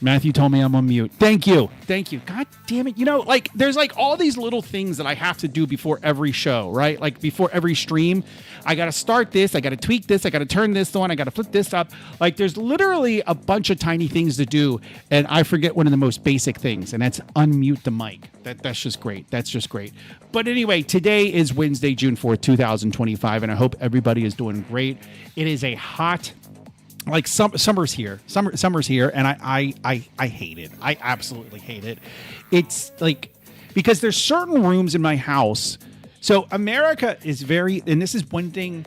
Matthew told me I'm on mute. Thank you. Thank you. God damn it. You know, like, there's like all these little things that I have to do before every show, right? Like before every stream. I got to start this. I got to tweak this. I got to turn this on. I got to flip this up. Like, there's literally a bunch of tiny things to do. And I forget one of the most basic things, and that's unmute the mic. That's just great. That's just great. But anyway, today is Wednesday, June 4th, 2025. And I hope everybody is doing great. It is a hot, like, summer's here. Summer's here, and I hate it. I absolutely hate it. It's like, because there's certain rooms in my house. So America is very, and this is one thing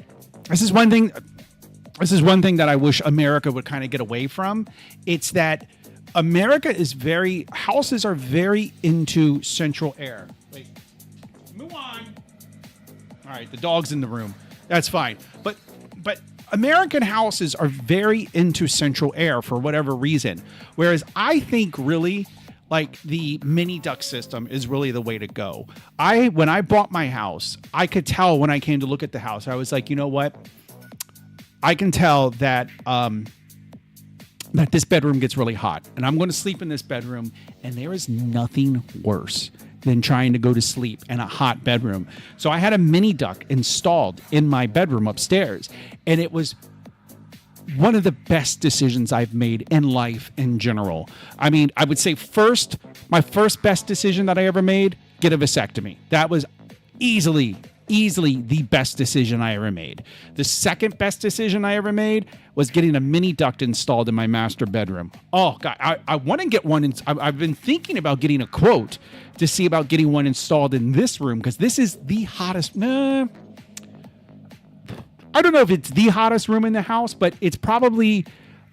that I wish America would kind of get away from. It's that America is houses are very into central air. Wait, move on. All right, the dog's in the room. That's fine. But American houses are very into central air for whatever reason. Whereas I think really, like, the mini duct system is really the way to go. When I bought my house, I could tell when I came to look at the house, I was like, you know what? I can tell that that this bedroom gets really hot, and I'm going to sleep in this bedroom, and there is nothing worse than trying to go to sleep in a hot bedroom. So I had a mini duct installed in my bedroom upstairs, and it was one of the best decisions I've made in life in general. I mean, I would say my first best decision that I ever made, get a vasectomy. That was easily the best decision I ever made. The second best decision I ever made was getting a mini duct installed in my master bedroom. Oh God, I want to get one. I've been thinking about getting a quote to see about getting one installed in this room, because this is the hottest. I don't know if it's the hottest room in the house, but it's probably,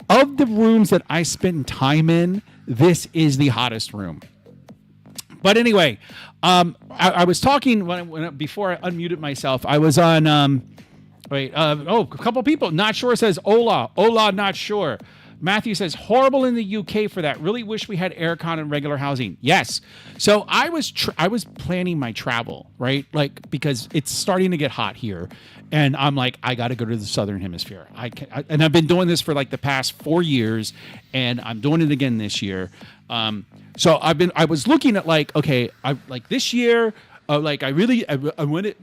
of the rooms that I spend time in, this is the hottest room. But anyway, I was talking before I unmuted myself. I was on, a couple people. Not sure says Ola, not sure. Matthew says, horrible in the UK for that. Really wish we had aircon and regular housing. Yes. So I was planning my travel, right? Like, because it's starting to get hot here. And I'm like, I got to go to the Southern Hemisphere. And I've been doing this for like the past 4 years, and I'm doing it again this year. So I was looking at, like, okay, this year, I wanted,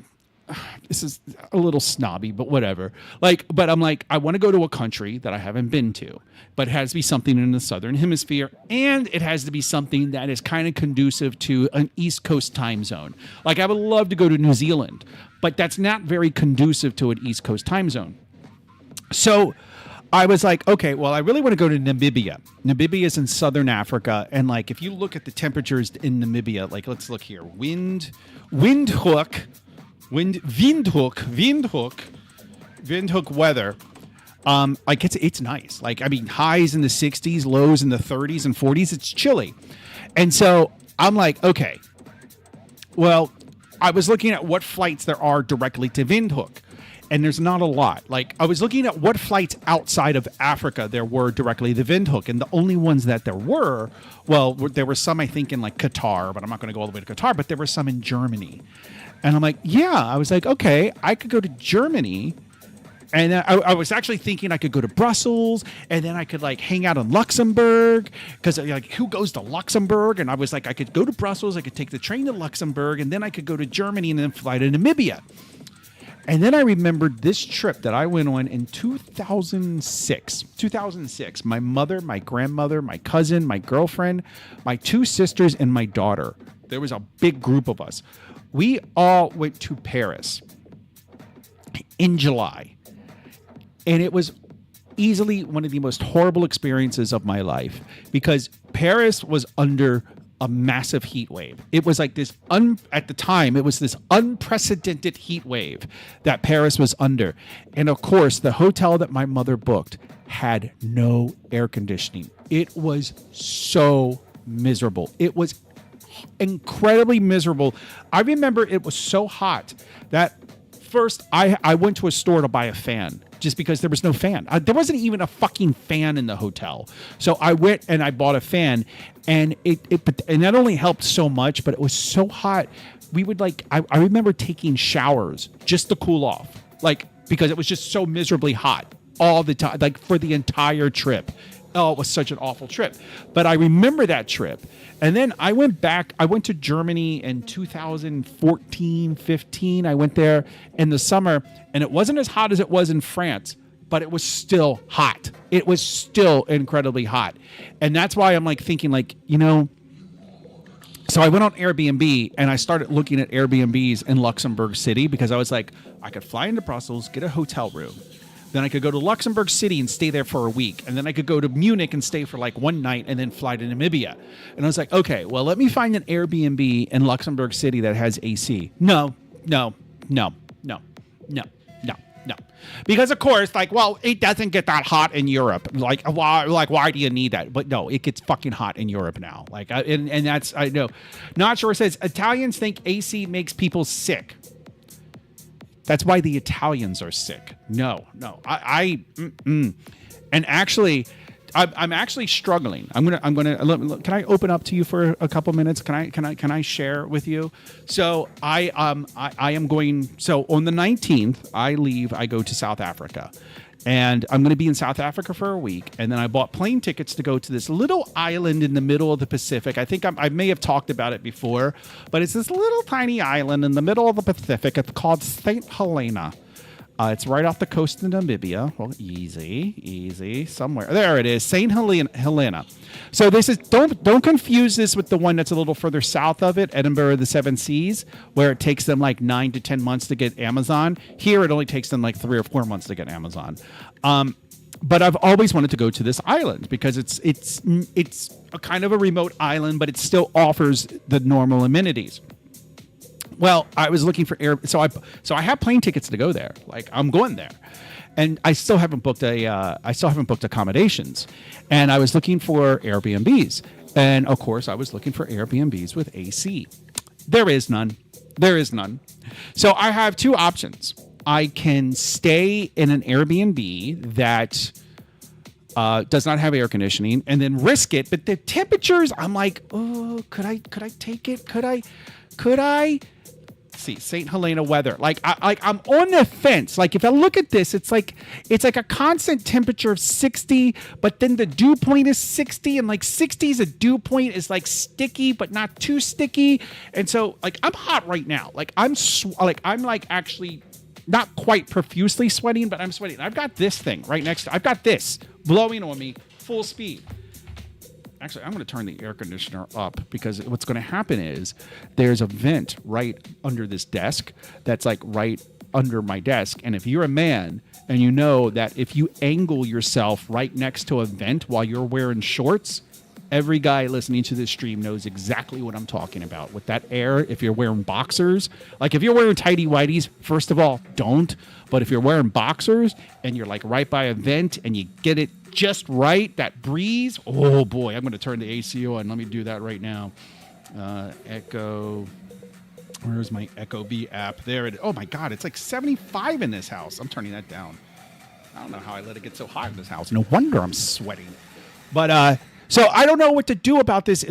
this is a little snobby, but whatever. But I'm like, I want to go to a country that I haven't been to, but it has to be something in the Southern Hemisphere, and it has to be something that is kind of conducive to an East Coast time zone. Like, I would love to go to New Zealand, but that's not very conducive to an East Coast time zone. So I was like, okay, well, I really want to go to Namibia. Namibia is in Southern Africa, and like, if you look at the temperatures in Namibia, like, let's look here. Windhoek weather. Like, it's nice. Like, I mean, highs in the 60s, lows in the 30s and 40s. It's chilly. And so I'm like, okay, well, I was looking at what flights there are directly to Windhoek, and there's not a lot. Like, I was looking at what flights outside of Africa there were directly to Windhoek, and the only ones that there were, well, there were some, I think, in like Qatar, but I'm not going to go all the way to Qatar, but there were some in Germany. And I'm like, yeah, I was like, okay, I could go to Germany. And then I was actually thinking I could go to Brussels, and then I could like hang out in Luxembourg, because like, who goes to Luxembourg? And I was like, I could go to Brussels, I could take the train to Luxembourg, and then I could go to Germany and then fly to Namibia. And then I remembered this trip that I went on in 2006. My mother, my grandmother, my cousin, my girlfriend, my 2 sisters, and my daughter. There was a big group of us. We all went to Paris in July. And it was easily one of the most horrible experiences of my life, because Paris was under a massive heat wave. It was like this, at the time, it was this unprecedented heat wave that Paris was under. And of course, the hotel that my mother booked had no air conditioning. It was so miserable. It was incredibly miserable. I remember it was so hot that first I went to a store to buy a fan, just because there was no fan. There wasn't even a fucking fan in the hotel. So I went and I bought a fan, and it not only helped so much, but it was so hot. We would like, I remember taking showers just to cool off, like, because it was just so miserably hot all the time, like for the entire trip. Oh, it was such an awful trip. But I remember that trip. And then I went back. I went to Germany in 2014, 15. I went there in the summer, and it wasn't as hot as it was in France, but it was still hot. It was still incredibly hot. And that's why I'm like thinking like, so I went on Airbnb and I started looking at Airbnbs in Luxembourg City because I was like, I could fly into Brussels, get a hotel room. Then I could go to Luxembourg City and stay there for a week. And then I could go to Munich and stay for like one night and then fly to Namibia. And I was like, okay, well, let me find an Airbnb in Luxembourg City that has AC. No. Because of course, like, well, it doesn't get that hot in Europe. Like, why do you need that? But no, it gets fucking hot in Europe now. Like, and that's, I know. Not sure says Italians think AC makes people sick. That's why the Italians are sick. No. And actually, I'm actually struggling. Can I open up to you for a couple minutes? Can I share with you? So I am going. So on the 19th, I leave. I go to South Africa, and I'm going to be in South Africa for a week. And then I bought plane tickets to go to this little island in the middle of the Pacific. I think I may have talked about it before, but it's this little tiny island in the middle of the Pacific. It's called St. Helena. It's right off the coast of Namibia. Well, easy, somewhere. There it is, St. Helena. So this is, don't confuse this with the one that's a little further south of it, Edinburgh of the Seven Seas, where it takes them like 9 to 10 months to get Amazon. Here, it only takes them like 3 or 4 months to get Amazon. But I've always wanted to go to this island because it's a kind of a remote island, but it still offers the normal amenities. Well, I was looking for so I have plane tickets to go there. Like, I'm going there, and I still haven't booked accommodations. And I was looking for Airbnbs, and of course, I was looking for Airbnbs with AC. There is none. So I have two options. I can stay in an Airbnb that does not have air conditioning, and then risk it. But the temperatures, I'm like, oh, could I take it? Could I? See, St. Helena weather. Like I'm on the fence. Like, if I look at this, it's like a constant temperature of 60, but then the dew point is 60, and like 60's a dew point is like sticky but not too sticky. And so like I'm hot right now. Like I'm actually not quite profusely sweating, but I'm sweating. I've got this thing right next to, I've got this blowing on me full speed. Actually, I'm going to turn the air conditioner up because what's going to happen is there's a vent right under this desk that's like right under my desk. And if you're a man and you know that if you angle yourself right next to a vent while you're wearing shorts, every guy listening to this stream knows exactly what I'm talking about. With that air, if you're wearing boxers, like if you're wearing tighty whities, first of all, don't. But if you're wearing boxers and you're like right by a vent and you get it just right, that breeze, oh boy, I'm going to turn the AC on. Let me do that right now. Echo, where's my Echo B app? There it is. Oh my God, it's like 75 in this house. I'm turning that down. I don't know how I let it get so hot in this house. No wonder I'm sweating. But so I don't know what to do about this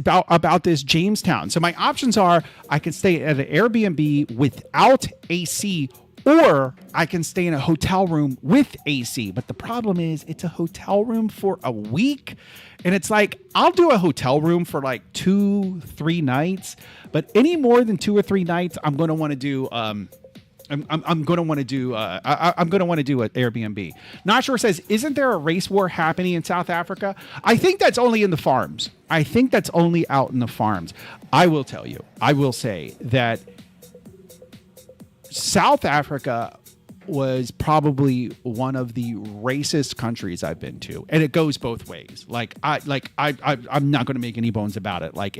Jamestown. So my options are I can stay at an Airbnb without AC, or I can stay in a hotel room with AC. But the problem is it's a hotel room for a week. And it's like, I'll do a hotel room for like 2-3 nights. But any more than 2 or 3 nights, I'm going to want to do I'm going to want to do an Airbnb. Not sure says, isn't there a race war happening in South Africa? I think that's only in the farms. I think that's only out in the farms. I will tell you, I will say that South Africa was probably one of the racist countries I've been to, and it goes both ways. I'm not going to make any bones about it. Like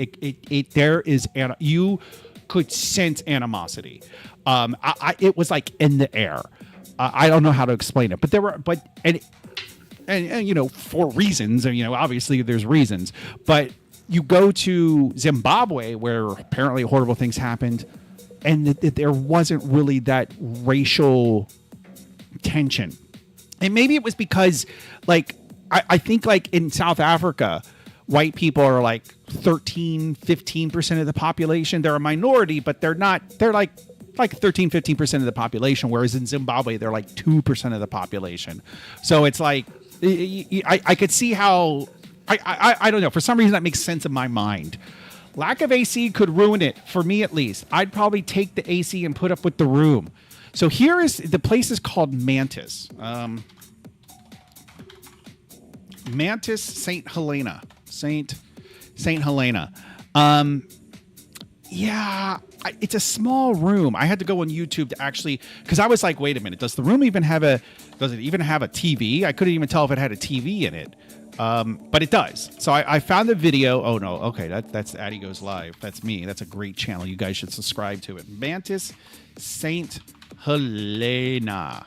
there is, you could sense animosity. It was like in the air. I don't know how to explain it, but there were, and you know, for reasons, you know, obviously there's reasons, but you go to Zimbabwe where apparently horrible things happened, and there wasn't really that racial tension. And maybe it was because, like, I think like in South Africa, white people are like 13-15% of the population. They're a minority, but they're like 13-15% of the population, whereas in Zimbabwe they're like 2% of the population. So it's like I could see how I don't know. For some reason, that makes sense in my mind. Lack of AC could ruin it for me, at least. I'd probably take the AC and put up with the room. So here is the place is called Mantis. Mantis St. Helena. St. Helena. Yeah, it's a small room. I had to go on YouTube to actually, because I was like, wait a minute, does the room even have does it even have a TV? I couldn't even tell if it had a TV in it. But it does. So I found the video. Oh no, okay, that's Addy Goes Live. That's me. That's a great channel. You guys should subscribe to it. Mantis St. Helena.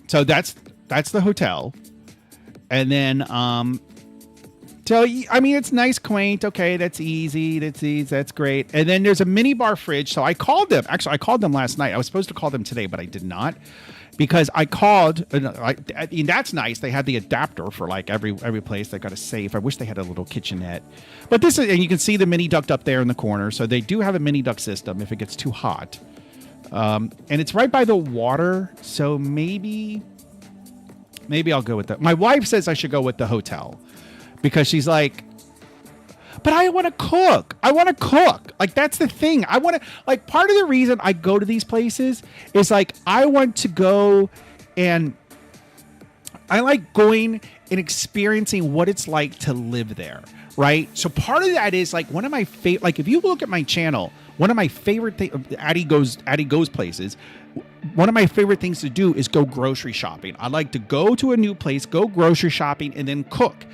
So that's the hotel. And then so I mean, it's nice, quaint. Okay, that's easy. That's great. And then there's a mini bar fridge. So I called them. Actually, I called them last night. I was supposed to call them today, but I did not, because I called. I mean, that's nice. They had the adapter for like every place. They got a safe. I wish they had a little kitchenette. But this is, and you can see the mini duct up there in the corner. So they do have a mini duct system if it gets too hot. And it's right by the water. So maybe I'll go with that. My wife says I should go with the hotel, because she's like, but I want to cook. Like, that's the thing. I want to, like, part of the reason I go to these places is like, I want to go, and I like going and experiencing what it's like to live there. Right. So part of that is like one of my favorite, like, if you look at my channel, one of my favorite things, Addy Goes places. One of my favorite things to do is go grocery shopping. I like to go to a new place, go grocery shopping, and then cook.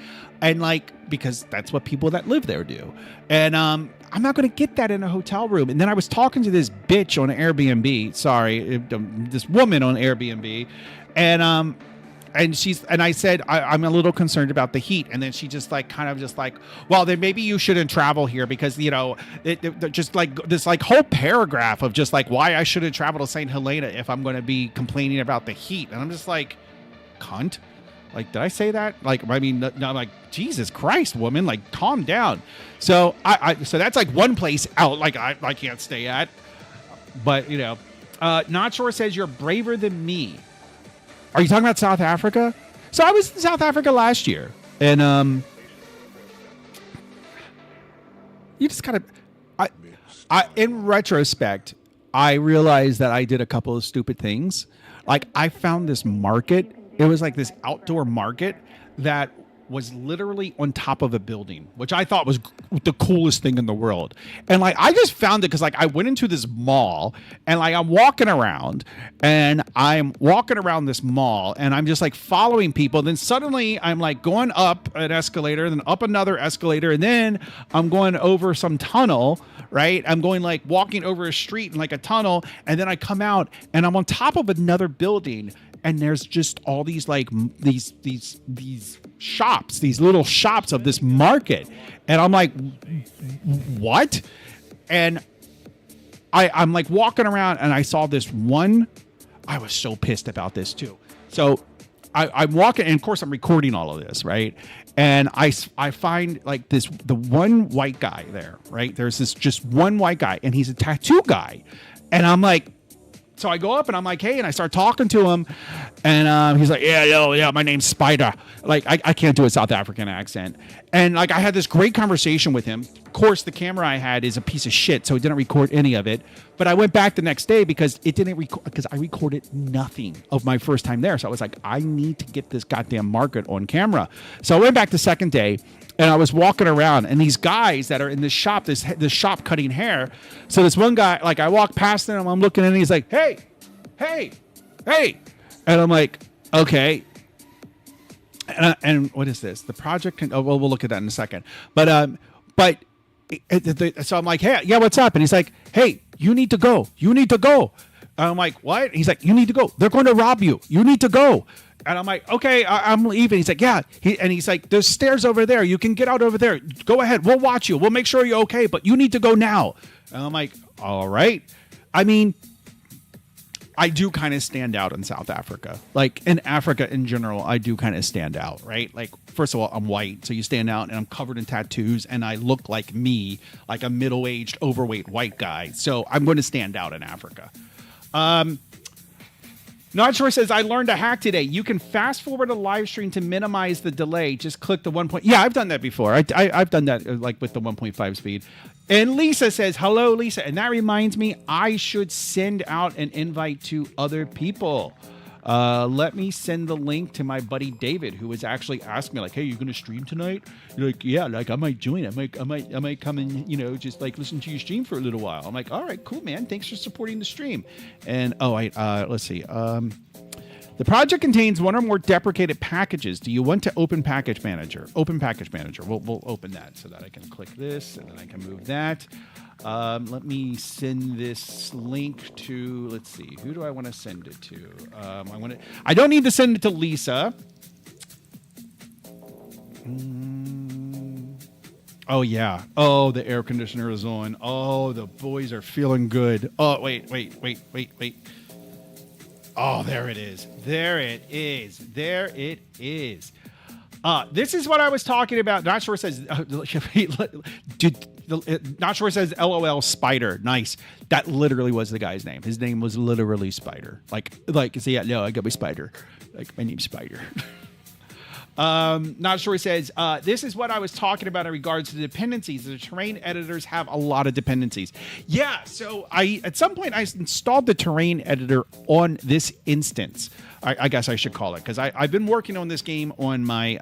And like, because that's what people that live there do. And I'm not going to get that in a hotel room. And then I was talking to this bitch on Airbnb. Sorry, this woman on Airbnb. And I said, I'm a little concerned about the heat. And then she just like, kind of just like, well, then maybe you shouldn't travel here, because, you know, it just like this like whole paragraph of just like why I shouldn't travel to St. Helena if I'm going to be complaining about the heat. And I'm just like, cunt. Like, did I say that? Like, I mean, no, I'm like, Jesus Christ, woman, like, calm down. So so that's like one place out, like I can't stay at. But, you know, Not Sure says you're braver than me. Are you talking about South Africa? So I was in South Africa last year, and you just kind of, I in retrospect, I realized that I did a couple of stupid things. Like, I found this market. It was like this outdoor market that was literally on top of a building, which I thought was the coolest thing in the world. And like, I just found it because like I went into this mall, and like I'm walking around this mall, and I'm just like following people. Then suddenly I'm like going up an escalator, then up another escalator, and then I'm going over some tunnel, right? I'm going like walking over a street in like a tunnel, and then I come out and I'm on top of another building. And there's just all these like these shops, these little shops of this market. And I'm like, what? And I'm like walking around, and I saw this one. I was so pissed about this too. So I'm walking, and of course I'm recording all of this, right? And I find like the one white guy there, right? There's this just one white guy, and he's a tattoo guy. And I'm like, so I go up and I'm like, hey, and I start talking to him, and he's like, yeah, my name's Spider. Like, I can't do a South African accent. And like, I had this great conversation with him. Of course, the camera I had is a piece of shit, so it didn't record any of it. But I went back the next day because it didn't record, because I recorded nothing of my first time there. So I was like, I need to get this goddamn market on camera. So I went back the second day, and I was walking around, and these guys that are in this shop cutting hair. So this one guy, like, I walk past him, I'm looking at him, and he's like, hey. And I'm like, okay. And what is this? The project? We'll look at that in a second. But so I'm like, hey, yeah, what's up? And he's like, hey, you need to go. And I'm like, what? He's like, you need to go. They're going to rob you. You need to go. And I'm like, okay, I'm leaving. He's like, yeah. He's like, there's stairs over there. You can get out over there. Go ahead. We'll watch you. We'll make sure you're okay, but you need to go now. And I'm like, all right. I mean, I do kind of stand out in South Africa. Like, in Africa in general, I do kind of stand out, right? Like, first of all, I'm white, so you stand out, and I'm covered in tattoos, and I look like me, like a middle-aged, overweight white guy. So I'm going to stand out in Africa. Not Sure says, I learned a hack today. You can fast forward a live stream to minimize the delay. Just click the 1 point. Yeah, I've done that before. I've done that like with the 1.5 speed. And Lisa says, hello, Lisa. And that reminds me, I should send out an invite to other people. Let me send the link to my buddy David, who was actually asking me, like, hey, you going to stream tonight? You're like, yeah, like I might join. I might come and, you know, just like listen to your stream for a little while. I'm like, all right, cool, man. Thanks for supporting the stream. And let's see. The project contains one or more deprecated packages. Do you want to open package manager? Open package manager. We'll open that so that I can click this and then I can move that. Let me send this link to, let's see, who do I want to send it to? I don't need to send it to Lisa. Oh, yeah. Oh, the air conditioner is on. Oh, the boys are feeling good. Oh, wait. Oh, there it is. There it is. This is what I was talking about. Not Sure says, Not Sure says, LOL Spider. Nice. That literally was the guy's name. His name was literally Spider. Like, so yeah, no, I got my Spider. Like, my name's Spider. Not Sure says, this is what I was talking about in regards to dependencies. The terrain editors have a lot of dependencies. Yeah, so at some point I installed the terrain editor on this instance. I guess I should call it, because I've been working on this game on my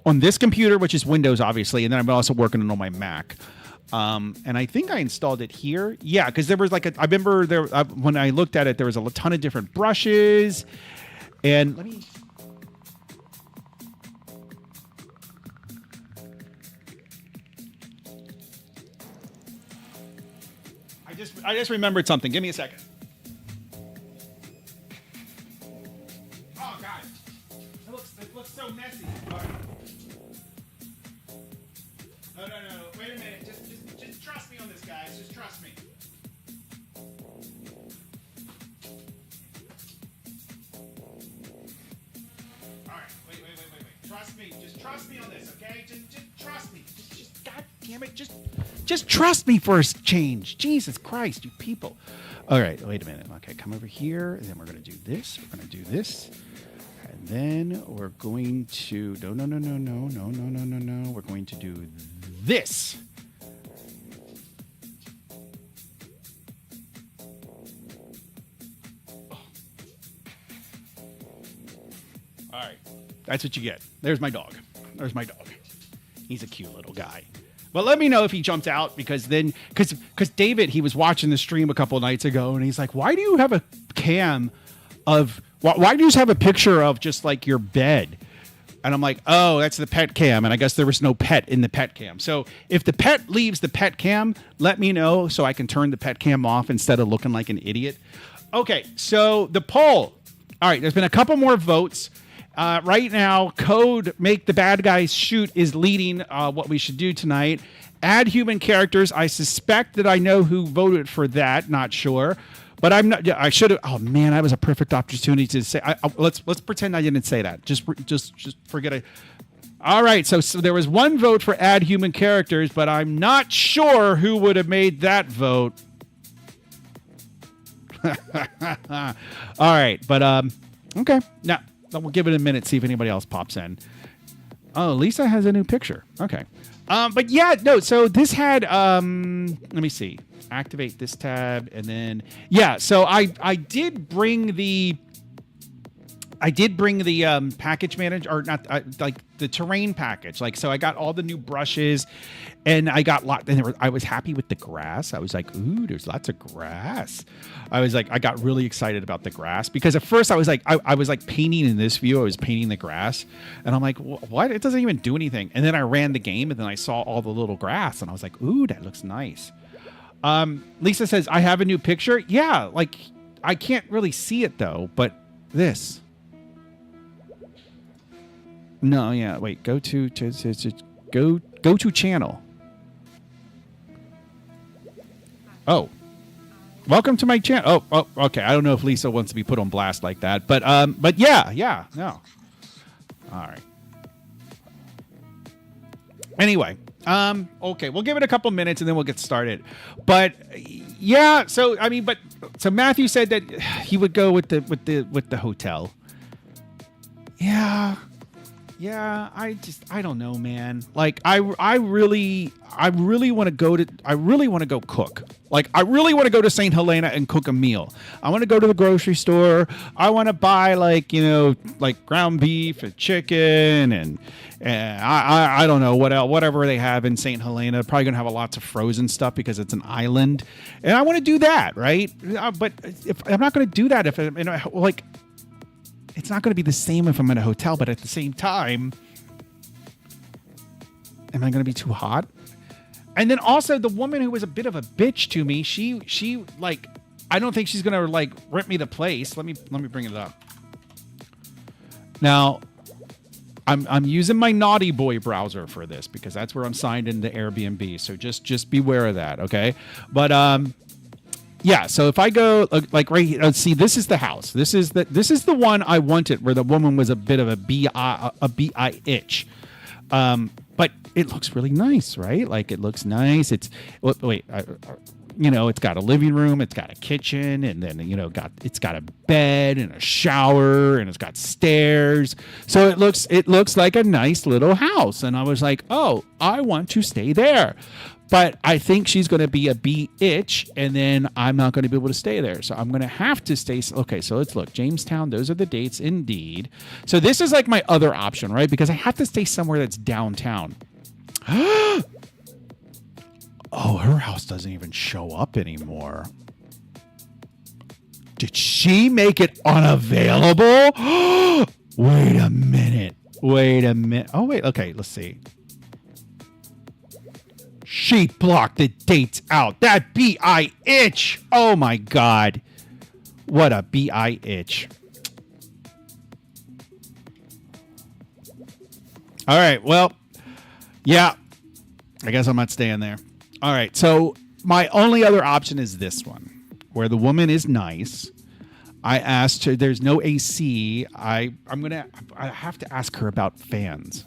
on this computer, which is Windows, obviously, and then I'm also working on my Mac. And I think I installed it here. Yeah, because there was like I remember there when I looked at it, there was a ton of different brushes. And let me. I just remembered something. Give me a second. Oh God, it looks so messy. All right. No. Wait a minute. Just trust me on this, guys. Just trust me. All right. Wait. Trust me. Just trust me on this, okay? Just trust me. Just God damn it. Just trust me for a change. Jesus Christ, you people. All right, wait a minute. Okay, come over here, and then we're going to do this. We're going to do this. And then we're going to... No. We're going to do this. Oh. All right, that's what you get. There's my dog. He's a cute little guy. But let me know if he jumps out, because David, he was watching the stream a couple of nights ago, and he's like, why do you have a cam of, why do you just have a picture of just like your bed? And I'm like, oh, that's the pet cam. And I guess there was no pet in the pet cam. So if the pet leaves the pet cam, let me know so I can turn the pet cam off instead of looking like an idiot. Okay, so the poll. All right, there's been a couple more votes. Right now, Code Make the Bad Guys Shoot is leading what we should do tonight. Add human characters. I suspect that I know who voted for that. Not sure. But I'm not. I should have. Oh man, that was a perfect opportunity to say. Let's pretend I didn't say that. Just forget it. All right. So there was one vote for add human characters, but I'm not sure who would have made that vote. All right. But okay. Now we'll give it a minute. See if anybody else pops in. Oh, Lisa has a new picture. Okay. But yeah, no. So this had. Let me see. Activate this tab, and then yeah. So I did bring the package manager, or not, like the terrain package. Like, so I got all the new brushes, and I got I was happy with the grass. I was like, ooh, there's lots of grass. I got really excited about the grass, because at first I was like, I was like painting in this view. I was painting the grass, and I'm like, what? It doesn't even do anything. And then I ran the game, and then I saw all the little grass, and I was like, ooh, that looks nice. Lisa says, I have a new picture. Yeah, like I can't really see it though, but this. No, yeah, wait, go to channel. Oh. Welcome to my channel. Oh, okay. I don't know if Lisa wants to be put on blast like that, but yeah, no. All right. Anyway, Okay, we'll give it a couple minutes and then we'll get started. But yeah, so I mean, so Matthew said that he would go with the hotel. Yeah. Yeah, I don't know, man. Like I really want to go cook. Like I really want to go to St. Helena and cook a meal. I want to go to the grocery store. I want to buy like ground beef and chicken and I don't know what else, whatever they have in St. Helena. Probably gonna have lots of frozen stuff because it's an island, and I want to do that, right? But if I'm not gonna do that, if I'm like. It's not going to be the same if I'm in a hotel, but at the same time, am I going to be too hot? And then also the woman who was a bit of a bitch to me, she like, I don't think she's going to like rent me the place. Let me bring it up. Now, I'm using my Naughty Boy browser for this because that's where I'm signed into Airbnb. So just beware of that, okay? But yeah, so if I go like right here, let's see, this is the house. This is the one I wanted, where the woman was a bit of a bi itch. But it looks really nice, right? Like it looks nice. It's it's got a living room, it's got a kitchen, and then it's got a bed and a shower, and it's got stairs. So it looks like a nice little house. And I was like, oh, I want to stay there. But I think she's going to be a B-itch, and then I'm not going to be able to stay there. So I'm going to have to stay. Okay, so let's look. Jamestown, those are the dates indeed. So this is like my other option, right? Because I have to stay somewhere that's downtown. Oh, her house doesn't even show up anymore. Did she make it unavailable? Wait a minute. Oh, wait. Okay, let's see. She blocked the dates out. That B.I. itch. Oh my God. What a B.I. itch. All right. Well, yeah. I guess I'm not staying there. All right. So my only other option is this one, where the woman is nice. I asked her, there's no AC. I have to ask her about fans.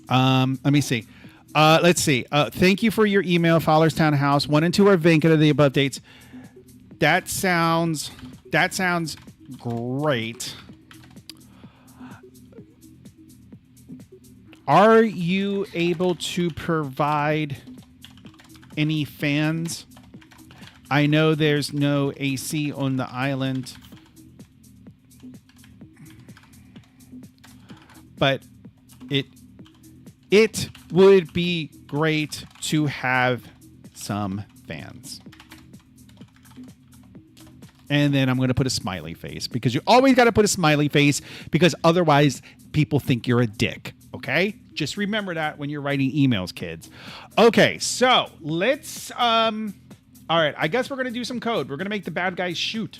Let me see. Let's see. Thank you for your email, Fowler's Townhouse. 1 and 2 are vacant of the above dates. That sounds great. Are you able to provide any fans? I know there's no AC on the island, but it would be great to have some fans. And then I'm going to put a smiley face, because you always got to put a smiley face, because otherwise people think you're a dick. Okay? Just remember that when you're writing emails, kids. Okay, so let's all right, I guess we're going to do some code. We're going to make the bad guys shoot.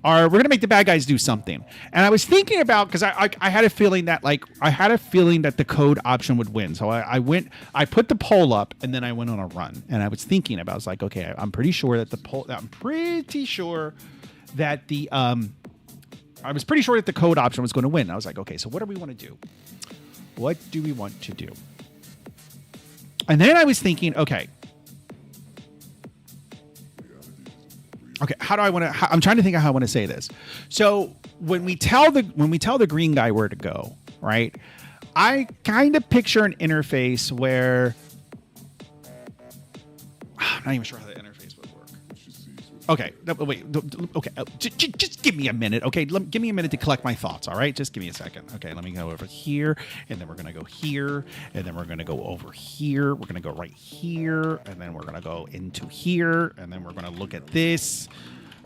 Or we're going to make the bad guys do something. And I was thinking about, because I had a feeling that the code option would win. So I put the poll up, and then I went on a run. And I was thinking about, I was like, okay, I'm pretty sure that the code option was going to win. I was like, okay, so what do we want to do? What do we want to do? And then I was thinking, okay, how do I want to? I'm trying to think of how I want to say this. So when we tell the green guy where to go, right? I kind of picture an interface where I'm not even sure how the interface would work. Okay, no, wait. Okay, just give me a minute. Okay, give me a minute to collect my thoughts. All right, just give me a second. Okay, let me go over here, and then we're gonna go here, and then we're gonna go over here. We're gonna go right here, and then we're gonna go into here, and then we're gonna look at this.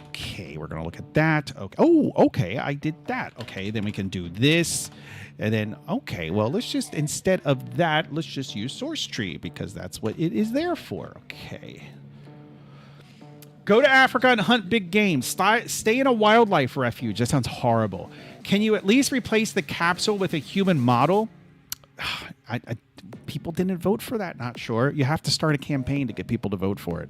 Okay, we're gonna look at that. Okay. Oh, okay, I did that. Okay, then we can do this, and then okay. Well, let's just, instead of that, let's just use source tree, because that's what it is there for. Okay. Go to Africa and hunt big game. Stay in a wildlife refuge. That sounds horrible. Can you at least replace the capsule with a human model? People didn't vote for that. Not sure. You have to start a campaign to get people to vote for it.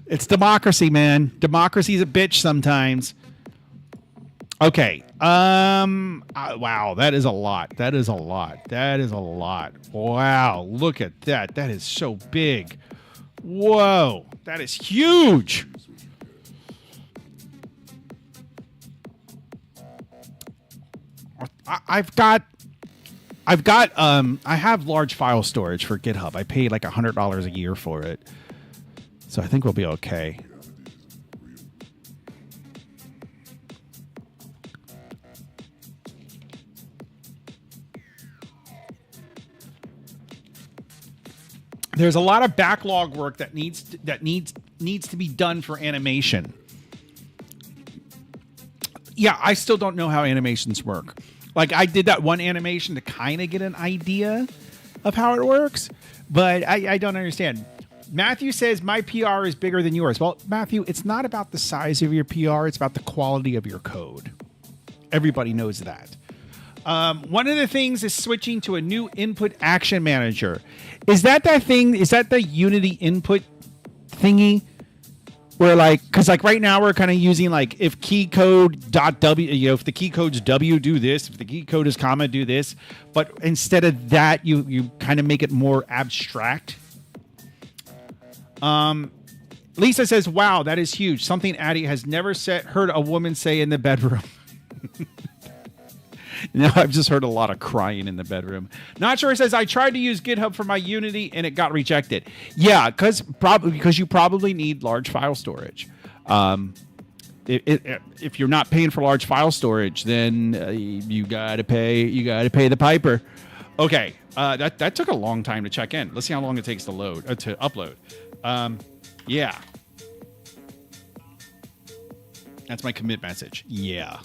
It's democracy, man. Democracy's a bitch sometimes. Okay. Wow, that is a lot. That is a lot. That is a lot. Wow, look at that. That is so big. Whoa, that is huge. I have large file storage for GitHub. I pay like $100 a year for it. So I think we'll be okay. There's a lot of backlog work that needs to be done for animation. Yeah, I still don't know how animations work. Like, I did that one animation to kind of get an idea of how it works, but I don't understand. Matthew says, my PR is bigger than yours. Well, Matthew, it's not about the size of your PR. It's about the quality of your code. Everybody knows that. One of the things is switching to a new input action manager. Is that thing? Is that the Unity input thingy? Where like, because like right now we're kind of using like if key code dot w, if the key code's w, do this. If the key code is comma, do this. But instead of that, you kind of make it more abstract. Lisa says, "Wow, that is huge. Something Addie has never heard a woman say in the bedroom." No, I've just heard a lot of crying in the bedroom. Not sure. It says, I tried to use GitHub for my Unity and it got rejected. Yeah, because you probably need large file storage. If you're not paying for large file storage, then you gotta pay the piper. Okay, that took a long time to check in. Let's see how long it takes to upload. Yeah, that's my commit message. Yeah,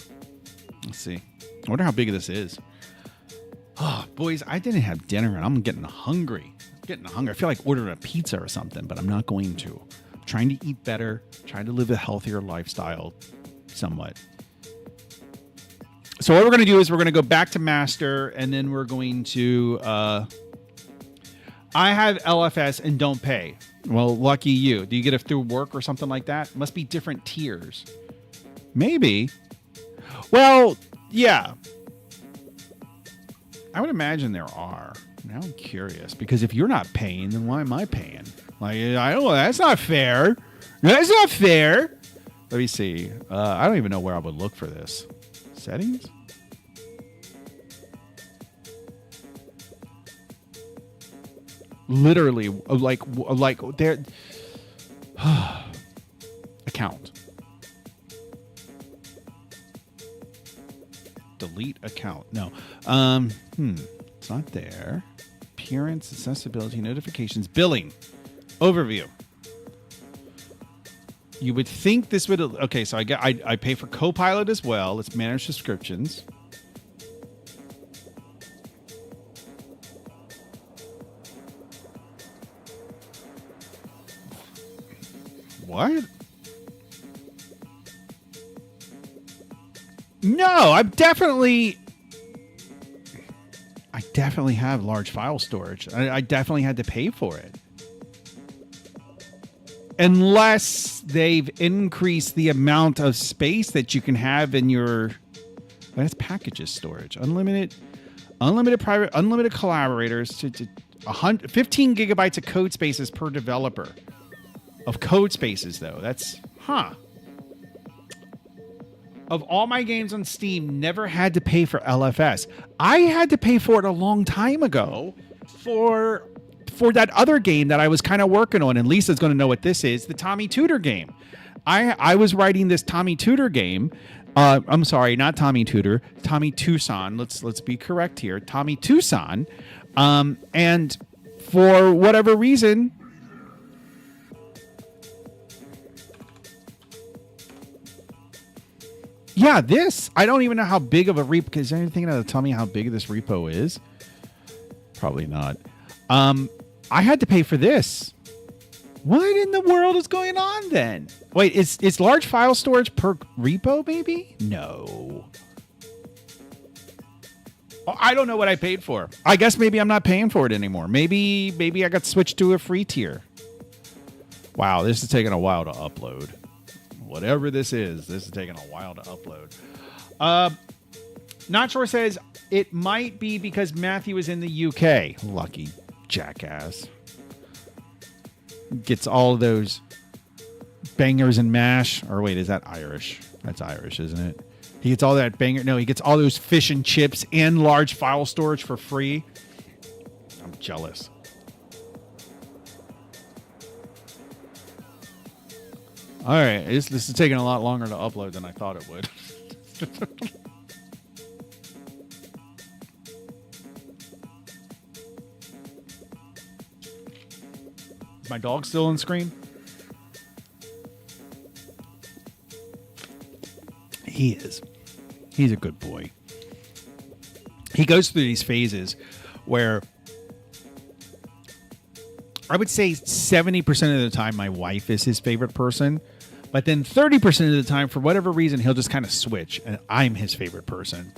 let's see. I wonder how big this is. Oh, boys, I didn't have dinner and I'm getting hungry. I feel like ordering a pizza or something, but I'm not going to. I'm trying to eat better, trying to live a healthier lifestyle somewhat. So what we're going to do is we're going to go back to master and then we're going to... I have LFS and don't pay. Well, lucky you. Do you get it through work or something like that? Must be different tiers. Maybe. Well... Yeah, I would imagine there are. Now I'm curious because if you're not paying, then why am I paying? Like, I don't know. That's not fair. That's not fair. Let me see. I don't even know where I would look for this. Settings? Literally, like there. Account. Delete account. No. It's not there. Appearance, accessibility, notifications, billing, overview. You would think this would... Okay, so I pay for Copilot as well. Let's manage subscriptions. What? No, I definitely have large file storage. I definitely had to pay for it. Unless they've increased the amount of space that you can have in your... That's packages storage. Unlimited private, unlimited collaborators to 15 gigabytes of code spaces per developer. Of code spaces, though. That's... Of all my games on Steam, never had to pay for LFS. I had to pay for it a long time ago for that other game that I was kind of working on, and Lisa's going to know what this is, the Tommy Tudor game. I was writing this Tommy Tudor game. I'm sorry, not Tommy Tudor, Tommy Tucson. Let's be correct here. Tommy Tucson. And for whatever reason... Yeah, this, I don't even know how big of a repo. Is there anything to tell me how big this repo is? Probably not. I had to pay for this. What in the world is going on then? Wait, is large file storage per repo, maybe? No. I don't know what I paid for. I guess maybe I'm not paying for it anymore. Maybe I got switched to a free tier. Wow, this is taking a while to upload. Whatever this is taking a while to upload. Not sure says it might be because Matthew is in the UK. Lucky jackass. Gets all those bangers and mash. Or wait, is that Irish? That's Irish, isn't it? He gets all that banger. No, he gets all those fish and chips and large file storage for free. I'm jealous. All right, this is taking a lot longer to upload than I thought it would. My dog still on screen? He is. He's a good boy. He goes through these phases where I would say 70% of the time my wife is his favorite person, but then 30% of the time, for whatever reason, he'll just kind of switch and I'm his favorite person.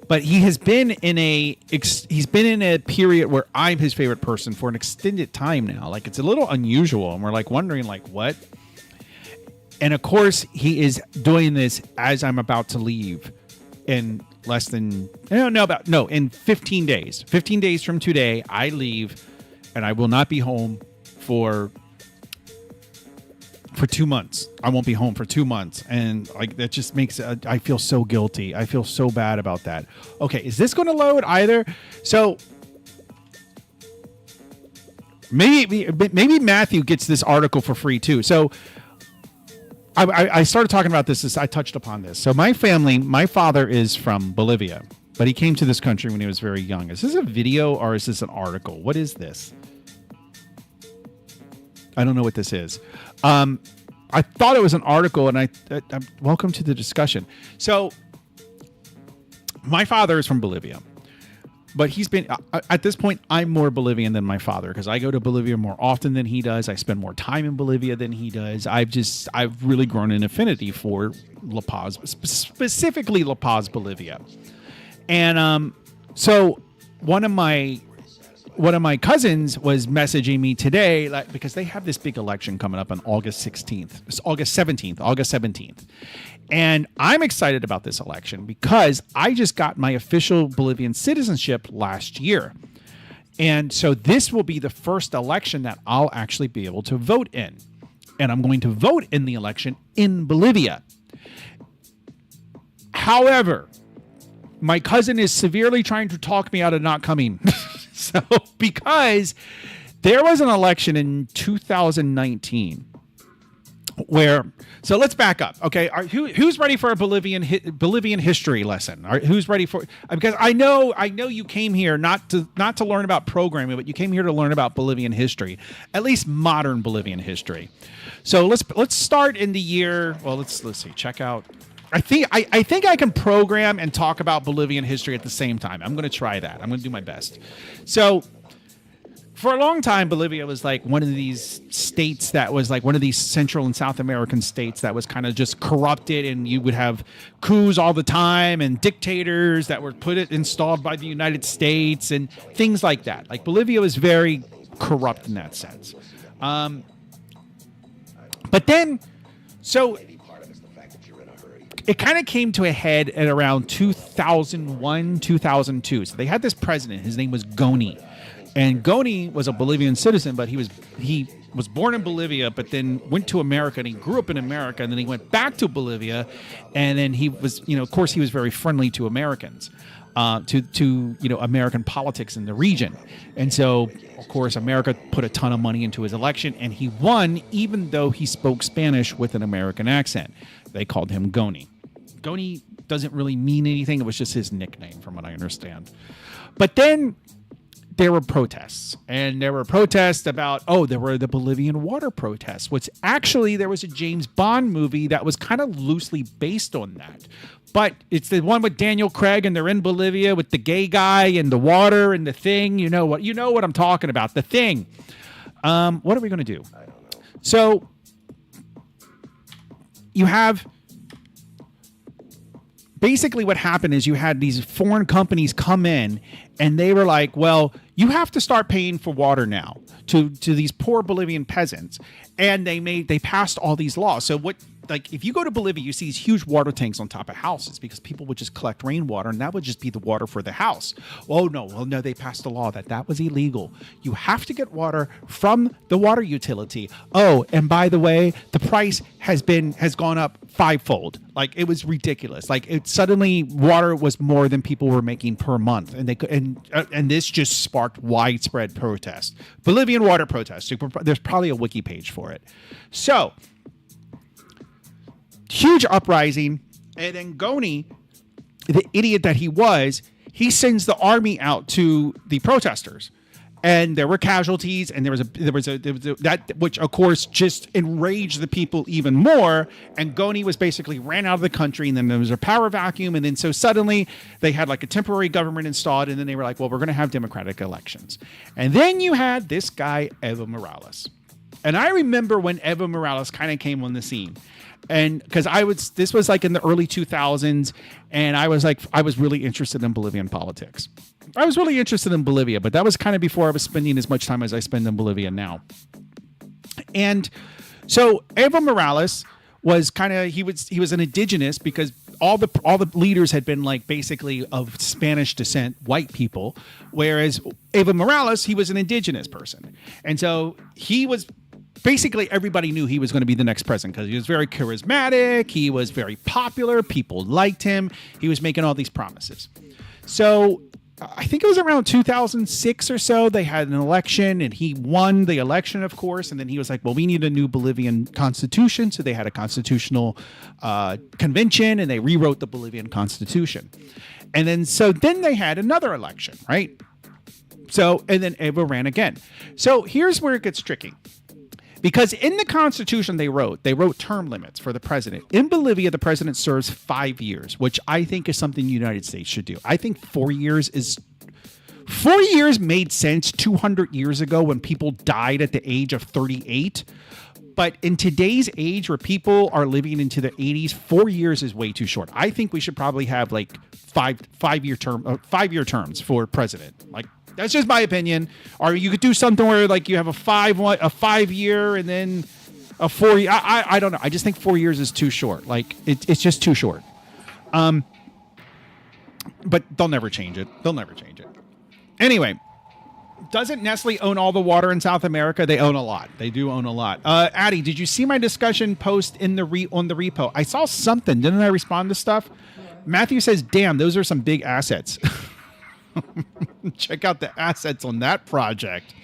But he has been in a period where I'm his favorite person for an extended time now. Like, it's a little unusual, and we're like wondering, like, what? And of course, he is doing this as I'm about to leave in less than in 15 days. 15 days from today, I leave, and I will not be home for 2 months. I won't be home for 2 months. And like, that just makes I feel so guilty. I feel so bad about that. Okay, is this going to load either? So maybe Matthew gets this article for free too. So I started talking about this. I touched upon this. So my father is from Bolivia, but he came to this country when he was very young. Is this a video or is this an article? What is this? I don't know what this is. I thought it was an article, and I'm welcome to the discussion. So my father is from Bolivia, but he's been, at this point, I'm more Bolivian than my father because I go to Bolivia more often than he does. I spend more time in Bolivia than he does. I've really grown an affinity for La Paz, specifically La Paz, Bolivia. And so one of my cousins was messaging me today, like, because they have this big election coming up on August 17th. And I'm excited about this election because I just got my official Bolivian citizenship last year. And so this will be the first election that I'll actually be able to vote in. And I'm going to vote in the election in Bolivia. However, my cousin is severely trying to talk me out of not coming. So, because there was an election in 2019 where, so let's back up. Okay. Who's ready for a Bolivian history lesson? Who's ready for, because I know you came here not to learn about programming, but you came here to learn about Bolivian history, at least modern Bolivian history. So let's start in the year. Well, let's see, check out. I think I can program and talk about Bolivian history at the same time. I'm going to try that. I'm going to do my best. So for a long time, Bolivia was like one of these states that was like one of these Central and South American states that was kind of just corrupted, and you would have coups all the time and dictators that were installed by the United States and things like that. Like, Bolivia was very corrupt in that sense. But then, so it kind of came to a head at around 2001, 2002. So they had this president. His name was Goni. And Goni was a Bolivian citizen, but he was born in Bolivia, but then went to America, and he grew up in America, and then he went back to Bolivia. And then he was, of course, he was very friendly to Americans, to American politics in the region. And so, of course, America put a ton of money into his election, and he won, even though he spoke Spanish with an American accent. They called him Goni. Goni doesn't really mean anything. It was just his nickname, from what I understand. But then there were protests, and there were protests about, there were the Bolivian water protests, which actually there was a James Bond movie that was kind of loosely based on that. But it's the one with Daniel Craig, and they're in Bolivia with the gay guy and the water and the thing. You know what I'm talking about. The Thing. What are we going to do? I don't know. So you have, basically what happened is you had these foreign companies come in, and they were like, well, you have to start paying for water now to these poor Bolivian peasants. And they passed all these laws. So what like if you go to Bolivia, you see these huge water tanks on top of houses because people would just collect rainwater and that would just be the water for the house. Oh no, well no, they passed a law that was illegal. You have to get water from the water utility. Oh, and by the way, the price has gone up fivefold. Like it was ridiculous. Like it suddenly water was more than people were making per month, and they could and this just sparked widespread protest. Bolivian water protest. There's probably a wiki page for it. So huge uprising, and then Goni, the idiot that he was, he sends the army out to the protesters, and there were casualties, and there was that which of course just enraged the people even more. And Goni was basically ran out of the country, and then there was a power vacuum, and then so suddenly they had like a temporary government installed, and then they were like, well, we're going to have democratic elections, and then you had this guy Evo Morales, and I remember when Evo Morales kind of came on the scene. And because this was like in the early 2000s, and I was really interested in Bolivian politics. I was really interested in Bolivia, but that was kind of before I was spending as much time as I spend in Bolivia now. And so Evo Morales was he was an indigenous, because all the leaders had been like basically of Spanish descent, white people, whereas Evo Morales, he was an indigenous person, and so he was. Basically, everybody knew he was going to be the next president because he was very charismatic. He was very popular. People liked him. He was making all these promises. So I think it was around 2006 or so. They had an election and he won the election, of course. And then he was like, well, we need a new Bolivian constitution. So they had a constitutional convention and they rewrote the Bolivian constitution. And then they had another election, right? So, and then Evo ran again. So here's where it gets tricky. Because in the Constitution they wrote term limits for the president. In Bolivia, the president serves 5 years, which I think is something the United States should do. I think 4 years made sense 200 years ago when people died at the age of 38. But in today's age where people are living into the 80s, 4 years is way too short. I think we should probably have like five-year terms for president. Like, that's just my opinion. Or you could do something where like you have a 5 year and then a 4 year. I don't know. I just think 4 years is too short. Like it's just too short. But they'll never change it. Anyway, doesn't Nestle own all the water in South America? They own a lot. They do own a lot. Addie, did you see my discussion post on the repo? I saw something. Didn't I respond to stuff? Matthew says, damn, those are some big assets. Check out the assets on that project.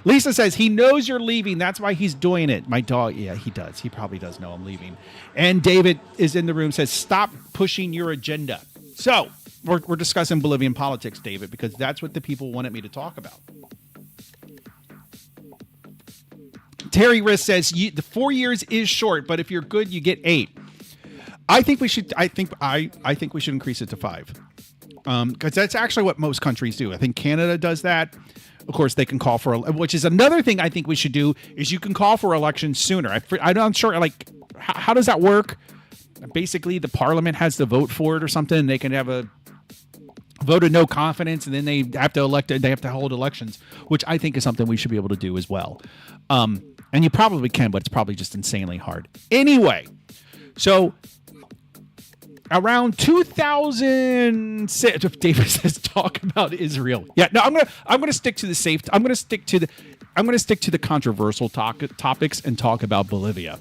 Lisa says he knows you're leaving. That's why he's doing it. My dog. Yeah, he does. He probably does know I'm leaving. And David is in the room, says, stop pushing your agenda. So we're discussing Bolivian politics, David, because that's what the people wanted me to talk about. Terry Riss says the 4 years is short, but if you're good, you get 8. I think we should increase it to 5. Because that's actually what most countries do. I think Canada does that. Of course, they can call for, which is another thing I think we should do, is you can call for elections sooner. I'm not sure, like, how does that work? Basically, the parliament has to vote for it or something, and they can have a vote of no confidence, and then they have to hold elections, which I think is something we should be able to do as well. And you probably can, but it's probably just insanely hard. Anyway, so around 2006, David says talk about Israel. Yeah, no, I'm gonna stick to the safe. I'm gonna stick to the controversial topics and talk about Bolivia.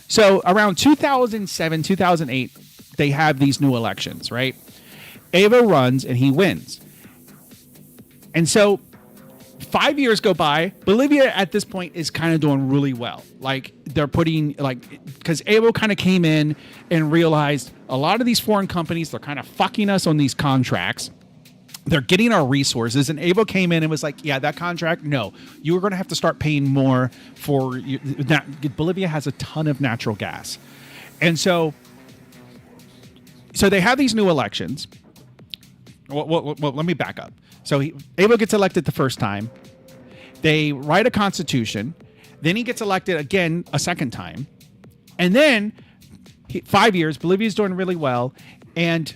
So around 2007, 2008, they have these new elections, right? Evo runs and he wins, and so 5 years go by. Bolivia at this point is kind of doing really well. Like they're putting because Evo kind of came in and realized a lot of these foreign companies, they're kind of fucking us on these contracts. They're getting our resources, and Evo came in and was like, yeah, that contract, no, you are going to have to start paying more for that. Bolivia has a ton of natural gas. And so they have these new elections. Well, let me back up. So Evo gets elected the first time. They write a constitution. Then he gets elected again a second time. And then 5 years, Bolivia's doing really well. And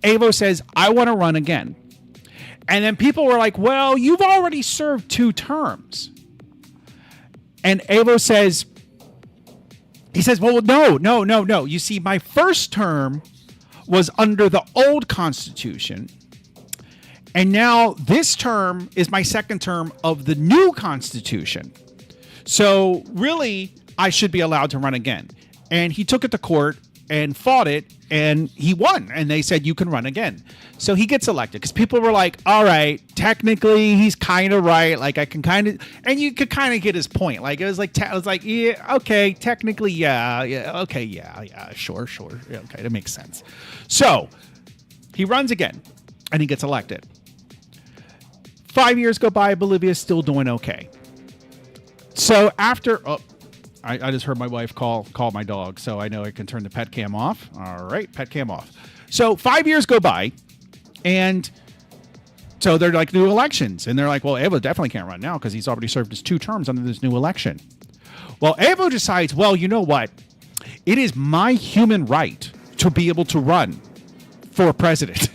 Evo says, I want to run again. And then people were like, well, you've already served 2 terms. And Evo says, He says, well, no. You see, my first term was under the old Constitution. And now this term is my second term of the new Constitution. So really, I should be allowed to run again. And he took it to court and fought it, and he won. And they said, you can run again. So he gets elected because people were like, all right, technically he's kind of right. Like I can kind of, and you could kind of get his point. Like it was like, yeah, okay, technically, yeah, sure. Yeah, okay, that makes sense. So he runs again and he gets elected. 5 years go by, Bolivia's still doing okay. So after, I just heard my wife call my dog, so I know I can turn the pet cam off. All right, pet cam off. So 5 years go by, and so they're like new elections, and they're like, well, Evo definitely can't run now because he's already served his 2 terms under this new election. Well, Evo decides, well, you know what? It is my human right to be able to run for president.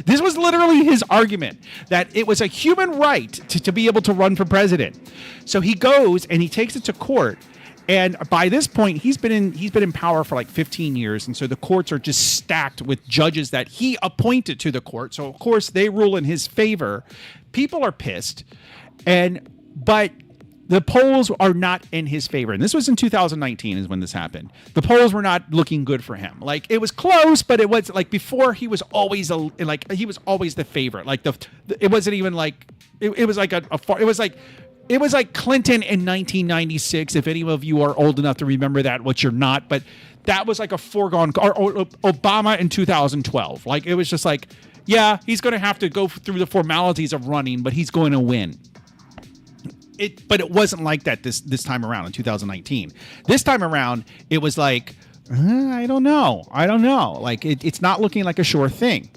This was literally his argument, that it was a human right to be able to run for president. So he goes and he takes it to court. And by this point, he's been in power for like 15 years. And so the courts are just stacked with judges that he appointed to the court. So, of course, they rule in his favor. People are pissed. But the polls are not in his favor. And this was in 2019 is when this happened. The polls were not looking good for him. Like it was close, but it was like before he was always he was always the favorite. Like it wasn't even like it was like it was like Clinton in 1996. If any of you are old enough to remember that, which you're not, but that was like a foregone, or Obama in 2012. Like it was just like, yeah, he's going to have to go through the formalities of running, but he's going to win. But it wasn't like that this time around in 2019. This time around, it was like, I don't know. Like it's not looking like a sure thing.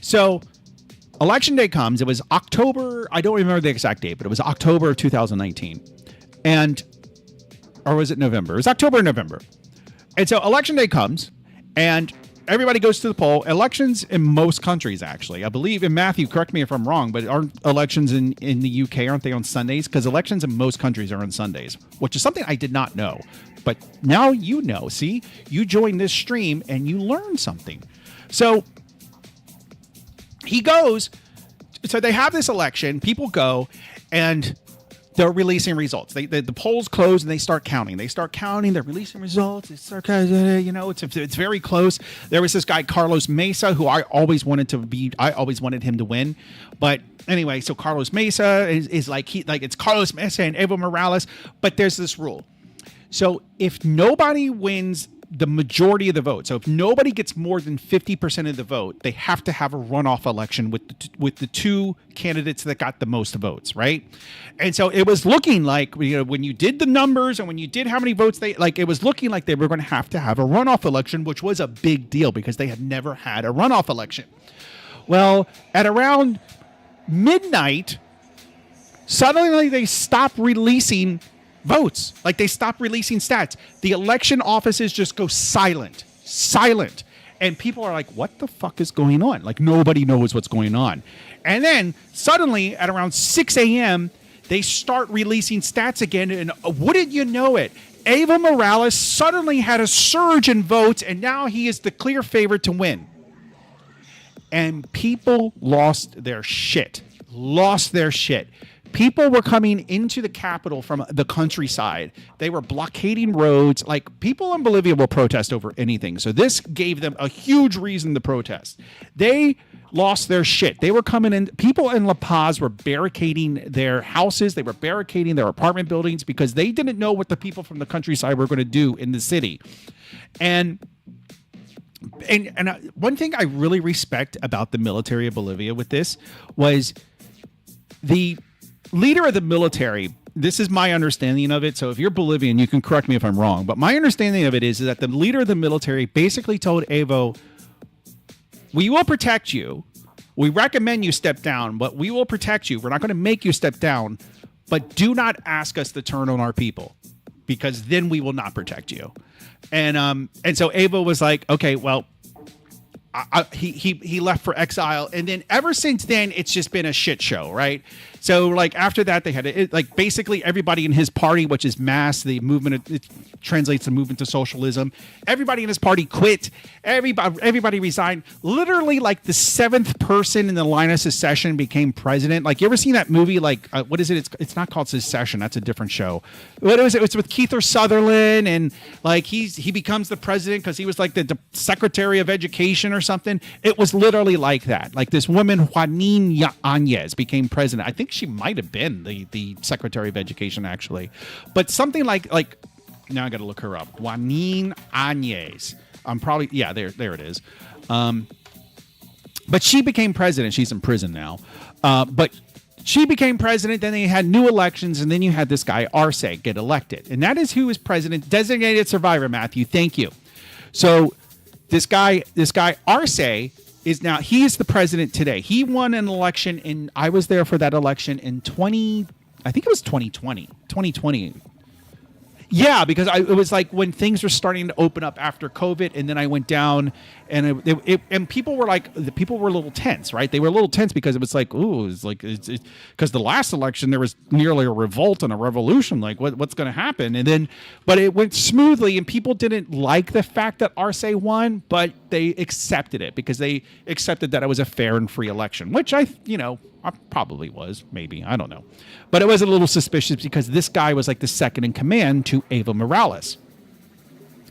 So election day comes. It was October. I don't remember the exact date, but it was October of 2019. Or was it November? It was October or November. And so election day comes, and everybody goes to the poll. Elections in most countries, actually. I believe, and Matthew, correct me if I'm wrong, but aren't elections in the UK, aren't they on Sundays? Because elections in most countries are on Sundays, which is something I did not know. But now you know. See? You join this stream and you learn something. So he goes. So they have this election. People go, and they're releasing results. The polls close and they start counting. They're releasing results. It's very close. There was this guy Carlos Mesa who I always wanted him to win. But anyway, so Carlos Mesa is it's Carlos Mesa and Evo Morales. But there's this rule. So if nobody wins the majority of the vote, so if nobody gets more than 50% of the vote, they have to have a runoff election with the 2 candidates that got the most votes, right? And so it was looking like, when you did the numbers and when you did how many votes it was looking like they were going to have a runoff election, which was a big deal because they had never had a runoff election. Well, at around midnight, suddenly they stopped releasing votes. Like they stopped releasing stats. The election offices just go silent. And people are like, what the fuck is going on? Like nobody knows what's going on. And then suddenly at around 6 a.m., they start releasing stats again. And wouldn't you know it? Evo Morales suddenly had a surge in votes, and now he is the clear favorite to win. And people lost their shit. People were coming into the capital from the countryside. They were blockading roads. Like people in Bolivia will protest over anything. So this gave them a huge reason to protest. They lost their shit. They were coming in. People in La Paz were barricading their houses. They were barricading their apartment buildings because they didn't know what the people from the countryside were going to do in the city. And one thing I really respect about the military of Bolivia with this was the leader of the military. This is my understanding of it. So if you're Bolivian, you can correct me if I'm wrong. But my understanding of it is that the leader of the military basically told Evo, we will protect you. We recommend you step down, but we will protect you. We're not going to make you step down, but do not ask us to turn on our people because then we will not protect you. And so Evo was like, okay, well, he left for exile. And then ever since then, it's just been a shit show, right? So like after that, they had like basically everybody in his party, which is MAS, the movement. It translates the movement to socialism. Everybody in his party quit. Everybody resigned. Literally, like the seventh person in the line of succession became president. Like you ever seen that movie? Like what is it? It's not called Succession. That's a different show. What was it? It's with Kiefer Sutherland, and like he becomes the president because he was like the Secretary of Education or something. It was literally like that. Like this woman, Juanine Áñez, became president. I think she might have been the Secretary of Education actually, but something like now I got to look her up. Juanine Áñez. I'm probably there it is. But she became president. She's in prison now. But she became president. Then they had new elections, and then you had this guy Arce get elected, and that is who is president. Designated survivor, Matthew. Thank you. So this guy Arce is now, he is the president today. He won an election I was there for that election in 2020. Yeah, because it was like when things were starting to open up after COVID, and then I went down, and and people were like, the people were a little tense, right? They were a little tense because it was like, ooh, it's like because the last election there was nearly a revolt and a revolution. Like, what's going to happen? And then, but it went smoothly, and people didn't like the fact that Arce won, but they accepted it because they accepted that it was a fair and free election, which I probably was, maybe, I don't know. But it was a little suspicious because this guy was like the second in command to Evo Morales.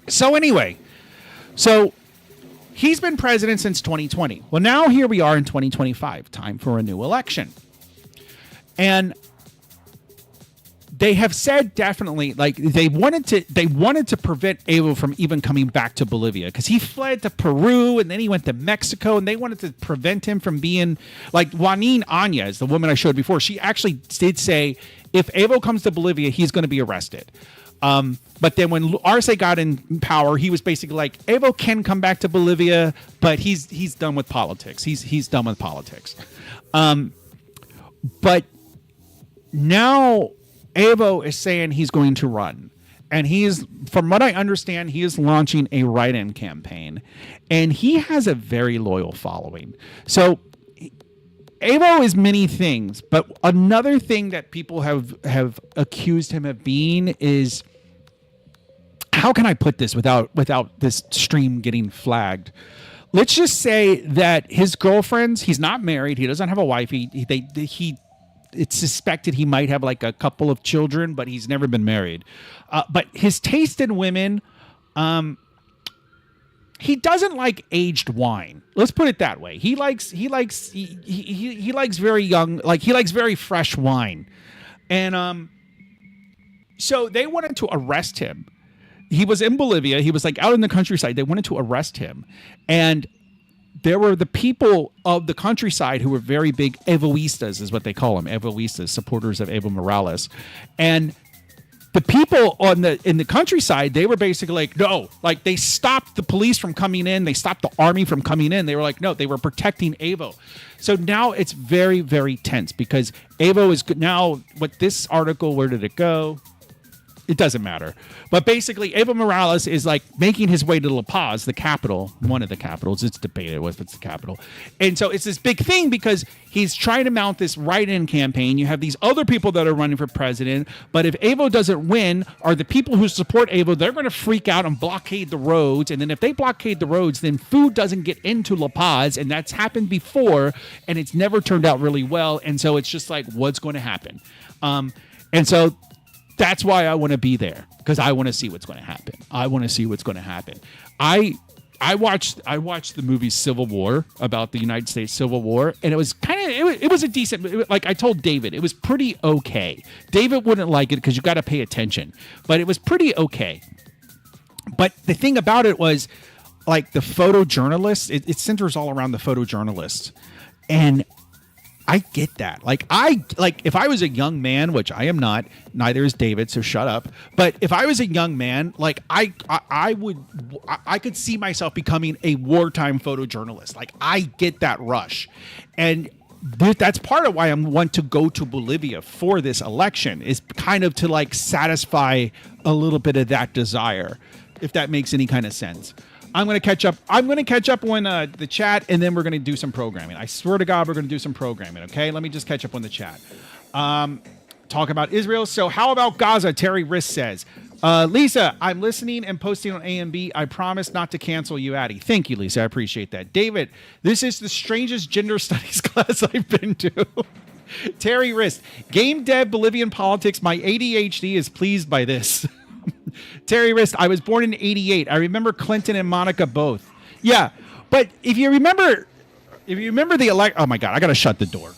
So anyway, he's been president since 2020. Well, now here we are in 2025, time for a new election. And they have said definitely, like they wanted to prevent Evo from even coming back to Bolivia because he fled to Peru and then he went to Mexico, and they wanted to prevent him from being like Juanine Áñez, the woman I showed before. She actually did say if Evo comes to Bolivia, he's going to be arrested. But then when Arce got in power, he was basically like, Evo can come back to Bolivia, but he's done with politics. He's done with politics. But now Evo is saying he's going to run. And from what I understand, he is launching a write-in campaign. And he has a very loyal following. So Evo is many things, but another thing that people have accused him of being is, how can I put this without this stream getting flagged? Let's just say that his girlfriends, he's not married, he doesn't have a wife, it's suspected he might have like a couple of children, but he's never been married. But his taste in women, he doesn't like aged wine. Let's put it that way. He likes very young, like he likes very fresh wine. And so they wanted to arrest him. He was in Bolivia. He was like out in the countryside. They wanted to arrest him. And there were the people of the countryside who were very big Evoistas, is what they call them, Evoistas, supporters of Evo Morales. And the people in the countryside, they were basically like, no, like they stopped the police from coming in. They stopped the army from coming in. They were like, no, they were protecting Evo. So now it's very, very tense because Evo is now, what this article, where did it go? It doesn't matter. But basically, Evo Morales is like making his way to La Paz, the capital, one of the capitals. It's debated if it's the capital. And so it's this big thing because he's trying to mount this write-in campaign. You have these other people that are running for president. But if Evo doesn't win, or the people who support Evo, they're going to freak out and blockade the roads. And then if they blockade the roads, then food doesn't get into La Paz. And that's happened before. And it's never turned out really well. And so it's just like, what's going to happen? And so that's why I want to be there, because I want to see what's going to happen. I watched the movie Civil War, about the United States Civil War, and it was it was a decent, like I told David, it was pretty okay. David wouldn't like it because you got to pay attention, but it was pretty okay. But the thing about it was, like, the photojournalists, it centers all around the photojournalists, and I get that. If I was a young man, which I am not, neither is David, so shut up. But if I was a young man, like I could see myself becoming a wartime photojournalist. Like, I get that rush. And that's part of why I want to go to Bolivia for this election, is kind of to like satisfy a little bit of that desire, if that makes any kind of sense. I'm going to catch up. I'm going to catch up on the chat, and then we're going to do some programming. I swear to God, we're going to do some programming, okay? Let me just catch up on the chat. Talk about Israel. So how about Gaza? Terry Riss says, Lisa, I'm listening and posting on AMB. I promise not to cancel you, Addie. Thank you, Lisa. I appreciate that. David, this is the strangest gender studies class I've been to. Terry Riss, game dev Bolivian politics. My ADHD is pleased by this. Terry Riss, I was born in 88. I remember Clinton and Monica both. Yeah, but if you remember the elect, oh my God, I got to shut the door.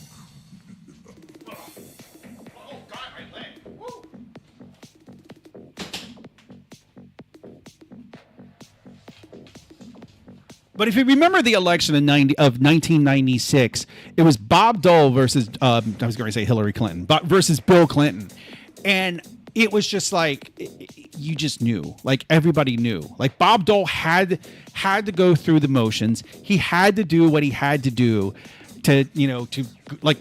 But if you remember the election of 1996, it was Bob Dole versus, I was going to say Hillary Clinton, but versus Bill Clinton. And it was just like, you just knew. Like, everybody knew. Like, Bob Dole had to go through the motions. He had to do what he had to do to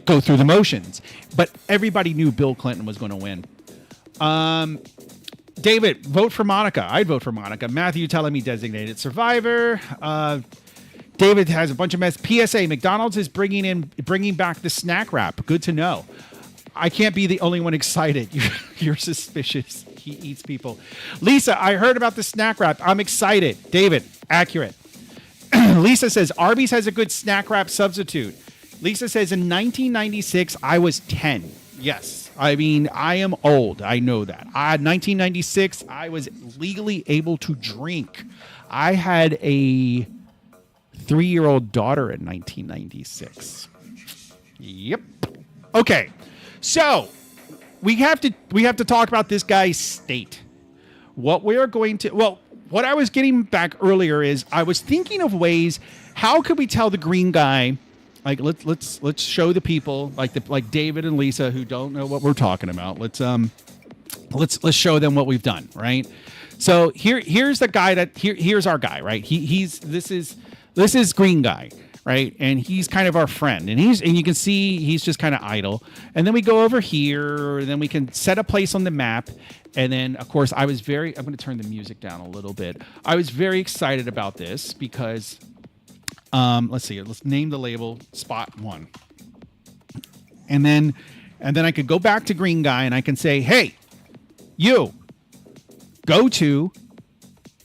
go through the motions. But everybody knew Bill Clinton was going to win. David, vote for Monica. I'd vote for Monica. Matthew telling me designated survivor. David has a bunch of mess. PSA, McDonald's is bringing back the snack wrap. Good to know. I can't be the only one excited. You're suspicious. He eats people. Lisa, I heard about the snack wrap. I'm excited. David, accurate. Lisa says, Arby's has a good snack wrap substitute. Lisa says, in 1996, I was 10. Yes. I mean, I am old. I know that. 1996, I was legally able to drink. I had a 3-year-old daughter in 1996. Yep. Okay. So we have to talk about this guy's state. What I was getting back earlier is I was thinking of ways, how could we tell the green guy, like let's show the people like David and Lisa who don't know what we're talking about. Let's show them what we've done, right? So here's the guy here's our guy, right? This is green guy, right? And he's kind of our friend, and you can see he's just kind of idle. And then we go over here, and then we can set a place on the map. And then, of course, I'm going to turn the music down a little bit. I was very excited about this because, let's see, let's name the label Spot 1. And then I could go back to green guy and I can say, hey, you go to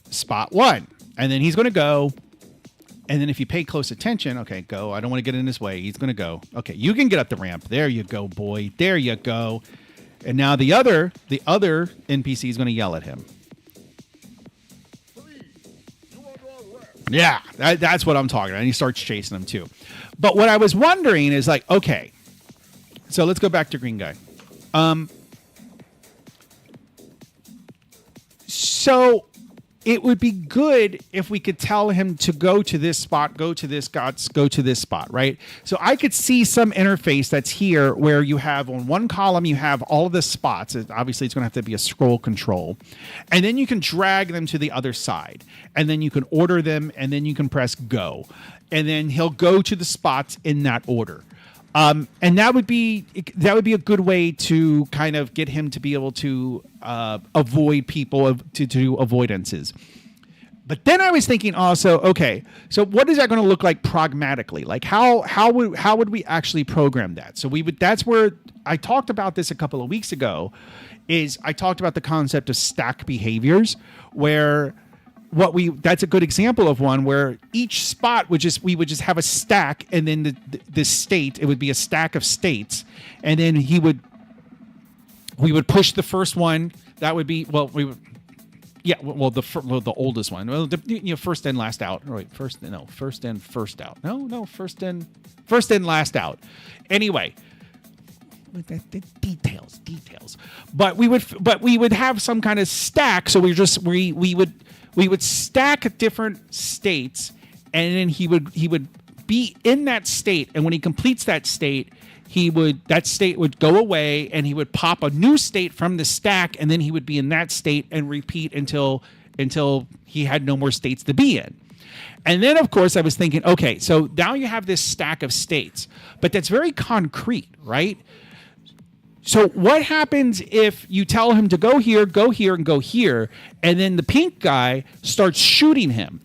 Spot 1. And then he's going to go. And then if you pay close attention, okay, go. I don't want to get in his way. He's going to go. Okay, you can get up the ramp. There you go, boy. There you go. And now the other NPC is going to yell at him. Yeah, that's what I'm talking about. And he starts chasing him too. But what I was wondering is like, okay, so let's go back to green guy. So it would be good if we could tell him to go to this spot, go to this spot, right? So I could see some interface that's here where you have on one column, you have all of the spots. Obviously, it's going to have to be a scroll control. And then you can drag them to the other side. And then you can order them, and then you can press go. And then he'll go to the spots in that order. And that would be a good way to kind of get him to be able to avoid people to do avoidances. But then I was thinking also, okay, so what is that going to look like pragmatically? Like how would we actually program that? So that's where I talked about this a couple of weeks ago. Is I talked about the concept of stack behaviors, where that's a good example of one where each spot we would just have a stack, and then the state, it would be a stack of states, and then we would push the first one. That would be the oldest one. Well, first in, last out. Right, first in, first out. No, first in, last out. Anyway, the details. But we would have some kind of stack. So we would stack different states, and then he would be in that state, and when he completes that state, that state would go away, and he would pop a new state from the stack, and then he would be in that state and repeat until he had no more states to be in. And then, of course, I was thinking, okay, so now you have this stack of states, but that's very concrete, right? So what happens if you tell him to go here, and go here, and then the pink guy starts shooting him?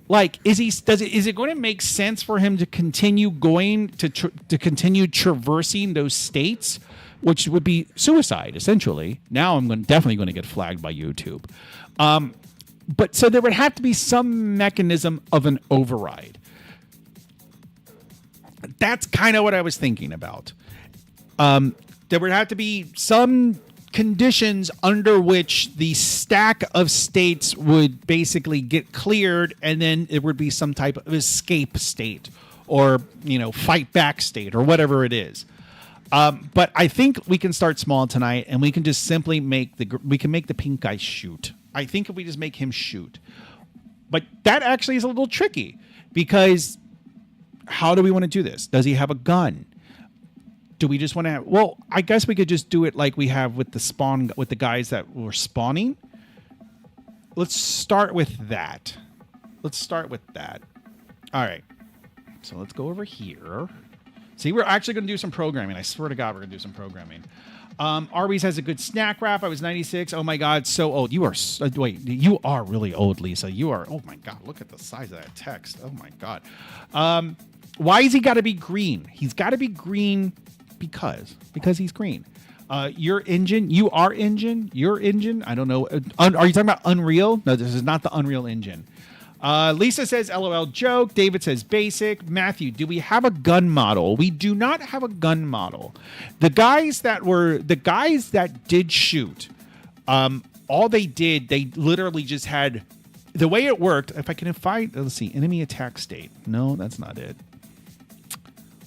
Like, is it going to make sense for him to continue going to continue traversing those states? which would be suicide, essentially. Now I'm definitely going to get flagged by YouTube. But so there would have to be some mechanism of an override. That's kind of what I was thinking about. There would have to be some conditions under which the stack of states would basically get cleared, and then it would be some type of escape state or, fight back state or whatever it is. But I think we can start small tonight, and we can just simply make the pink guy shoot. I think if we just make him shoot. But that actually is a little tricky, because how do we want to do this? Does he have a gun? Do we just want to have... Well, I guess we could just do it like we have with the guys that were spawning. Let's start with that. All right. So let's go over here. See, we're actually going to do some programming. I swear to God, we're going to do some programming. Arby's has a good snack wrap. I was 96. Oh my God, so old. You are you are really old, Lisa. You are. Oh my God, look at the size of that text. Oh my God. Why has he got to be green? He's got to be green because he's green. Your engine. I don't know. Are you talking about Unreal? No, this is not the Unreal Engine. Lisa says, LOL joke. David says, basic. Matthew, do we have a gun model? We do not have a gun model. The guys that did shoot, all they did, they literally just had, the way it worked, if I can find, let's see, enemy attack state. No, that's not it.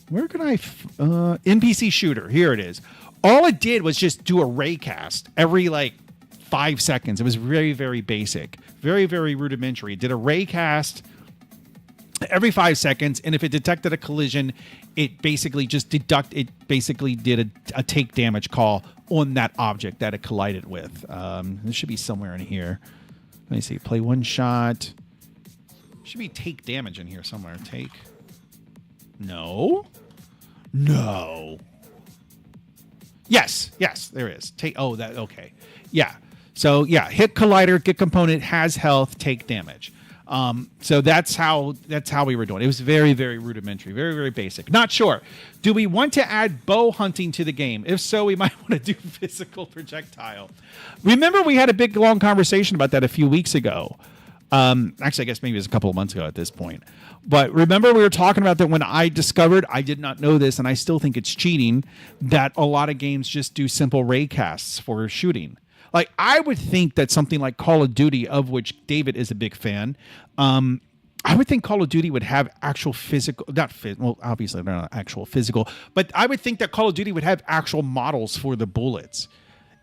Where can I, NPC shooter, here it is. All it did was just do a raycast every 5 seconds. It was very, very basic, very, very rudimentary. It did a raycast every 5 seconds, and if it detected a collision, it basically just did a take damage call on that object that it collided with. This should be somewhere in here. Let me see. Play one shot. Should be take damage in here somewhere. Take. No. Yes, there is. Take. Oh, that. Okay. Yeah. So yeah, hit collider, get component, has health, take damage. So that's how we were doing. It was very, very rudimentary, very, very basic. Not sure. Do we want to add bow hunting to the game? If so, we might want to do physical projectile. Remember, we had a big, long conversation about that a few weeks ago. Actually, I guess maybe it was a couple of months ago at this point. But remember, we were talking about that when I discovered, I did not know this, and I still think it's cheating, that a lot of games just do simple raycasts for shooting. I would think that something like Call of Duty, of which David is a big fan, I would think Call of Duty would have actual physical, obviously they're not actual physical, but I would think that Call of Duty would have actual models for the bullets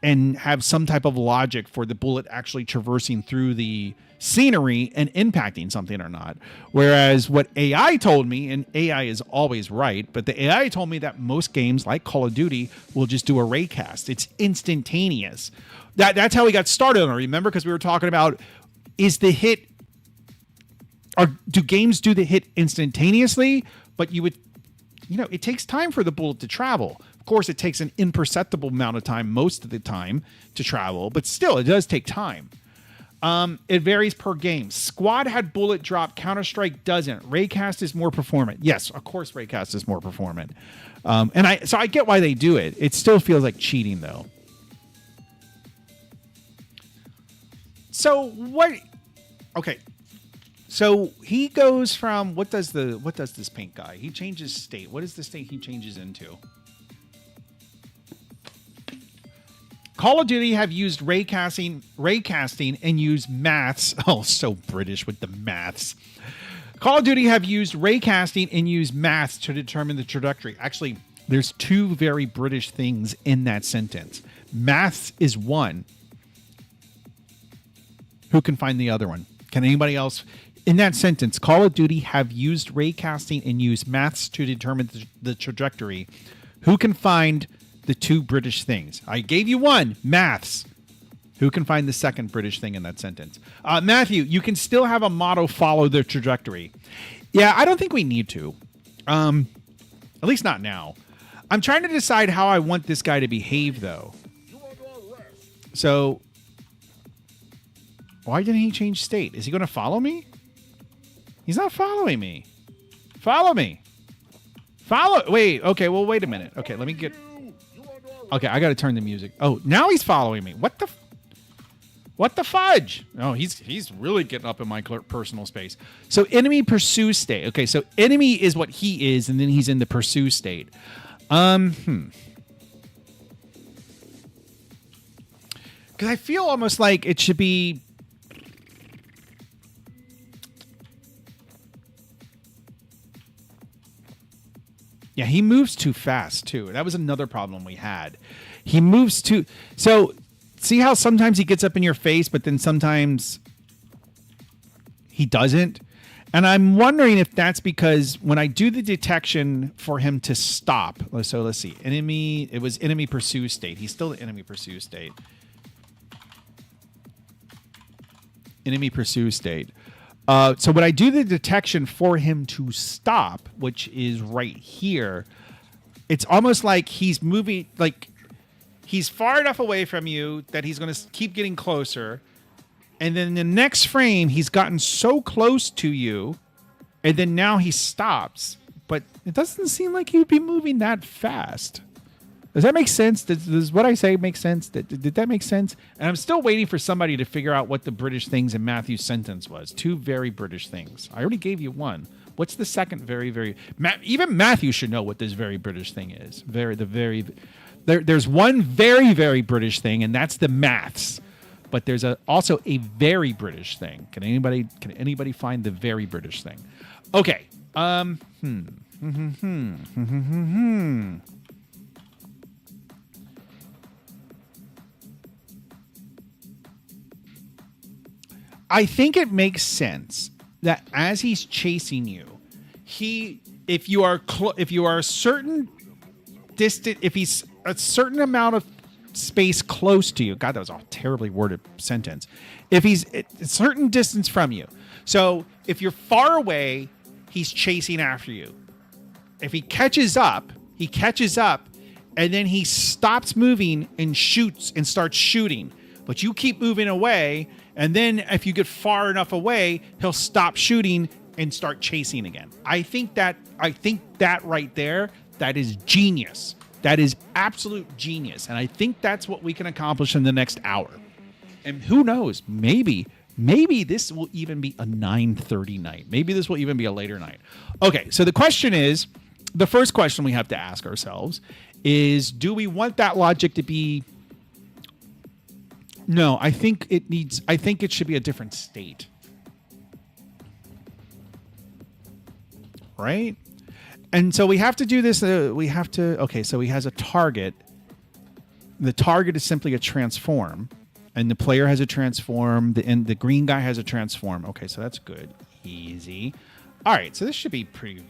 and have some type of logic for the bullet actually traversing through the scenery and impacting something or not. Whereas what AI told me, and AI is always right, but the AI told me that most games like Call of Duty will just do a raycast. It's instantaneous. That's how we got started on it, remember? Because we were talking about, is the hit, or do games do the hit instantaneously? But you would, it takes time for the bullet to travel. Of course, it takes an imperceptible amount of time most of the time to travel, but still, it does take time. It varies per game. Squad had bullet drop. Counter-Strike doesn't. Raycast is more performant. Yes, of course, Raycast is more performant. So I get why they do it. It still feels like cheating, though. So what? Okay. So he goes from what does this pink guy? He changes state. What is the state he changes into? Call of Duty have used raycasting and use maths. Oh, so British with the maths. Call of Duty have used raycasting and use maths to determine the trajectory. Actually, there's two very British things in that sentence. Maths is one. Who can find the other one? Can anybody else? In that sentence, Call of Duty have used raycasting and use maths to determine the trajectory. Who can find the two British things? I gave you one, maths. Who can find the second British thing in that sentence? Matthew, you can still have a motto follow the trajectory. Yeah, I don't think we need to. At least not now. I'm trying to decide how I want this guy to behave, though. So, why didn't he change state? Is he going to follow me? He's not following me. Follow me. Wait, okay, well, wait a minute. Okay, let me get... Okay, I got to turn the music. Oh, now he's following me. What the fudge? No, he's really getting up in my personal space. So enemy pursue state. Okay, so enemy is what he is, and then he's in the pursue state. Because I feel almost like it should be. Yeah, he moves too fast too. That was another problem we had. He moves too. So see how sometimes he gets up in your face, but then sometimes he doesn't? And I'm wondering if that's because when I do the detection for him to stop, so let's see, enemy, it was enemy pursue state. He's still the enemy pursue state. Enemy pursue state. So when I do the detection for him to stop, which is right here, it's almost like he's moving, like he's far enough away from you that he's going to keep getting closer. And then the next frame, he's gotten so close to you, and then now he stops. But it doesn't seem like he'd be moving that fast. Does that make sense? Does what I say make sense? Did that make sense? And I'm still waiting for somebody to figure out what the British things in Matthew's sentence was. Two very British things. I already gave you one. What's the second very, very... even Matthew should know what this very British thing is. There's one very, very British thing, and that's the maths. But there's also a very British thing. Can anybody find the very British thing? Okay. I think it makes sense that as he's chasing you, if you are a certain distant, if he's a certain amount of space close to you, God, that was a terribly worded sentence. If he's a certain distance from you, so if you're far away, he's chasing after you. If he catches up, and then he stops moving and shoots and starts shooting, but you keep moving away. And then if you get far enough away, he'll stop shooting and start chasing again. I think that right there, that is genius. That is absolute genius. And I think that's what we can accomplish in the next hour. And who knows, maybe this will even be a 9:30 night. Maybe this will even be a later night. Okay, so the first question we have to ask ourselves is, do we want that logic to be... No, I think it should be a different state. Right? And so we have to do this. Okay, so he has a target. The target is simply a transform. And the player has a transform. And the green guy has a transform. Okay, so that's good. Easy. All right, so this should be pretty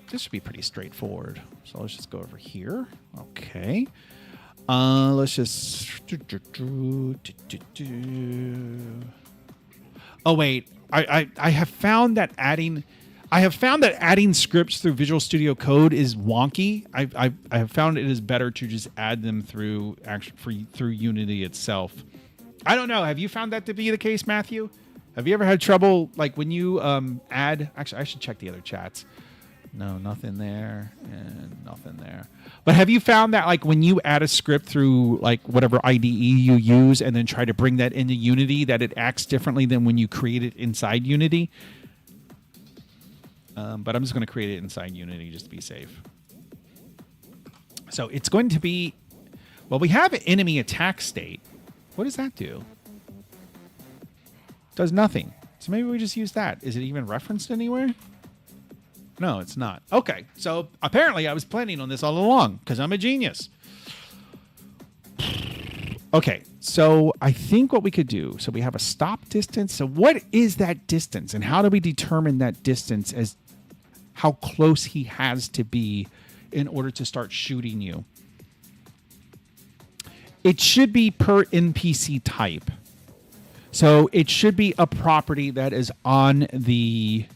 straightforward. So let's just go over here. Okay. Let's just... Oh, wait. I have found that adding scripts through Visual Studio Code is wonky. I have found it is better to just add them through Unity itself. I don't know. Have you found that to be the case, Matthew? Have you ever had trouble, like when you add... Actually, I should check the other chats. No, nothing there, and nothing there. But have you found that, like, when you add a script through, like, whatever IDE you use and then try to bring that into Unity, that it acts differently than when you create it inside Unity? But I'm just going to create it inside Unity just to be safe. So it's going to be... Well, we have an enemy attack state. What does that do? Does nothing. So maybe we just use that. Is it even referenced anywhere? No, it's not. Okay, so apparently I was planning on this all along because I'm a genius. Okay, so I think what we could do, so we have a stop distance. So what is that distance, and how do we determine that distance as how close he has to be in order to start shooting you? It should be per NPC type. So it should be a property that is on the...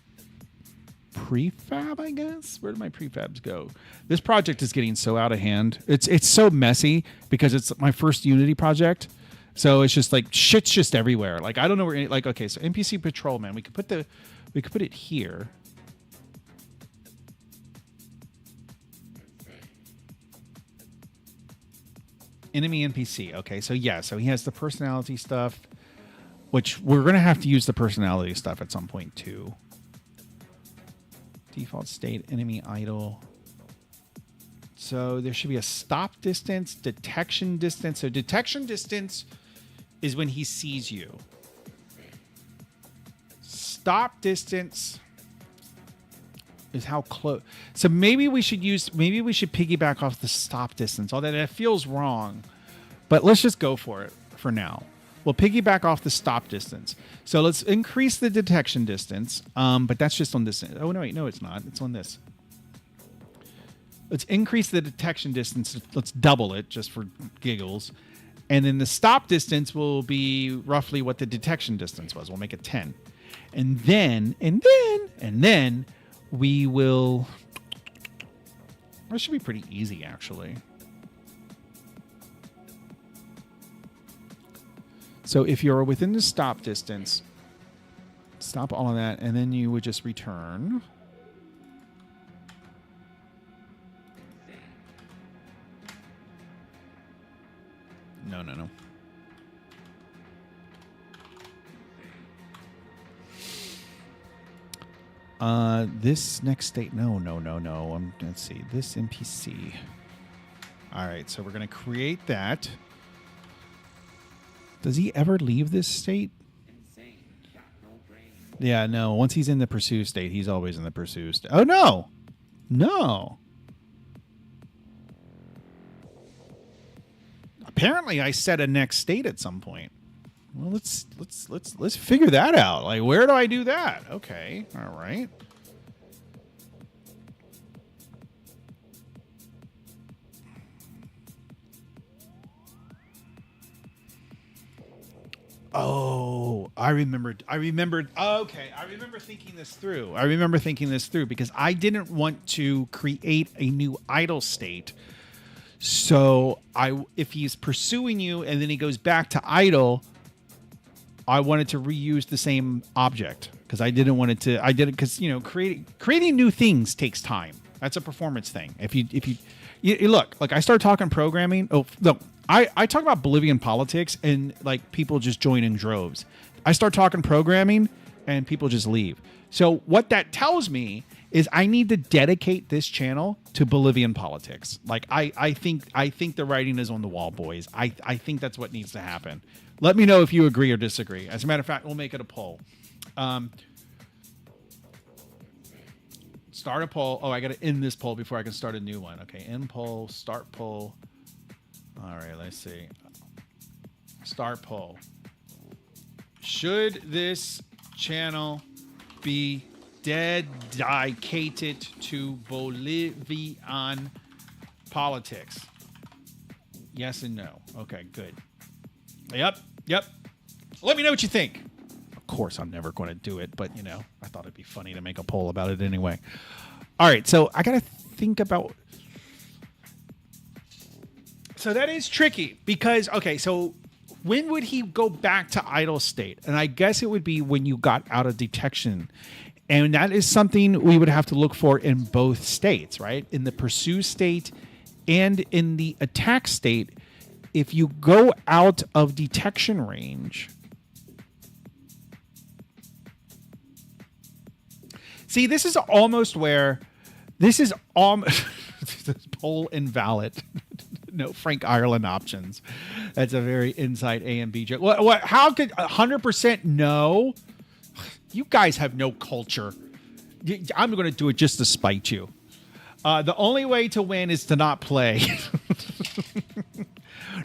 prefab, I guess. Where did my prefabs go? This project is getting so out of hand. It's so messy because it's my first Unity project. So it's just like shit's just everywhere. Like I don't know where like okay, so NPC patrolman. We could put it here. Enemy NPC. Okay, so yeah, so he has the personality stuff, which we're gonna have to use the personality stuff at some point too. Default state, enemy idle. So there should be a stop distance, detection distance. So detection distance is when he sees you. Stop distance is how close. So maybe we should piggyback off the stop distance. Although that feels wrong, but let's just go for it for now. We'll piggyback off the stop distance. So let's increase the detection distance. But that's just on this. Oh no, wait, no, it's not. It's on this. Let's increase the detection distance. Let's double it just for giggles. And then the stop distance will be roughly what the detection distance was. We'll make it 10. And then we will... That should be pretty easy, actually. So if you're within the stop distance, stop all of that, and then you would just return... No. This next state, no. Let's see, this NPC. All right, so we're gonna create that. Does he ever leave this state? Yeah, no. Once he's in the pursue state, he's always in the pursue state. Oh no. Apparently, I set a next state at some point. Well, let's figure that out. Like, where do I do that? Okay, all right. Oh, I remembered. Okay, I remember thinking this through. Because I didn't want to create a new idle state. So if he's pursuing you and then he goes back to idle, I wanted to reuse the same object because I didn't want it to. I did it because creating new things takes time. That's a performance thing. If you look, like I start talking programming. Oh no, I talk about Bolivian politics and like people just join in droves. I start talking programming and people just leave. So what that tells me is I need to dedicate this channel to Bolivian politics. Like I think the writing is on the wall, boys. I think that's what needs to happen. Let me know if you agree or disagree. As a matter of fact, we'll make it a poll. Start a poll. Oh, I got to end this poll before I can start a new one. Okay, end poll, start poll. All right, let's see. Start poll. Should this channel be dedicated to Bolivian politics? Yes and no. Okay, good. Yep. Let me know what you think. Of course, I'm never going to do it, but I thought it'd be funny to make a poll about it anyway. All right, so I got to think about. So that is tricky because, okay, so when would he go back to idle state? And I guess it would be when you got out of detection. And that is something we would have to look for in both states, right? In the pursue state and in the attack state. If you go out of detection range. See, this is almost where this is almost poll invalid. No Frank Ireland options. That's a very inside A and B joke. What? How could 100% no? You guys have no culture. I'm going to do it just to spite you. The only way to win is to not play.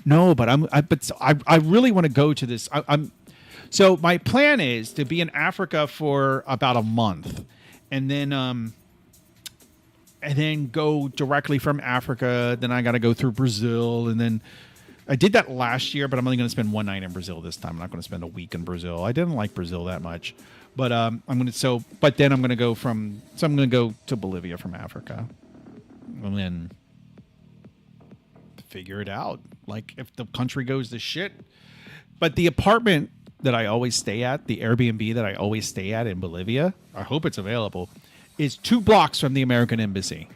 No, but I really want to go to this. So my plan is to be in Africa for about a month, and then go directly from Africa. Then I got to go through Brazil, and then I did that last year, but I'm only going to spend one night in Brazil this time. I'm not going to spend a week in Brazil. I didn't like Brazil that much, but I'm going to. But then I'm going to go I'm going to go to Bolivia from Africa, and then figure it out. Like if the country goes to shit, but the apartment that I always stay at, the Airbnb that I always stay at in Bolivia, I hope it's available, is 2 blocks from the American Embassy.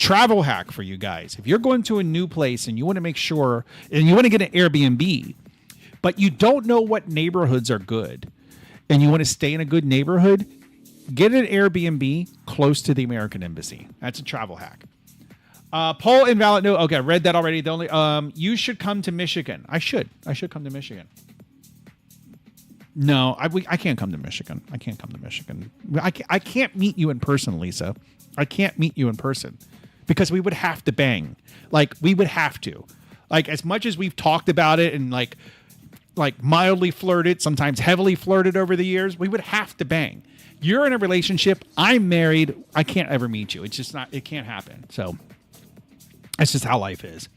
Travel hack for you guys. If you're going to a new place and you want to make sure, and you want to get an Airbnb, but you don't know what neighborhoods are good, and you want to stay in a good neighborhood, get an Airbnb close to the American Embassy. That's a travel hack. Poll invalid. No, okay, I read that already. The only you should come to Michigan. I should come to Michigan. No, I can't come to Michigan. I can't come to Michigan. I can't meet you in person, Lisa. I can't meet you in person because we would have to bang. Like we would have to. Like as much as we've talked about it and like mildly flirted, sometimes heavily flirted over the years, we would have to bang. You're in a relationship. I'm married. I can't ever meet you. It's just not. It can't happen. So that's just how life is.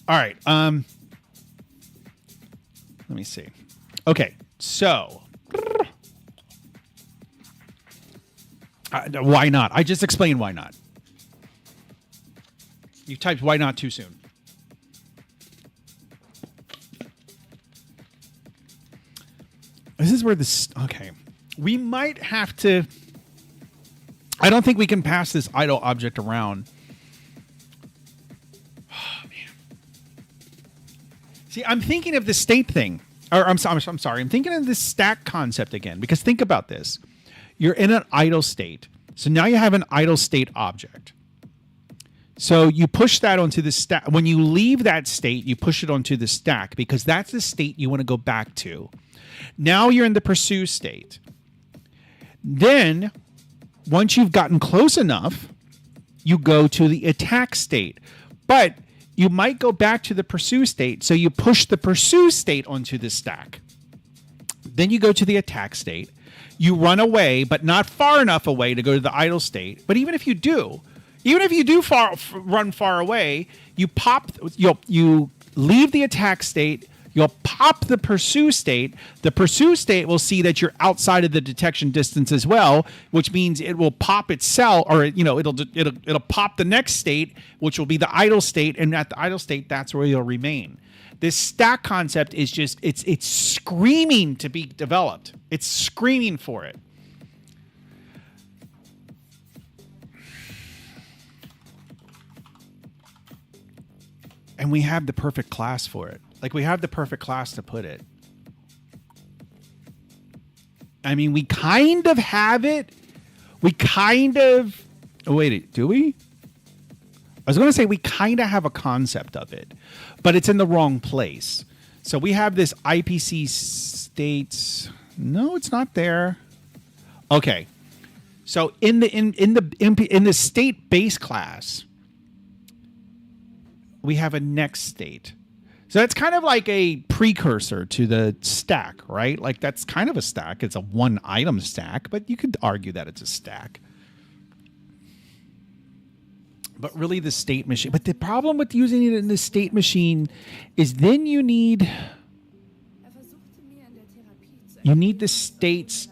All right. Let me see. Okay. So why not? I just explained why not. You typed why not too soon. This is where this. Okay. We might have to. I don't think we can pass this idle object around. Oh, man. See, I'm thinking of the state thing. Or I'm sorry. I'm thinking of this stack concept again. Because think about this. You're in an idle state. So now you have an idle state object. So you push that onto the stack. When you leave that state, you push it onto the stack because that's the state you want to go back to. Now you're in the pursue state. Then, once you've gotten close enough, you go to the attack state. But you might go back to the pursue state, so you push the pursue state onto the stack. Then you go to the attack state. You run away, but not far enough away to go to the idle state. But even if you do run far away, you leave the attack state. You'll pop the pursue state. The pursue state will see that you're outside of the detection distance as well, which means it will pop itself, or it'll pop the next state, which will be the idle state, and at the idle state, that's where you'll remain. This stack concept is just it's screaming to be developed. It's screaming for it. And we have the perfect class for it. Like, we have the perfect class to put it. I mean, we kind of have it. We kind of... Oh, wait, do we? I was going to say we kind of have a concept of it, but it's in the wrong place. So we have this IPC states... No, it's not there. Okay. So in the state base class, we have a next state. So that's kind of like a precursor to the stack, right? Like that's kind of a stack. It's a one item stack, but you could argue that it's a stack. But really the state machine. But the problem with using it in the state machine is then you need the states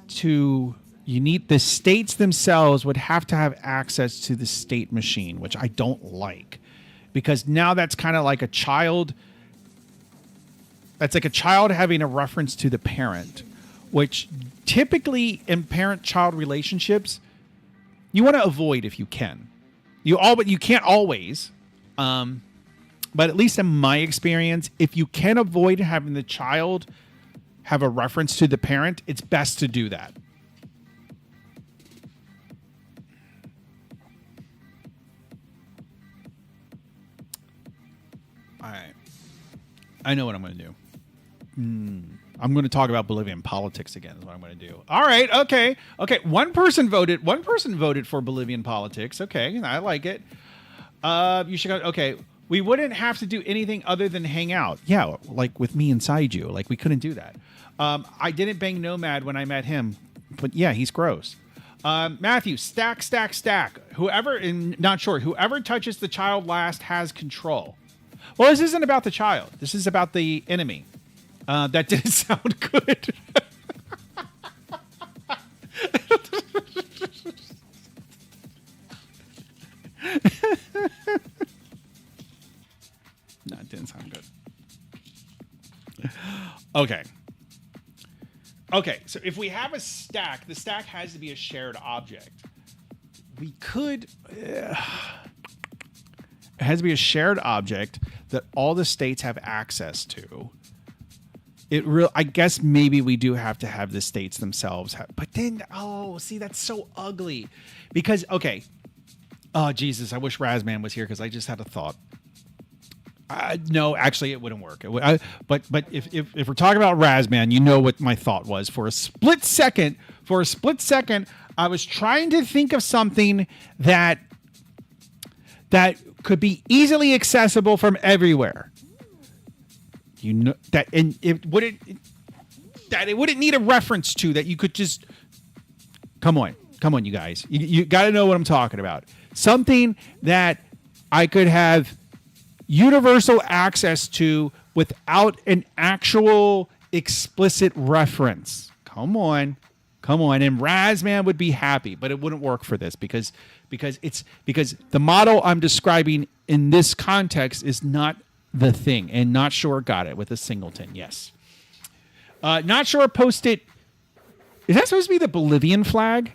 themselves would have to have access to the state machine, which I don't like. Because now that's kind of like a child. That's like a child having a reference to the parent, which typically in parent-child relationships, you want to avoid if you can. But you can't always. But at least in my experience, if you can avoid having the child have a reference to the parent, it's best to do that. All right. I know what I'm going to do. I'm going to talk about Bolivian politics again is what I'm going to do. All right. Okay. One person voted for Bolivian politics. Okay. I like it. You should go. Okay. We wouldn't have to do anything other than hang out. Yeah. Like with me inside you. Like we couldn't do that. I didn't bang Nomad when I met him, but yeah, he's gross. Matthew, stack. Whoever touches the child last has control. Well, this isn't about the child. This is about the enemy. That didn't sound good. No, it didn't sound good. Okay, so if we have a stack, the stack has to be a shared object. We could... has to be a shared object that all the states have access to. I guess maybe we do have to have the states themselves but then, see, that's so ugly because, okay. Oh, Jesus, I wish Razman was here because I just had a thought. No, actually, it wouldn't work. But if we're talking about Razman, you know what my thought was. For a split second, I was trying to think of something that could be easily accessible from everywhere. You know that, and it wouldn't need a reference to that. You could just come on, you guys. You got to know what I'm talking about. Something that I could have universal access to without an actual explicit reference. Come on. And Razman would be happy, but it wouldn't work for this because the model I'm describing in this context is not the thing. And Not Sure got it with a singleton. Yes. Not Sure posted. Is that supposed to be the Bolivian flag?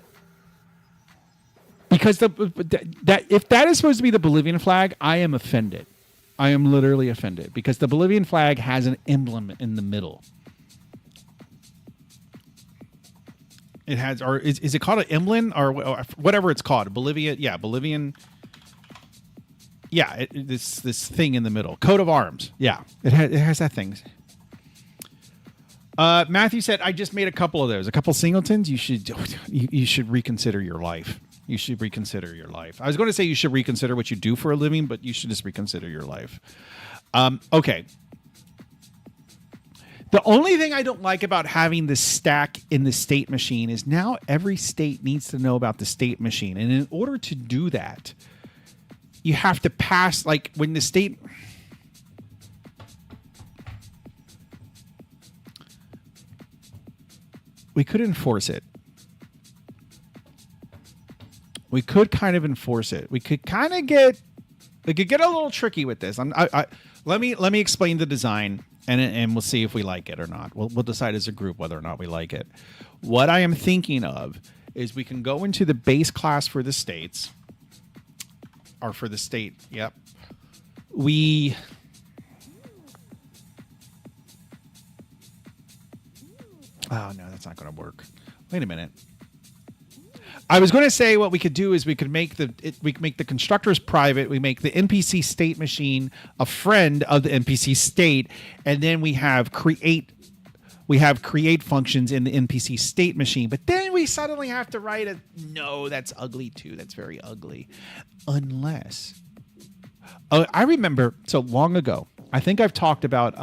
Because if that is supposed to be the Bolivian flag, I am offended. I am literally offended because the Bolivian flag has an emblem in the middle. It has, or is it called an emblem or whatever it's called? Bolivian. Yeah, this thing in the middle, coat of arms. Yeah, it has that thing. Matthew said, "I just made a couple of those, a couple singletons. You should reconsider your life." You should reconsider your life. I was going to say you should reconsider what you do for a living, but you should just reconsider your life. Okay. The only thing I don't like about having the stack in the state machine is now every state needs to know about the state machine. And in order to do that, you have to pass, like when the state... We could enforce it. We could kind of enforce it. We could kind of get a little tricky with this. Let me explain the design, and we'll see if we like it or not. We'll decide as a group whether or not we like it. What I am thinking of is we can go into the base class for the states, or for the state. Yep. Oh no, that's not going to work. Wait a minute. I was going to say what we could do is we could make the constructors private. We make the NPC state machine a friend of the NPC state, and then we have create functions in the NPC state machine. But then we suddenly have to write a no. That's ugly too. That's very ugly. Unless, I remember so long ago. I think I've talked about.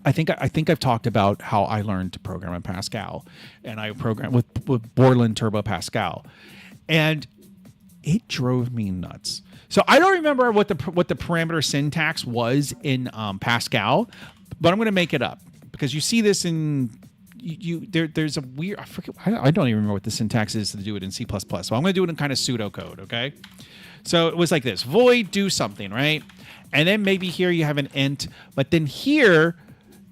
I think I've talked about how I learned to program in Pascal, and I programmed with Borland Turbo Pascal, and it drove me nuts. So I don't remember what the parameter syntax was in Pascal, but I'm going to make it up because you see this in there's a weird, I forget, I don't even remember what the syntax is to do it in C++. So I'm going to do it in kind of pseudocode. Okay, so it was like this: void do something, right? And then maybe here you have an int, but then here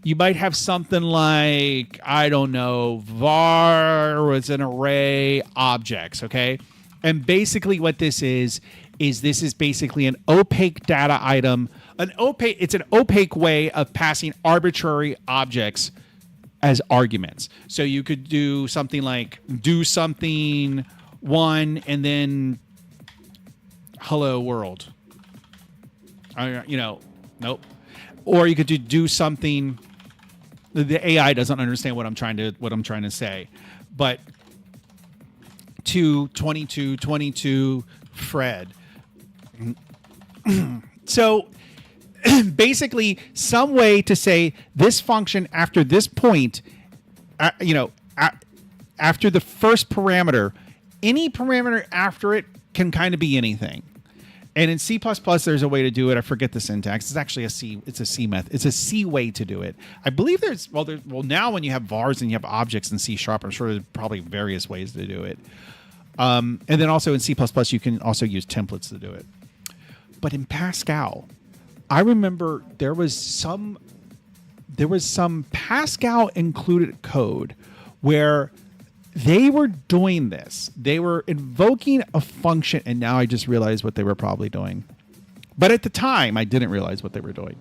you might have something like, I don't know, var was an array objects, okay? And basically what this is this is basically an opaque data item. It's an opaque way of passing arbitrary objects as arguments. So you could do something like do something one and then hello world. Nope. Or you could do something. The AI doesn't understand what I'm trying to say, but 22 Fred. So basically, some way to say this function after this point, after the first parameter, any parameter after it can kind of be anything. And in C++, there's a way to do it. I forget the syntax. It's actually a C. It's a C method. It's a C way to do it. I believe there's now when you have vars and you have objects in C#, I'm sure there's probably various ways to do it. And then also in C++, you can also use templates to do it. But in Pascal, I remember there was some Pascal included code where they were doing this. They were invoking a function, and now I just realized what they were probably doing. But at the time, I didn't realize what they were doing.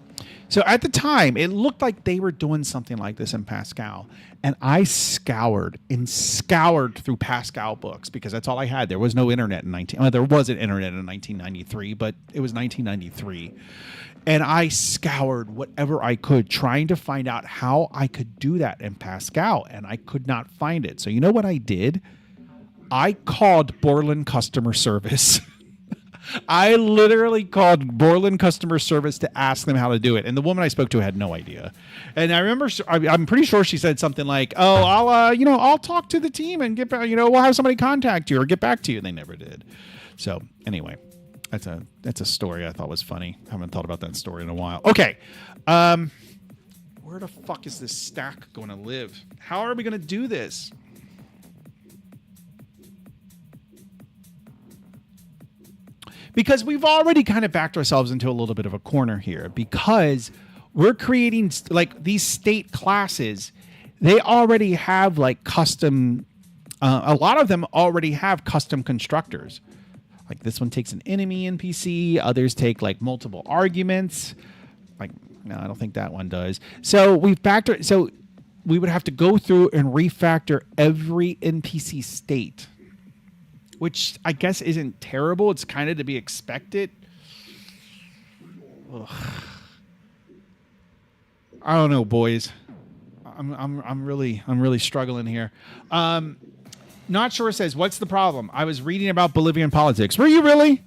So at the time, it looked like they were doing something like this in Pascal. And I scoured through Pascal books because that's all I had. There was no internet in there was an internet in 1993, but it was 1993. And I scoured whatever I could trying to find out how I could do that in Pascal, and I could not find it. So you know what I did? I called Borland customer service. I literally called Borland customer service to ask them how to do it, and the woman I spoke to had no idea. And I remember, I'm pretty sure she said something like, "Oh, I'll talk to the team and get back. We'll have somebody contact you or get back to you." And they never did. So anyway, that's a story I thought was funny. I haven't thought about that story in a while. Okay, where the fuck is this stack going to live? How are we going to do this? Because we've already kind of backed ourselves into a little bit of a corner here because we're creating like these state classes. They already have like custom, a lot of them already have custom constructors. Like this one takes an enemy NPC. Others take like multiple arguments. Like, no, I don't think that one does. So we've backed it. So we would have to go through and refactor every NPC state, which I guess isn't terrible. It's kind of to be expected. Ugh. I don't know, boys. I'm really struggling here. Not Sure says, "What's the problem? I was reading about Bolivian politics." Were you really?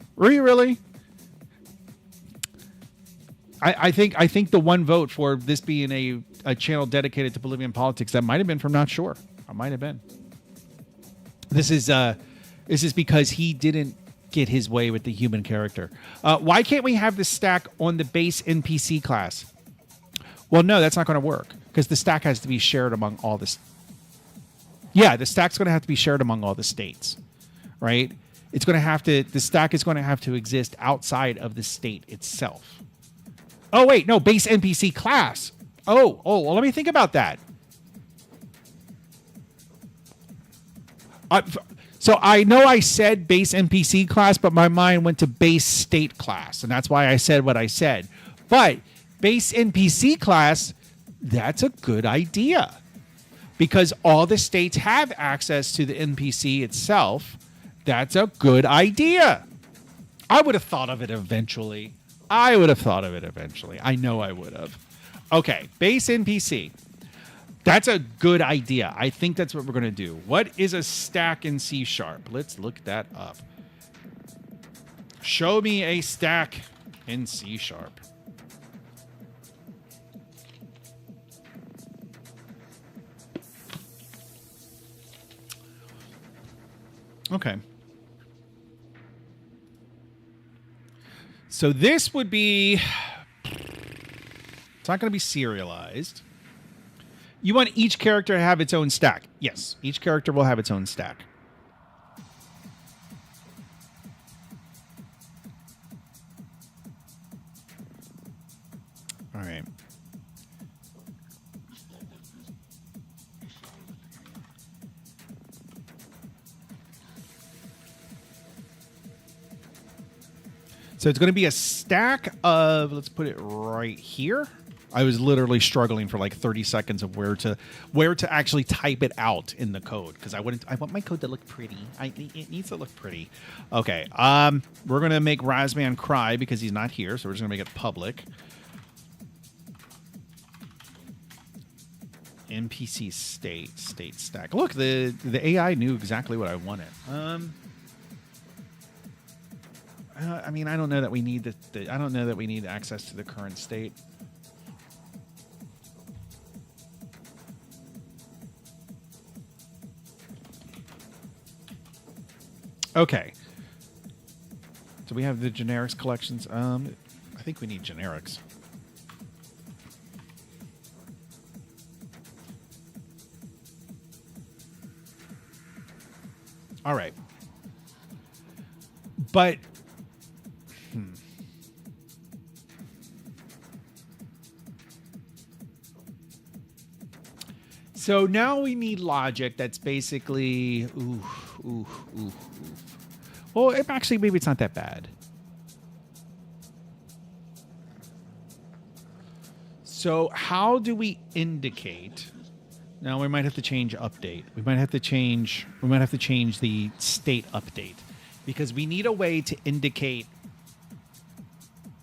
I think the one vote for this being a channel dedicated to Bolivian politics, that might have been from Not Sure. I might have been. This is because he didn't get his way with the human character. Why can't we have the stack on the base NPC class? Well, no, that's not going to work because the stack has to be shared among all the. Yeah, the stack's going to have to be shared among all the states, right? It's going to have to. The stack is going to have to exist outside of the state itself. Oh wait, no, base NPC class. Oh, well, let me think about that. So I know I said base NPC class, but my mind went to base state class, and that's why I said what I said. But base NPC class, that's a good idea because all the states have access to the NPC itself. That's a good idea. I would have thought of it eventually. I know I would have. Okay, base NPC. That's a good idea. I think that's what we're going to do. What is a stack in C#? Let's look that up. Show me a stack in C#. Okay. So this would be... It's not going to be serialized. You want each character to have its own stack. Yes, each character will have its own stack. All right. So it's going to be a stack of, let's put it right here. I was literally struggling for like 30 seconds of where to actually type it out in the code because I want my code to look pretty. It needs to look pretty. Okay. We're going to make Razman cry because he's not here, so we're just going to make it public. NPC state stack. Look, the AI knew exactly what I wanted. I mean, I don't know that we need I don't know that we need access to the current state. Okay. So we have the generics collections. I think we need generics. All right. But So now we need logic that's basically, oof. Well, actually, maybe it's not that bad. So how do we indicate? Now we might have to change update. We might have to change the state update, because we need a way to indicate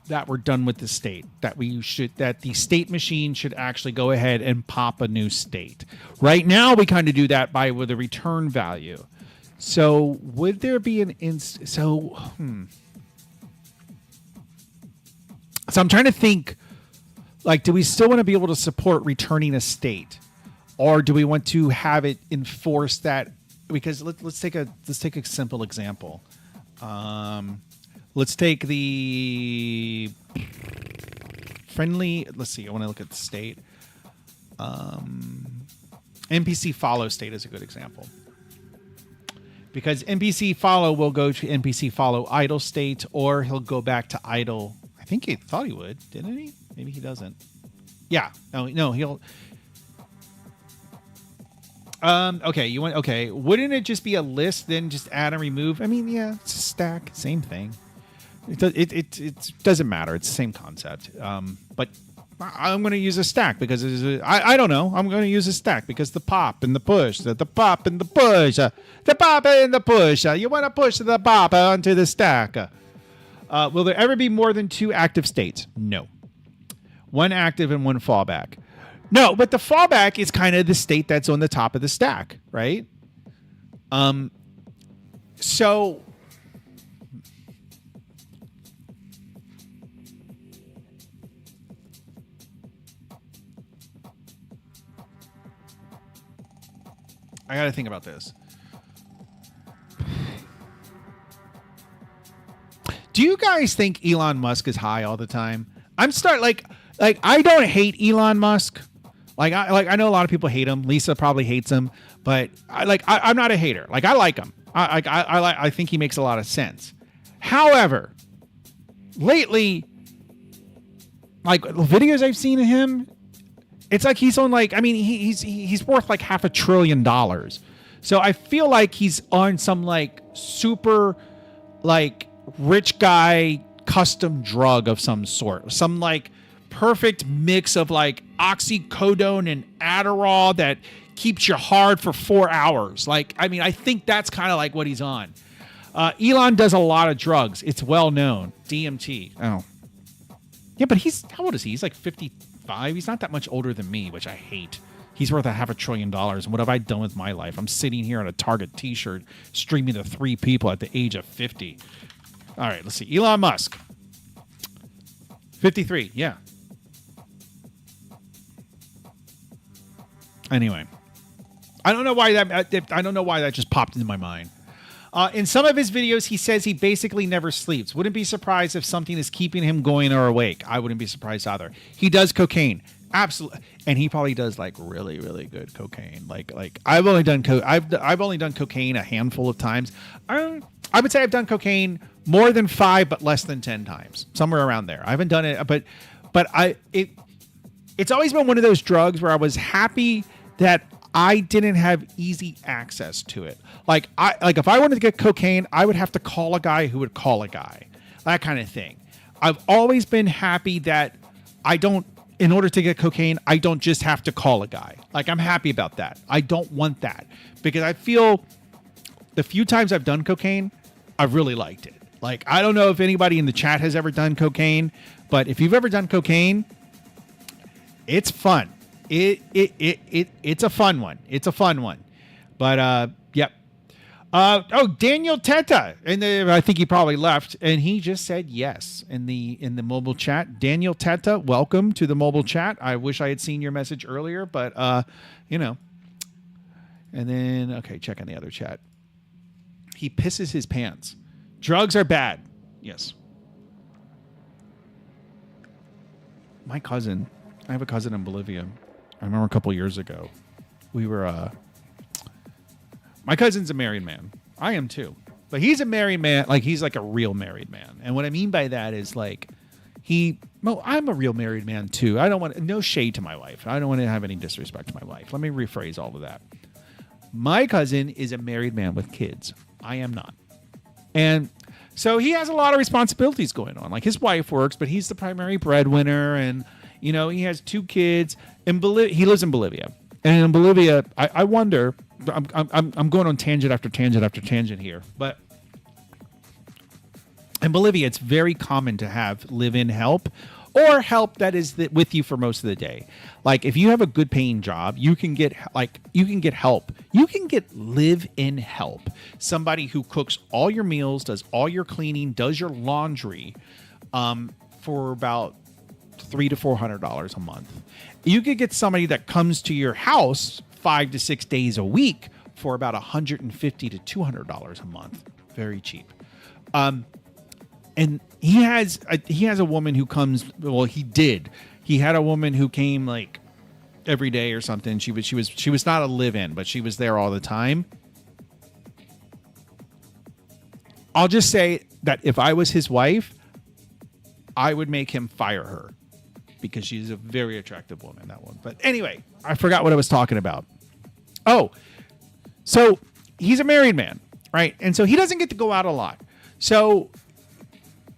that we're done with the state, that the state machine should actually go ahead and pop a new state. Right now we kind of do that with a return value. So would there be so I'm trying to think, like, do we still want to be able to support returning a state, or do we want to have it enforce that? Because let's take a simple example. Let's take the friendly. Let's see. I want to look at the state. NPC follow state is a good example, because NPC follow will go to NPC follow idle state, or he'll go back to idle. I think he thought he would, didn't he? Maybe he doesn't. Yeah. No, he'll. Okay. Okay. Wouldn't it just be a list, then just add and remove? I mean, yeah, it's a stack, same thing. It doesn't matter. It's the same concept. But I'm going to use a stack because I don't know. I'm going to use a stack because the pop and the push, the pop and the push, the pop and the push. You want to push the pop onto the stack. Will there ever be more than 2 active states? No. 1 active and 1 fallback. No, but the fallback is kind of the state that's on the top of the stack, right? So I got to think about this. Do you guys think Elon Musk is high all the time? I don't hate Elon Musk. I know a lot of people hate him. Lisa probably hates him, but I'm not a hater. I like him. I think he makes a lot of sense. However, lately, videos I've seen of him, it's like he's on he's worth $500 billion. So I feel like he's on some super rich guy custom drug of some sort. Some perfect mix of oxycodone and Adderall that keeps you hard for 4 hours. I think that's kind of what he's on. Elon does a lot of drugs. It's well known. DMT. Oh. Yeah, but how old is he? He's 55. He's not that much older than me, which I hate. He's worth $500 billion. And what have I done with my life? I'm sitting here on a Target t-shirt streaming to 3 people at the age of 50. All right, let's see. Elon Musk. 53. Yeah. Anyway, I don't know why that just popped into my mind. In some of his videos, he says he basically never sleeps. Wouldn't be surprised if something is keeping him going or awake. I wouldn't be surprised either. He does cocaine, absolutely, and he probably does really, really good cocaine. I've only done cocaine a handful of times. I would say I've done cocaine more than 5, but less than 10 times, somewhere around there. I haven't done it, but it's always been one of those drugs where I was happy that I didn't have easy access to it. If I wanted to get cocaine, I would have to call a guy who would call a guy, that kind of thing. I've always been happy that in order to get cocaine, I don't just have to call a guy. I'm happy about that. I don't want that, because I feel the few times I've done cocaine, I've really liked it. I don't know if anybody in the chat has ever done cocaine, but if you've ever done cocaine, it's fun. It's a fun one. It's a fun one. But yep. Daniel Teta, and I think he probably left, and he just said yes in the mobile chat. Daniel Teta, welcome to the mobile chat. I wish I had seen your message earlier, but And then checking the other chat. He pisses his pants. Drugs are bad. Yes. My cousin. I have a cousin in Bolivia. I remember a couple years ago, we were. My cousin's a married man. I am too, but he's a married man. He's a real married man. And what I mean by that is he Well, I'm a real married man too. I don't want no shade to my wife. I don't want to have any disrespect to my wife. Let me rephrase all of that. My cousin is a married man with kids. I am not. And so he has a lot of responsibilities going on. Like his wife works, but he's the primary breadwinner. And, you know, he has 2 kids. He lives in Bolivia. And in Bolivia, I wonder, I'm going on tangent after tangent after tangent here. But in Bolivia, it's very common to have live-in help or help that is with you for most of the day. Like if you have a good paying job, you can get help. You can get live-in help. Somebody who cooks all your meals, does all your cleaning, does your laundry, for about $300 to $400 a month. You could get somebody that comes to your house 5 to 6 days a week for about $150 to $200 a month. Very cheap. And he has a woman who comes. Well, he did. He had a woman who came like every day or something. She was not a live-in, but she was there all the time. I'll just say that if I was his wife, I would make him fire her because she's a very attractive woman. That one. But anyway, I forgot what I was talking about. Oh, so he's a married man, right? And so he doesn't get to go out a lot. So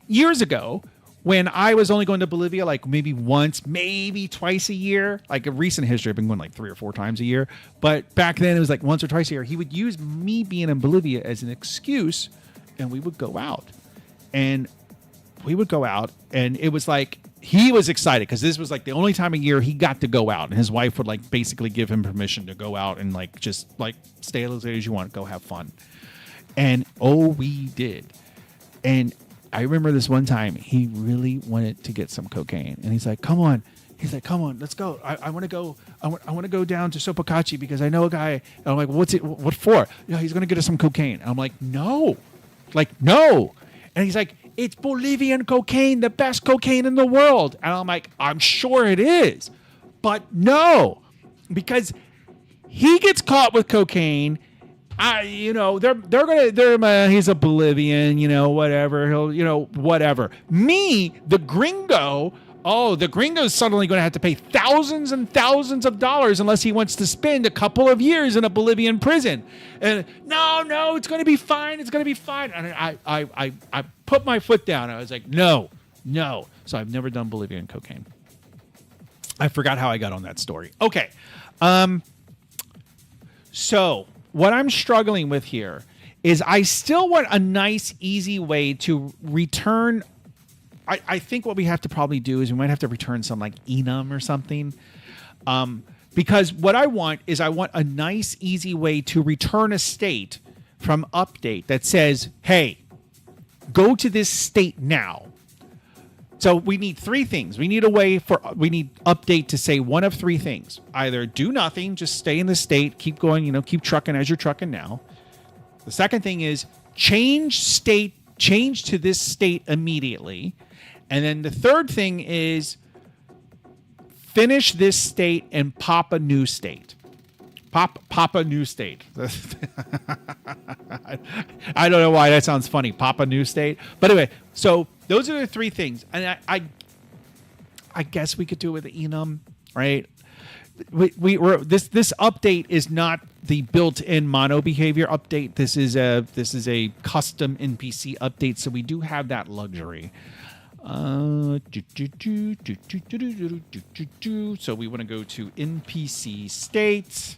years ago, when I was only going to Bolivia like maybe once, maybe twice a year, like a recent history, I've been going like 3 or 4 times a year. But back then it was like once or twice a year. He would use me being in Bolivia as an excuse, and we would go out. And it was like he was excited because this was like the only time of year he got to go out, and his wife would like basically give him permission to go out and like just like stay as late as you want, go have fun. And we did. And I remember this one time he really wanted to get some cocaine, and he's like, "Come on." He's like, "Come on, let's go. I want to go. I want to go down to Sopocachi because I know a guy." And I'm like, "What's it? What for?" "Yeah, he's going to get us some cocaine." And I'm like, "No." And he's like, "It's Bolivian cocaine, the best cocaine in the world." And I'm like, "I'm sure it is, but no, because he gets caught with cocaine. He's a Bolivian, whatever. Whatever. Me, the gringo. Oh, the gringo's suddenly going to have to pay thousands and thousands of dollars unless he wants to spend a couple of years in a Bolivian prison. And no, it's going to be fine. It's going to be fine." And I put my foot down. I was like, no. So I've never done Bolivian cocaine. I forgot how I got on that story. Okay. So what I'm struggling with here is I still want a nice, easy way to return. I think what we have to probably do is we might have to return some like enum or something. Because what I want is a nice, easy way to return a state from Update that says, hey, go to this state now. So we need 3 things. We need Update to say one of 3 things. Either do nothing, just stay in the state, keep going, keep trucking as you're trucking now. The second thing is change to this state immediately. And then the third thing is finish this state and pop a new state. Pop a new state. I don't know why that sounds funny. Pop a new state. But anyway, so those are the 3 things. And I guess we could do it with the enum, right? This update is not the built-in mono behavior update. This is a custom NPC update, so we do have that luxury. So we want to go to NPC state.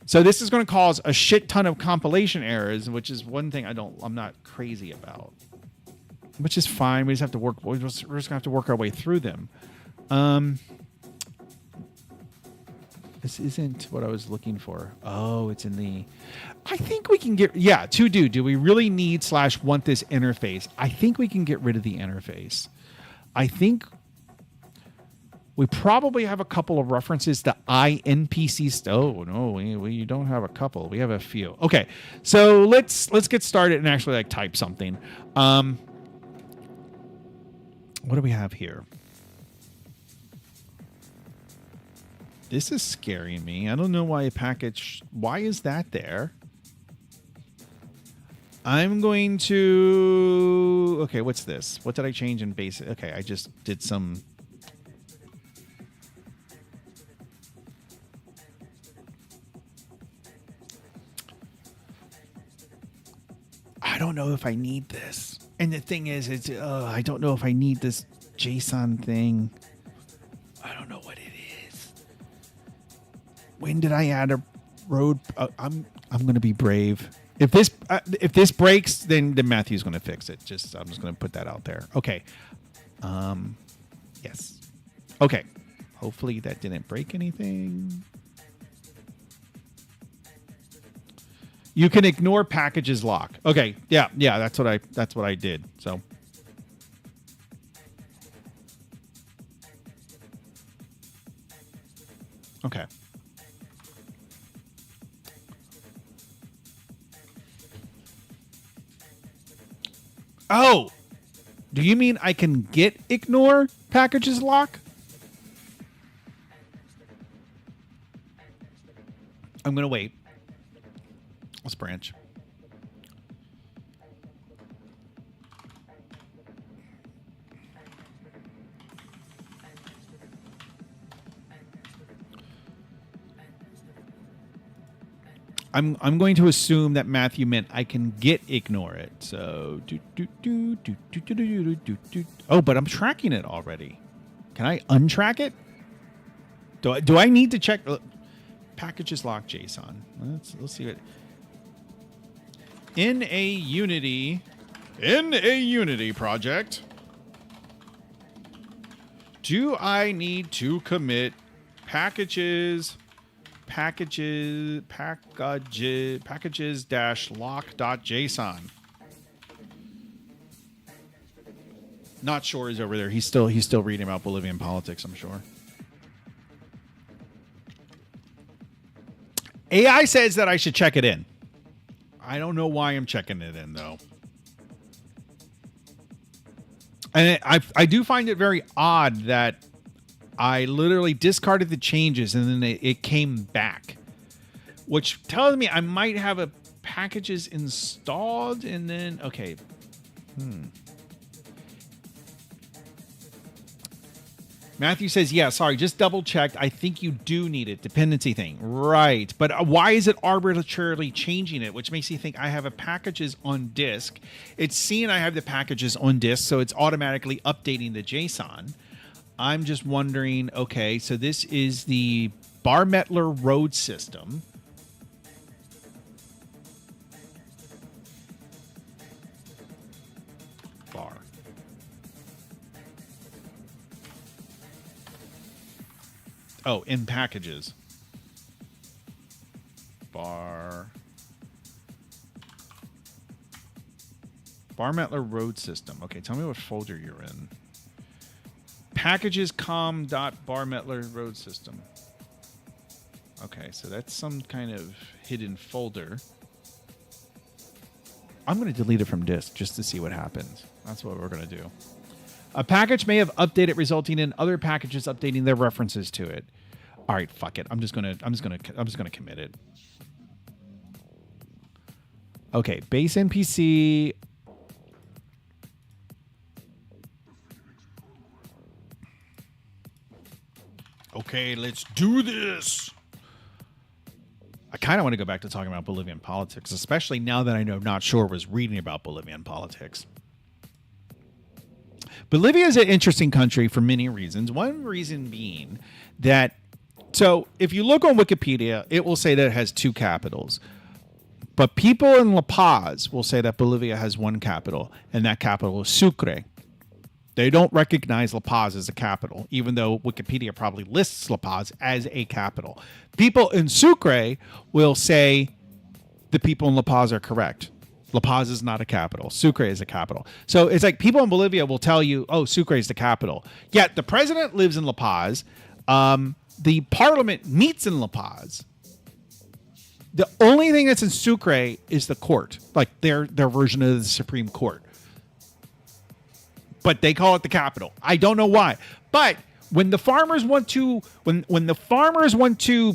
So this is going to cause a shit ton of compilation errors, which is one thing I'm not crazy about. Which is fine. We just have to work. We're just going to have to work our way through them. This isn't what I was looking for. Oh, it's in the. I think we can get. Yeah, to do. Do we really need / want this interface? I think we can get rid of the interface. I think we probably have a couple of references to INPC. Oh no, we don't have a couple. We have a few. Okay, so let's get started and actually like type something. What do we have here? This is scaring me. I don't know why a package. Why is that there? I'm going to... Okay, what's this? What did I change in basic? Okay, I just did some... I don't know if I need this. And the thing is, I don't know if I need this JSON thing. I don't know what it is. When did I add a road? I'm going to be brave. If this breaks, then Matthew's going to fix it. I'm just going to put that out there. Okay. Yes. Okay. Hopefully that didn't break anything. You can ignore packages lock. Okay. Yeah. That's what I did. So. Okay. Oh, do you mean I can get ignore packages lock? I'm going to wait. Let's branch. I'm going to assume that Matthew meant I can get ignore it. So oh, but I'm tracking it already. Can I untrack it? Do I need to check packages lock JSON? Let's see what in a Unity project. Do I need to commit packages dash lock.json? Not sure he's over there. He's still reading about Bolivian politics, I'm sure. AI says that I should check it in. I don't know why I'm checking it in though. And I do find it very odd that I literally discarded the changes and then it came back, which tells me I might have a packages installed and then, okay. Matthew says, yeah, sorry, just double checked. I think you do need it. Dependency thing. Right. But why is it arbitrarily changing it? Which makes me think I have a packages on disk. It's seeing I have the packages on disk, so it's automatically updating the JSON. I'm just wondering, okay, so this is the Barmettler road system. Bar. Oh, in packages. Barmettler road system. Okay, tell me what folder you're in. Packages com.barmettler road system. Okay, so that's some kind of hidden folder. I'm going to delete it from disk just to see what happens. That's what we're going to do. A package may have updated, resulting in other packages updating their references to it. All right, fuck it. I'm just gonna commit it. Okay, base NPC. Okay, let's do this. I kind of want to go back to talking about Bolivian politics, especially now that I know Not Sure was reading about Bolivian politics. Bolivia is an interesting country for many reasons. One reason being that, so if you look on Wikipedia, it will say that it has two capitals. But people in La Paz will say that Bolivia has one capital, and that capital is Sucre. They don't recognize La Paz as a capital, even though Wikipedia probably lists La Paz as a capital. People in Sucre will say the people in La Paz are correct. La Paz is not a capital. Sucre is a capital. So it's like people in Bolivia will tell you, oh, Sucre is the capital. Yet the president lives in La Paz. The parliament meets in La Paz. The only thing that's in Sucre is the court, like their version of the Supreme Court. But they call it the capital. I don't know why. But when the farmers want to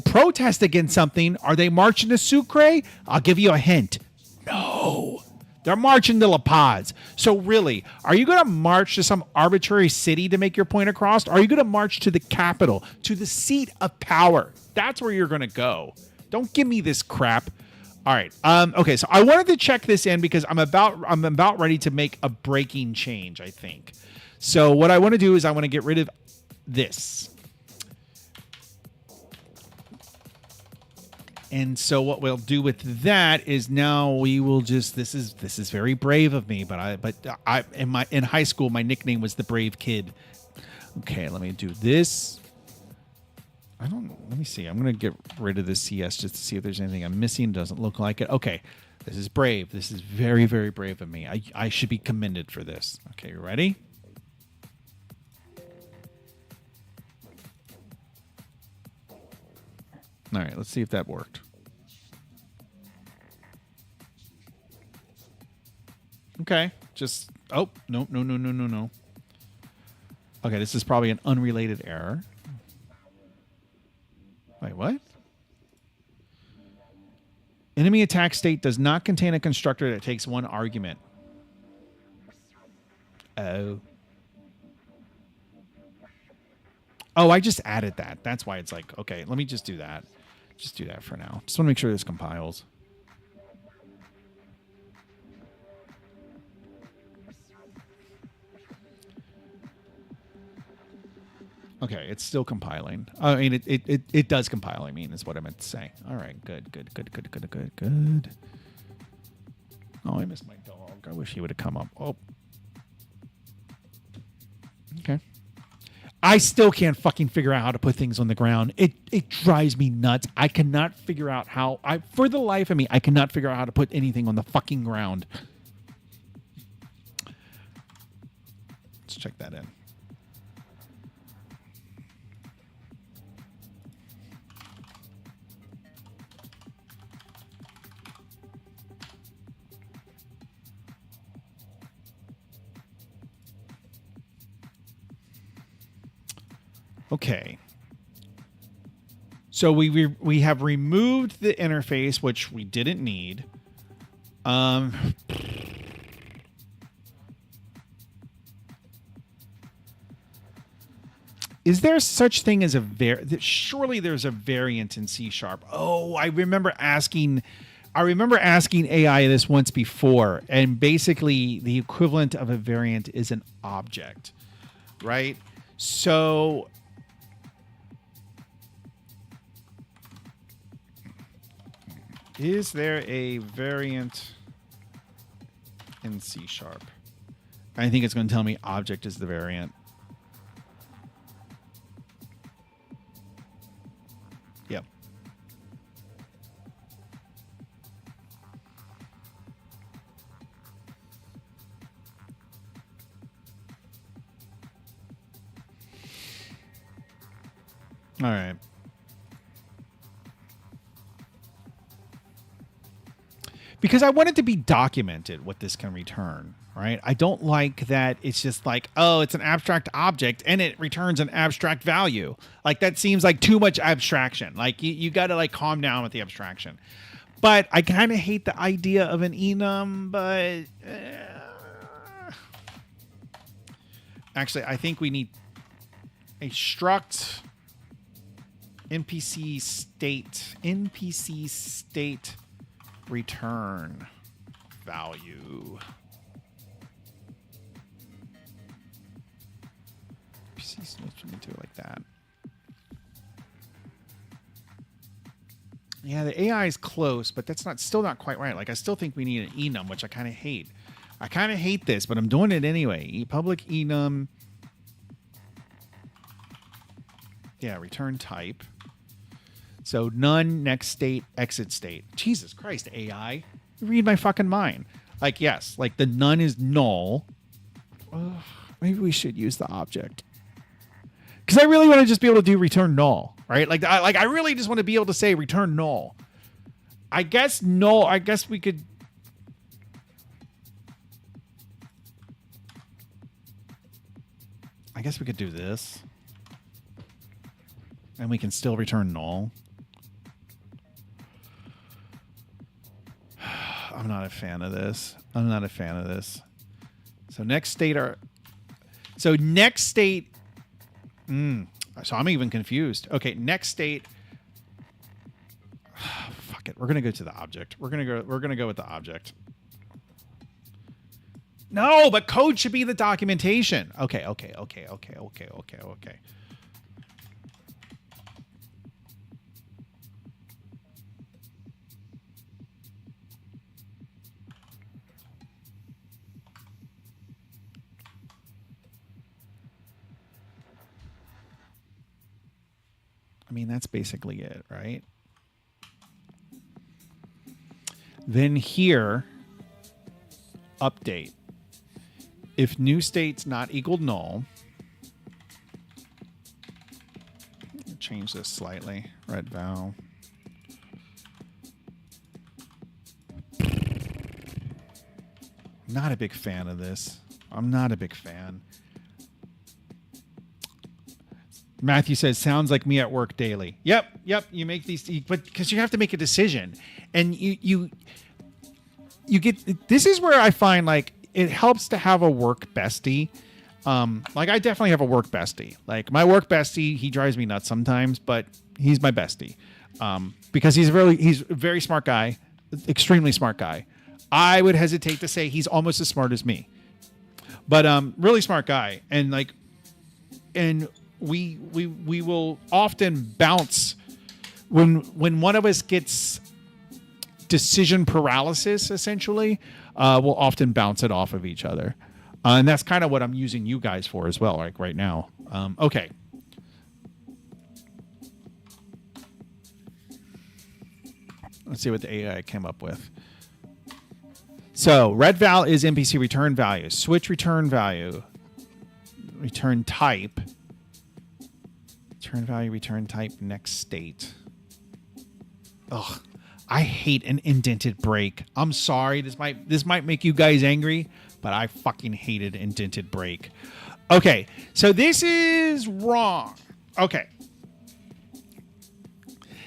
protest against something, are they marching to Sucre? I'll give you a hint. No. They're marching to La Paz. So really, are you going to march to some arbitrary city to make your point across? Or are you going to march to the capital, to the seat of power? That's where you're going to go. Don't give me this crap. All right. Okay. So I wanted to check this in because I'm about ready to make a breaking change, I think. So what I want to do is I want to get rid of this. And so what we'll do with that is now we will just this is very brave of me, but I in high school my nickname was the Brave Kid. Okay, let me do this. Let me see. I'm going to get rid of this CS just to see if there's anything I'm missing. Doesn't look like it. Okay. This is brave. This is very, very brave of me. I should be commended for this. Okay, you ready? All right, let's see if that worked. Okay, just, oh, no. Okay, this is probably an unrelated error. Wait, what? Enemy attack state does not contain a constructor that takes one argument. Oh. Oh, I just added that. That's why it's like, okay, let me just do that. Just do that for now. Just want to make sure this compiles. Okay, it's still compiling. I mean, it does compile, I mean, is what I meant to say. All right, good. Oh, I missed my dog. I wish he would have come up. Oh. Okay. I still can't fucking figure out how to put things on the ground. It drives me nuts. I cannot figure out how. For the life of me, I cannot figure out how to put anything on the fucking ground. Let's check that in. Okay. So we have removed the interface, which we didn't need. Is there such thing as surely there's a variant in C#? Oh, I remember asking AI this once before, and basically the equivalent of a variant is an object, right? So is there a variant in C#? I think it's going to tell me object is the variant. Yep. All right. Because I want it to be documented what this can return, right? I don't like that it's just like, oh, it's an abstract object and it returns an abstract value. Like that seems like too much abstraction. Like you got to like calm down with the abstraction. But I kind of hate the idea of an enum, but actually I think we need a struct NPC state return value. Let me do it like that. Yeah, the AI is close, but that's still not quite right. Like I still think we need an enum, which I kind of hate. I kind of hate this, but I'm doing it anyway. Public enum. Yeah, return type. So none, next state, exit state. Jesus Christ, AI. Read my fucking mind. Like, yes, like the none is null. Maybe we should use the object. Because I really want to just be able to do return null, right? I really just want to be able to say return null. I guess null, I guess we could. I guess we could do this. And we can still return null. I'm not a fan of this. I'm not a fan of this. So next state are... So next state... so I'm even confused. Okay, next state... Fuck it. We're gonna go to the object. We're gonna go with the object. No, but code should be the documentation. Okay. I mean, that's basically it, right? Then here, update. If new state's not equal null, change this slightly. Red val. Not a big fan of this. I'm not a big fan. Matthew says, sounds like me at work daily. Yep. You make these, but because you have to make a decision, and you get. This is where I find like it helps to have a work bestie. Like I definitely have a work bestie. Like my work bestie, he drives me nuts sometimes, but he's my bestie because he's a very smart guy, extremely smart guy. I would hesitate to say he's almost as smart as me, but really smart guy, and like, and we will often bounce when one of us gets decision paralysis. Essentially, we'll often bounce it off of each other, and that's kind of what I'm using you guys for as well, like right now. Okay. Let's see what the AI came up with. So red val is NPC return value. Switch return value. Return type. Return value, return type, next state. Ugh. I hate an indented break. I'm sorry. This might make you guys angry, but I fucking hated indented break. Okay. So this is wrong. Okay.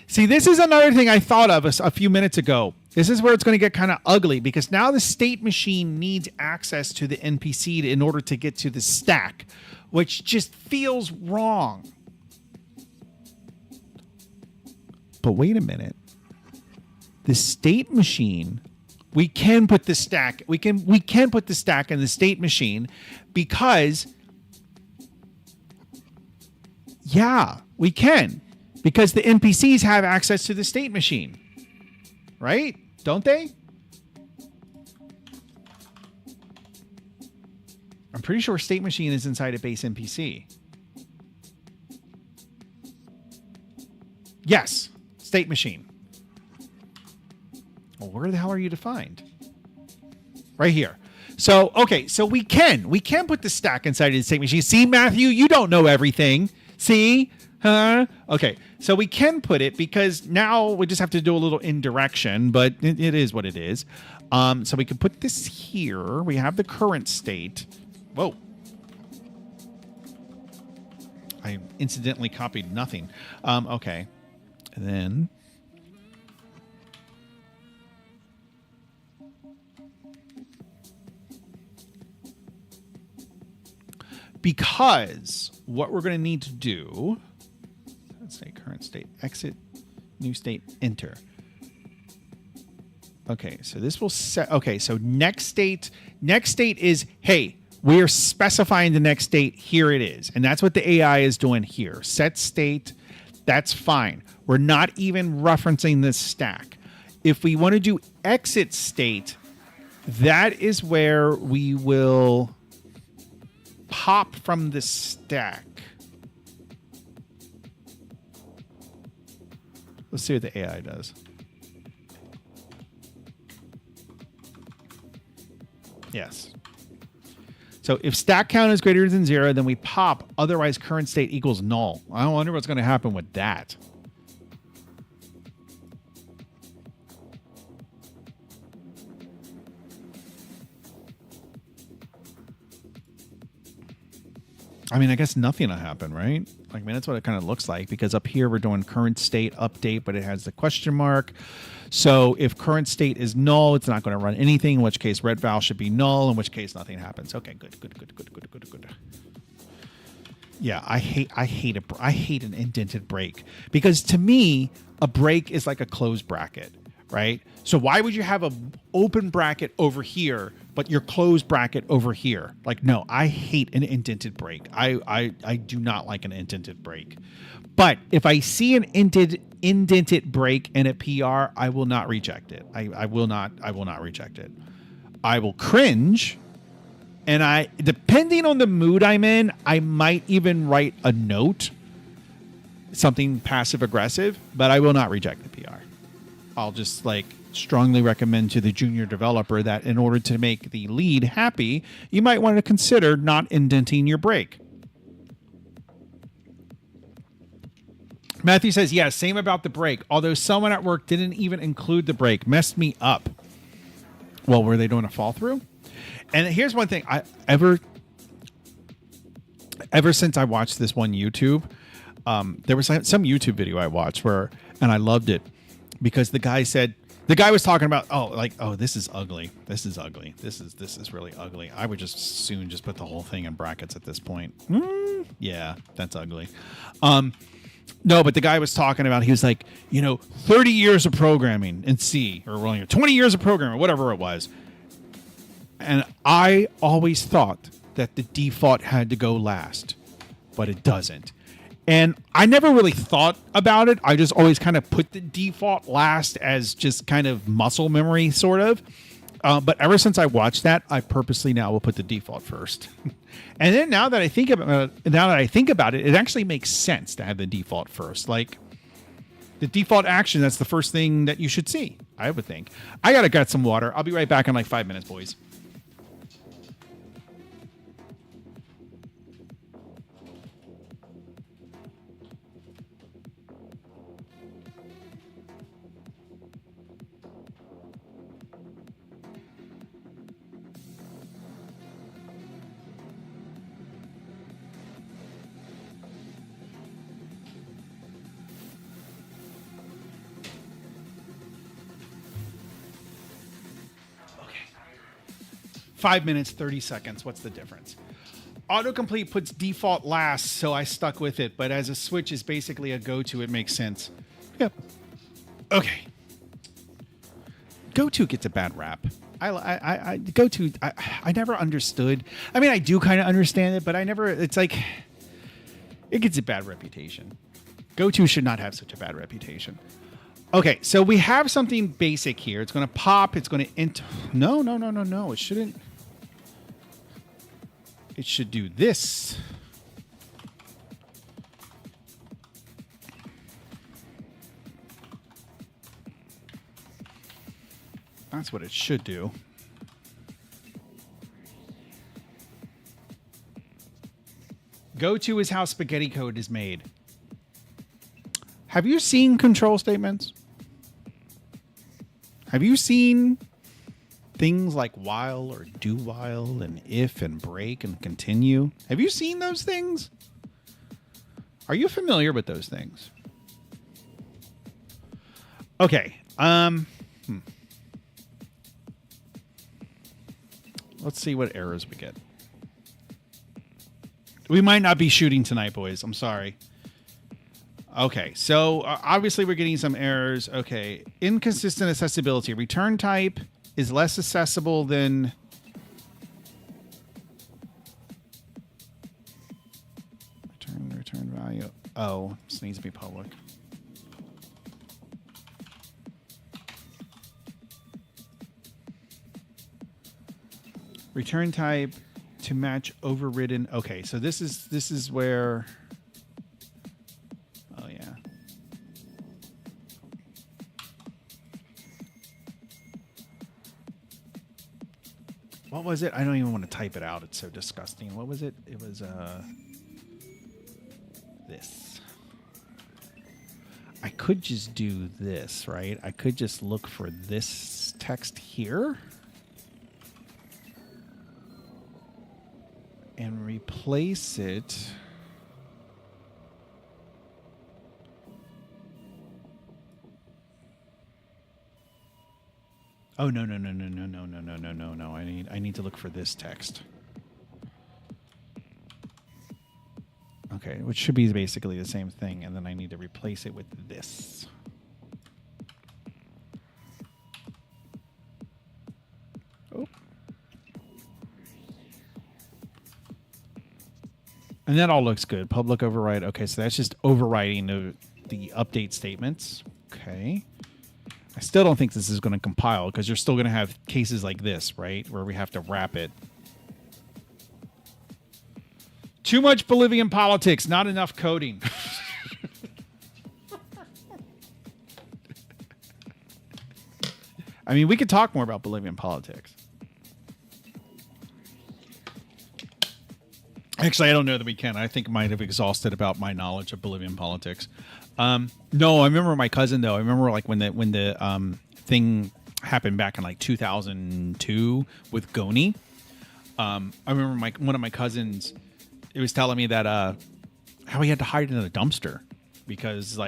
See, this is another thing I thought of a few minutes ago. This is where it's going to get kind of ugly because now the state machine needs access to the NPC in order to get to the stack, which just feels wrong. But wait a minute. The state machine, we can put the stack. We can put the stack in the state machine because, yeah, we can, because the NPCs have access to the state machine, right? Don't they? I'm pretty sure state machine is inside a base NPC. Yes, state machine. Well, where the hell are you defined? Right here. So, okay, so we can put the stack inside of the state machine. See, Matthew, you don't know everything. See? Huh? Okay, so we can put it because now we just have to do a little indirection, but it is what it is. So we can put this here. We have the current state. Whoa. I incidentally copied nothing. Okay. And then... because what we're going to need to do, let's say current state, exit, new state, enter. Okay, so this will set, okay, so next state is, hey, we are specifying the next state, here it is. And that's what the AI is doing here. Set state, that's fine. We're not even referencing this stack. If we want to do exit state, that is where we will pop from the stack. Let's see what the AI does. Yes. So if stack count is greater than 0, then we pop, otherwise current state equals null. I wonder what's going to happen with that. I mean, I guess nothing will happen, right? Like, I mean, that's what it kind of looks like, because up here we're doing current state update, but it has the question mark. So if current state is null, it's not going to run anything, in which case red val should be null, in which case nothing happens. Okay, good. Yeah, I hate an indented break, because to me a break is like a closed bracket, right? So why would you have a open bracket over here but your closed bracket over here? Like, no, I hate an indented break. I do not like an indented break. But if I see an indented break in a PR, I will not reject it. I will not reject it. I will cringe. And depending on the mood I'm in, I might even write a note, something passive aggressive, but I will not reject the PR. I'll just strongly recommend to the junior developer that in order to make the lead happy, you might want to consider not indenting your break. Matthew says, yeah, same about the break. Although someone at work didn't even include the break, messed me up. Well, were they doing a fall through? And here's one thing, ever since I watched this one YouTube, there was some YouTube video I watched and I loved it, because the guy was talking about, this is ugly. This is ugly. This is really ugly. I would just soon just put the whole thing in brackets at this point. Yeah, that's ugly. No, but the guy was talking about, he was like, 30 years of programming in C, or 20 years of programming, whatever it was. And I always thought that the default had to go last, but it doesn't. And I never really thought about it. I just always kind of put the default last as just kind of muscle memory, sort of. But ever since I watched that, I purposely now will put the default first. And then now that I think about it, it actually makes sense to have the default first. Like, the default action, that's the first thing that you should see, I would think. I gotta get some water. I'll be right back in 5 minutes, boys. Okay. 5 minutes, 30 seconds. What's the difference? Autocomplete puts default last, so I stuck with it. But as a switch is basically a go-to, it makes sense. Yep. Okay. Go-to gets a bad rap. Go-to, I never understood. I mean, I do kind of understand it, but it's like, it gets a bad reputation. Go-to should not have such a bad reputation. Okay, so we have something basic here. It's going to pop. It's going to No. It shouldn't. It should do this. That's what it should do. Go-to is how spaghetti code is made. Have you seen control statements? Have you seen things like while or do while and if and break and continue? Have you seen those things? Are you familiar with those things? Okay. Let's see what errors we get. We might not be shooting tonight, boys. I'm sorry. Okay, so obviously we're getting some errors. Okay, inconsistent accessibility. Return type is less accessible than... Return value. Oh, this needs to be public. Return type to match overridden. Okay, so this is where... Oh, yeah. What was it? I don't even want to type it out. It's so disgusting. What was it? It was this. I could just do this, right? I could just look for this text here and replace it Oh no no no no no no no no no no no! I need to look for this text. Okay, which should be basically the same thing, and then I need to replace it with this. Oh. And that all looks good. Public override. Okay, so that's just overriding the update statements. Okay. I still don't think this is going to compile because you're still going to have cases like this, right? Where we have to wrap it. Too much Bolivian politics, not enough coding. I mean, we could talk more about Bolivian politics. Actually, I don't know that we can. I think I might have exhausted about my knowledge of Bolivian politics. No, I remember my cousin though. I remember like when the thing happened back in like 2002 with Goni. I remember one of my cousins. It was telling me that how he had to hide in a dumpster because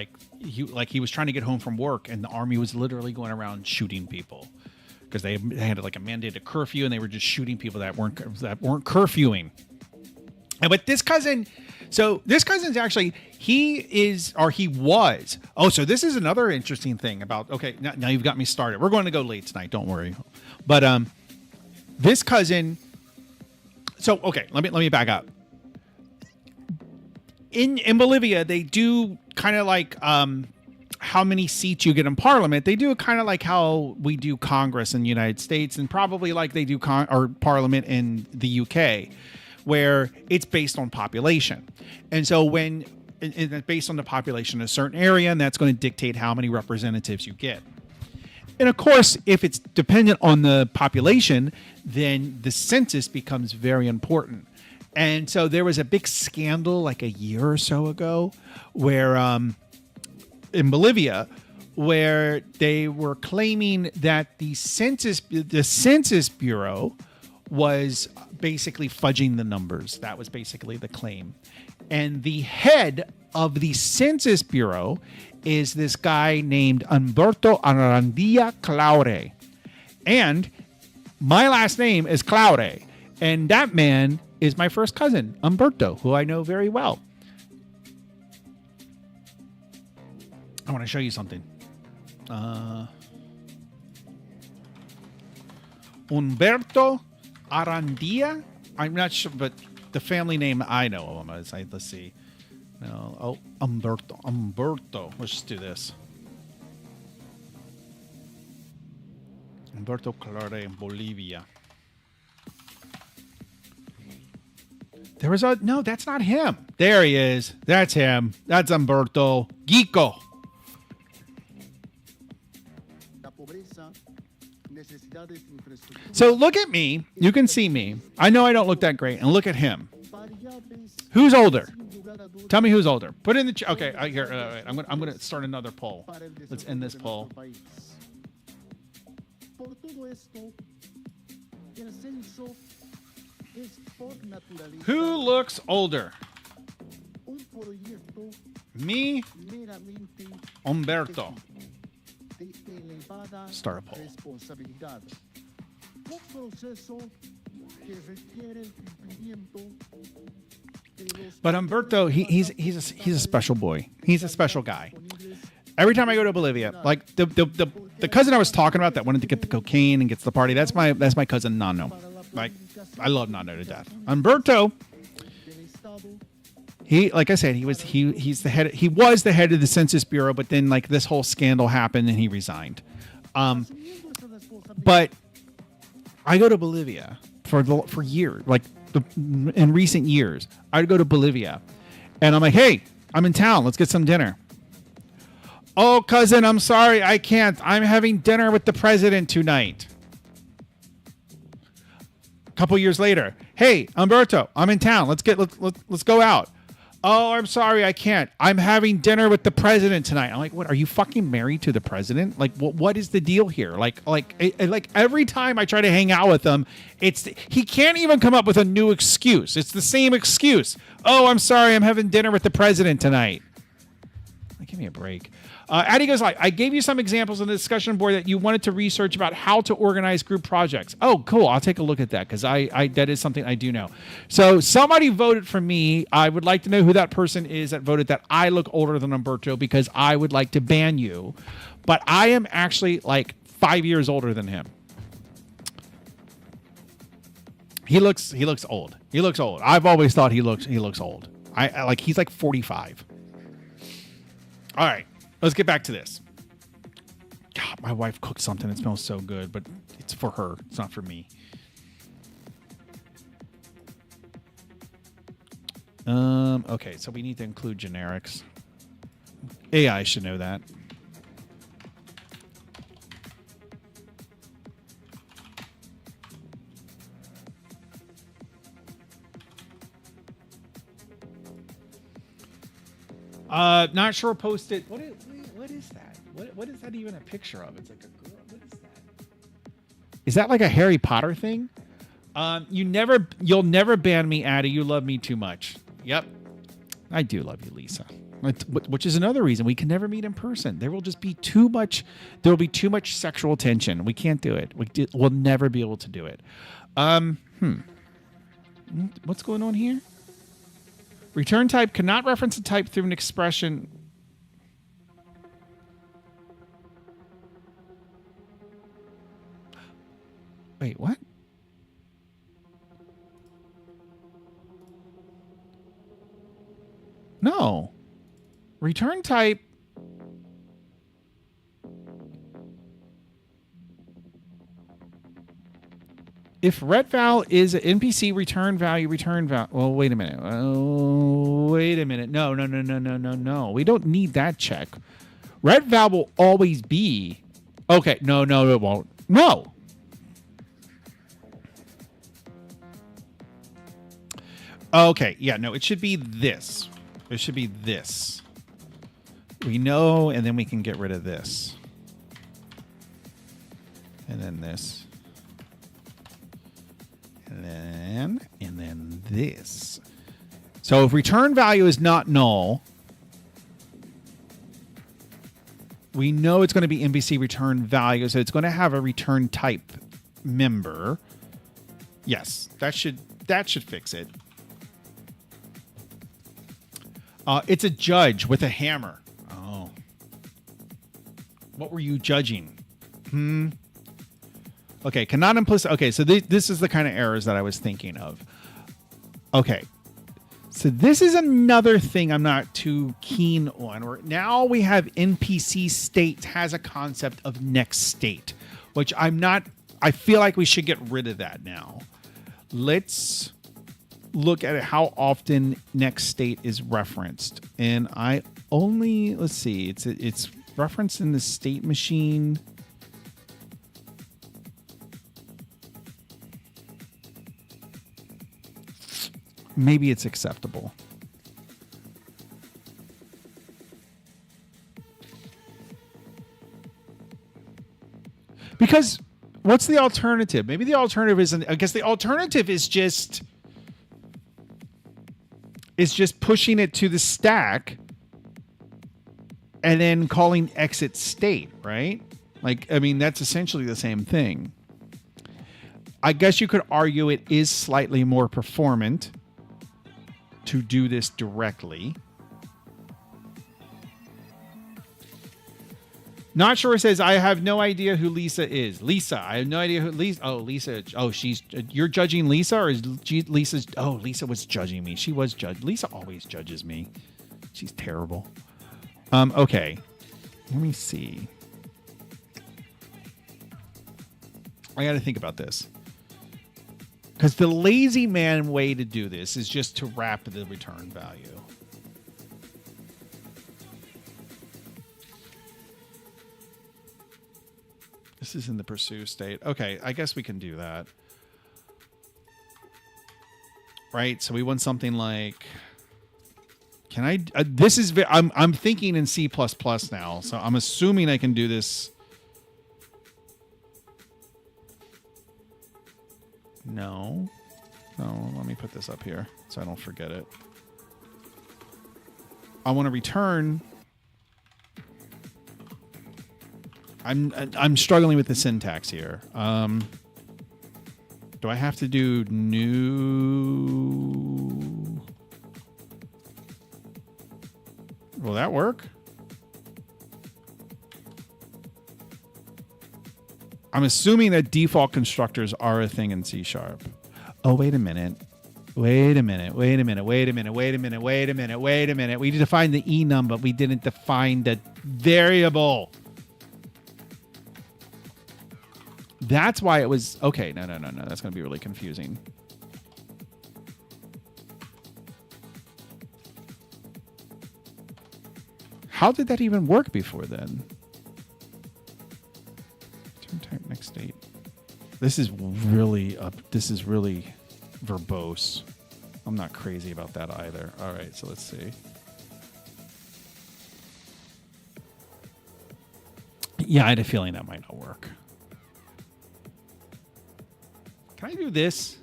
he was trying to get home from work and the army was literally going around shooting people because they had like a mandated curfew and they were just shooting people that weren't curfewing. And but this cousin's actually he was. Oh, so this is another interesting thing about. Okay, now you've got me started. We're going to go late tonight. Don't worry. But this cousin. So okay, let me back up. In Bolivia, they do kind of like how many seats you get in Parliament. They do it kind of like how we do Congress in the United States, and probably like they do Parliament in the UK. Where it's based on population. And so when it's based on the population in a certain area, and that's going to dictate how many representatives you get. And of course, if it's dependent on the population, then the census becomes very important. And so there was a big scandal like a year or so ago where in Bolivia, where they were claiming that the Census Bureau was basically fudging the numbers. That was basically the claim. And the head of the Census Bureau is this guy named Humberto Arandia Claure. And my last name is Claure. And that man is my first cousin, Humberto, who I know very well. I want to show you something. Humberto Arandia? I'm not sure, but the family name I know of him is. Let's see. No, oh, Humberto. Let's just do this. Humberto Claure in Bolivia. There was no, that's not him. There he is. That's him. That's Humberto. Gico. So look at me. You can see me. I know I don't look that great. And look at him. Who's older? Tell me who's older. Put it in the chat. Okay, here. I'm gonna start another poll. Let's end this poll. Who looks older? Me, Humberto. Start a poll. But Humberto, he's a special boy. He's a special guy. Every time I go to Bolivia, like the cousin I was talking about that wanted to get the cocaine and gets the party, that's my cousin Nano. Like I love Nano to death. Humberto, like I said, he's the head. He was the head of the Census Bureau, but then like this whole scandal happened and he resigned. But I go to Bolivia for years, like in recent years, I'd go to Bolivia, and I'm like, hey, I'm in town. Let's get some dinner. Oh, cousin, I'm sorry, I can't. I'm having dinner with the president tonight. A couple years later, hey, Humberto, I'm in town. Let's go out. Oh, I'm sorry, I can't. I'm having dinner with the president tonight. I'm like, what? Are you fucking married to the president? Like, what is the deal here? Like every time I try to hang out with him, he can't even come up with a new excuse. It's the same excuse. Oh, I'm sorry, I'm having dinner with the president tonight. Like, give me a break. Addie goes like, I gave you some examples on the discussion board that you wanted to research about how to organize group projects. Oh, cool. I'll take a look at that because I that is something I do know. So somebody voted for me. I would like to know who that person is that voted that I look older than Umberto because I would like to ban you. But I am actually like 5 years older than him. He looks old. He looks old. I've always thought he looks old. I like he's like 45. All right, let's get back to this. God, my wife cooked something that smells so good, but it's for her. It's not for me. Okay, so we need to include generics. AI should know that. Not sure. Post it. What is that? What is that even a picture of? It's like a girl. What is that? Is that like a Harry Potter thing? You'll never ban me, Addie. You love me too much. Yep, I do love you, Lisa. Which is another reason we can never meet in person. There will just be too much. There will be too much sexual tension. We can't do it. We'll never be able to do it. What's going on here? Return type cannot reference a type through an expression. Wait, what? No. Return type. If retval is an NPC return value. Well, wait a minute. Wait a minute. No. We don't need that check. Retval will always be. Okay. No, it won't. No. Okay. Yeah, no, it should be this. It should be this. We know, and then we can get rid of this. And then this. And then this. So if return value is not null, we know it's going to be NPC return value, so it's going to have a return type member. Yes, that should fix it. It's a judge with a hammer. Oh. What were you judging? Okay, cannot implicit. Okay, so this is the kind of errors that I was thinking of. Okay, so this is another thing I'm not too keen on. Now we have NPC state has a concept of next state, which I'm not. I feel like we should get rid of that now. Let's look at how often next state is referenced, and let's see. It's referenced in the state machine. Maybe it's acceptable. Because what's the alternative? Maybe the alternative isn't. I guess the alternative is just pushing it to the stack and then calling exit state, right? Like, I mean, that's essentially the same thing. I guess you could argue it is slightly more performant to do this directly. Not sure says, I have no idea who Lisa is. Lisa, I have no idea who Lisa. Oh, Lisa. Oh, you're judging Lisa, or is Lisa's? Oh, Lisa was judging me. She was judged. Lisa always judges me. She's terrible. Okay. Let me see. I got to think about this. Because the lazy man way to do this is just to wrap the return value. This is in the pursue state. Okay, I guess we can do that. Right, so we want something like... Can I... this is... I'm thinking in C++ now, so I'm assuming I can do this... No, let me put this up here so I don't forget it. I want to return I'm struggling with the syntax here. Do I have to do new? Will that work? I'm assuming that default constructors are a thing in C#. Oh, wait a minute. Wait a minute. Wait a minute. Wait a minute. Wait a minute. Wait a minute. Wait a minute. We defined the enum, but we didn't define the variable. That's why it was... Okay, no. That's going to be really confusing. How did that even work before then? Type next state. This is really verbose. I'm not crazy about that either. All right, so let's see. Yeah, I had a feeling that might not work. Can I do this?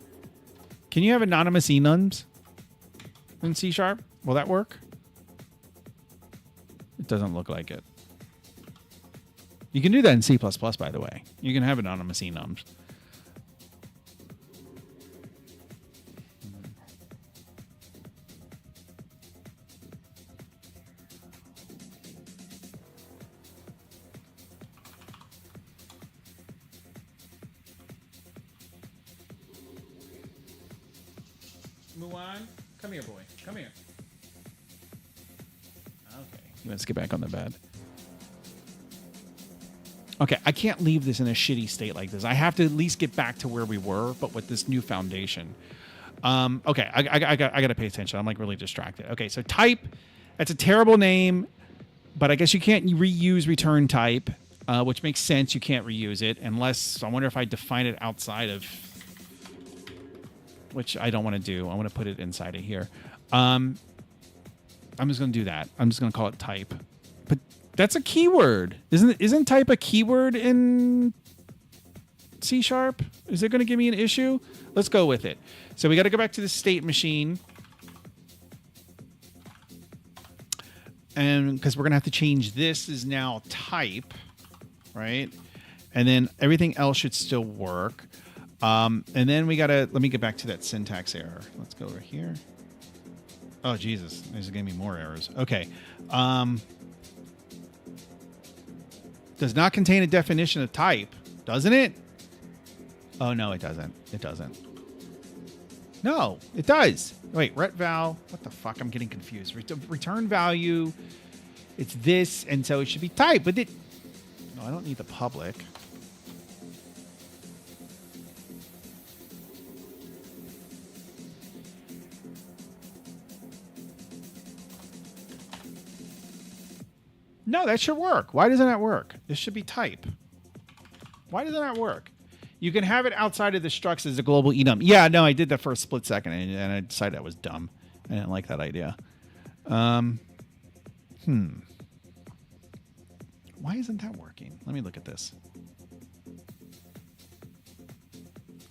Can you have anonymous enums in C#? Will that work? It doesn't look like it. You can do that in C++, by the way. You can have anonymous enums. Mulan, come here, boy. Come here. Okay. Let's get back on the bed. Okay, I can't leave this in a shitty state like this. I have to at least get back to where we were, but with this new foundation. Okay, I got to pay attention. I'm like really distracted. Okay, so type, that's a terrible name, but I guess you can't reuse return type, which makes sense. You can't reuse it unless, I wonder if I define it outside of, which I don't want to do. I want to put it inside of here. I'm just going to do that. I'm just going to call it type. But that's a keyword. Isn't type a keyword in C#? Is it going to give me an issue? Let's go with it. So we got to go back to the state machine. And because we're going to have to change this is now type, right? And then everything else should still work. And then we got to, let me get back to that syntax error. Let's go over here. Oh, Jesus. This is going to be more errors. Okay. Does not contain a definition of type, doesn't it? Oh, no, it doesn't. It doesn't. No, it does. Wait, retval. What the fuck? I'm getting confused. Return value. It's this, and so it should be type. But it... No, I don't need the public. No, that should work. Why doesn't that work? This should be type. Why doesn't that work? You can have it outside of the structs as a global enum. Yeah, no, I did that for a split second, and I decided that was dumb. I didn't like that idea. Why isn't that working? Let me look at this.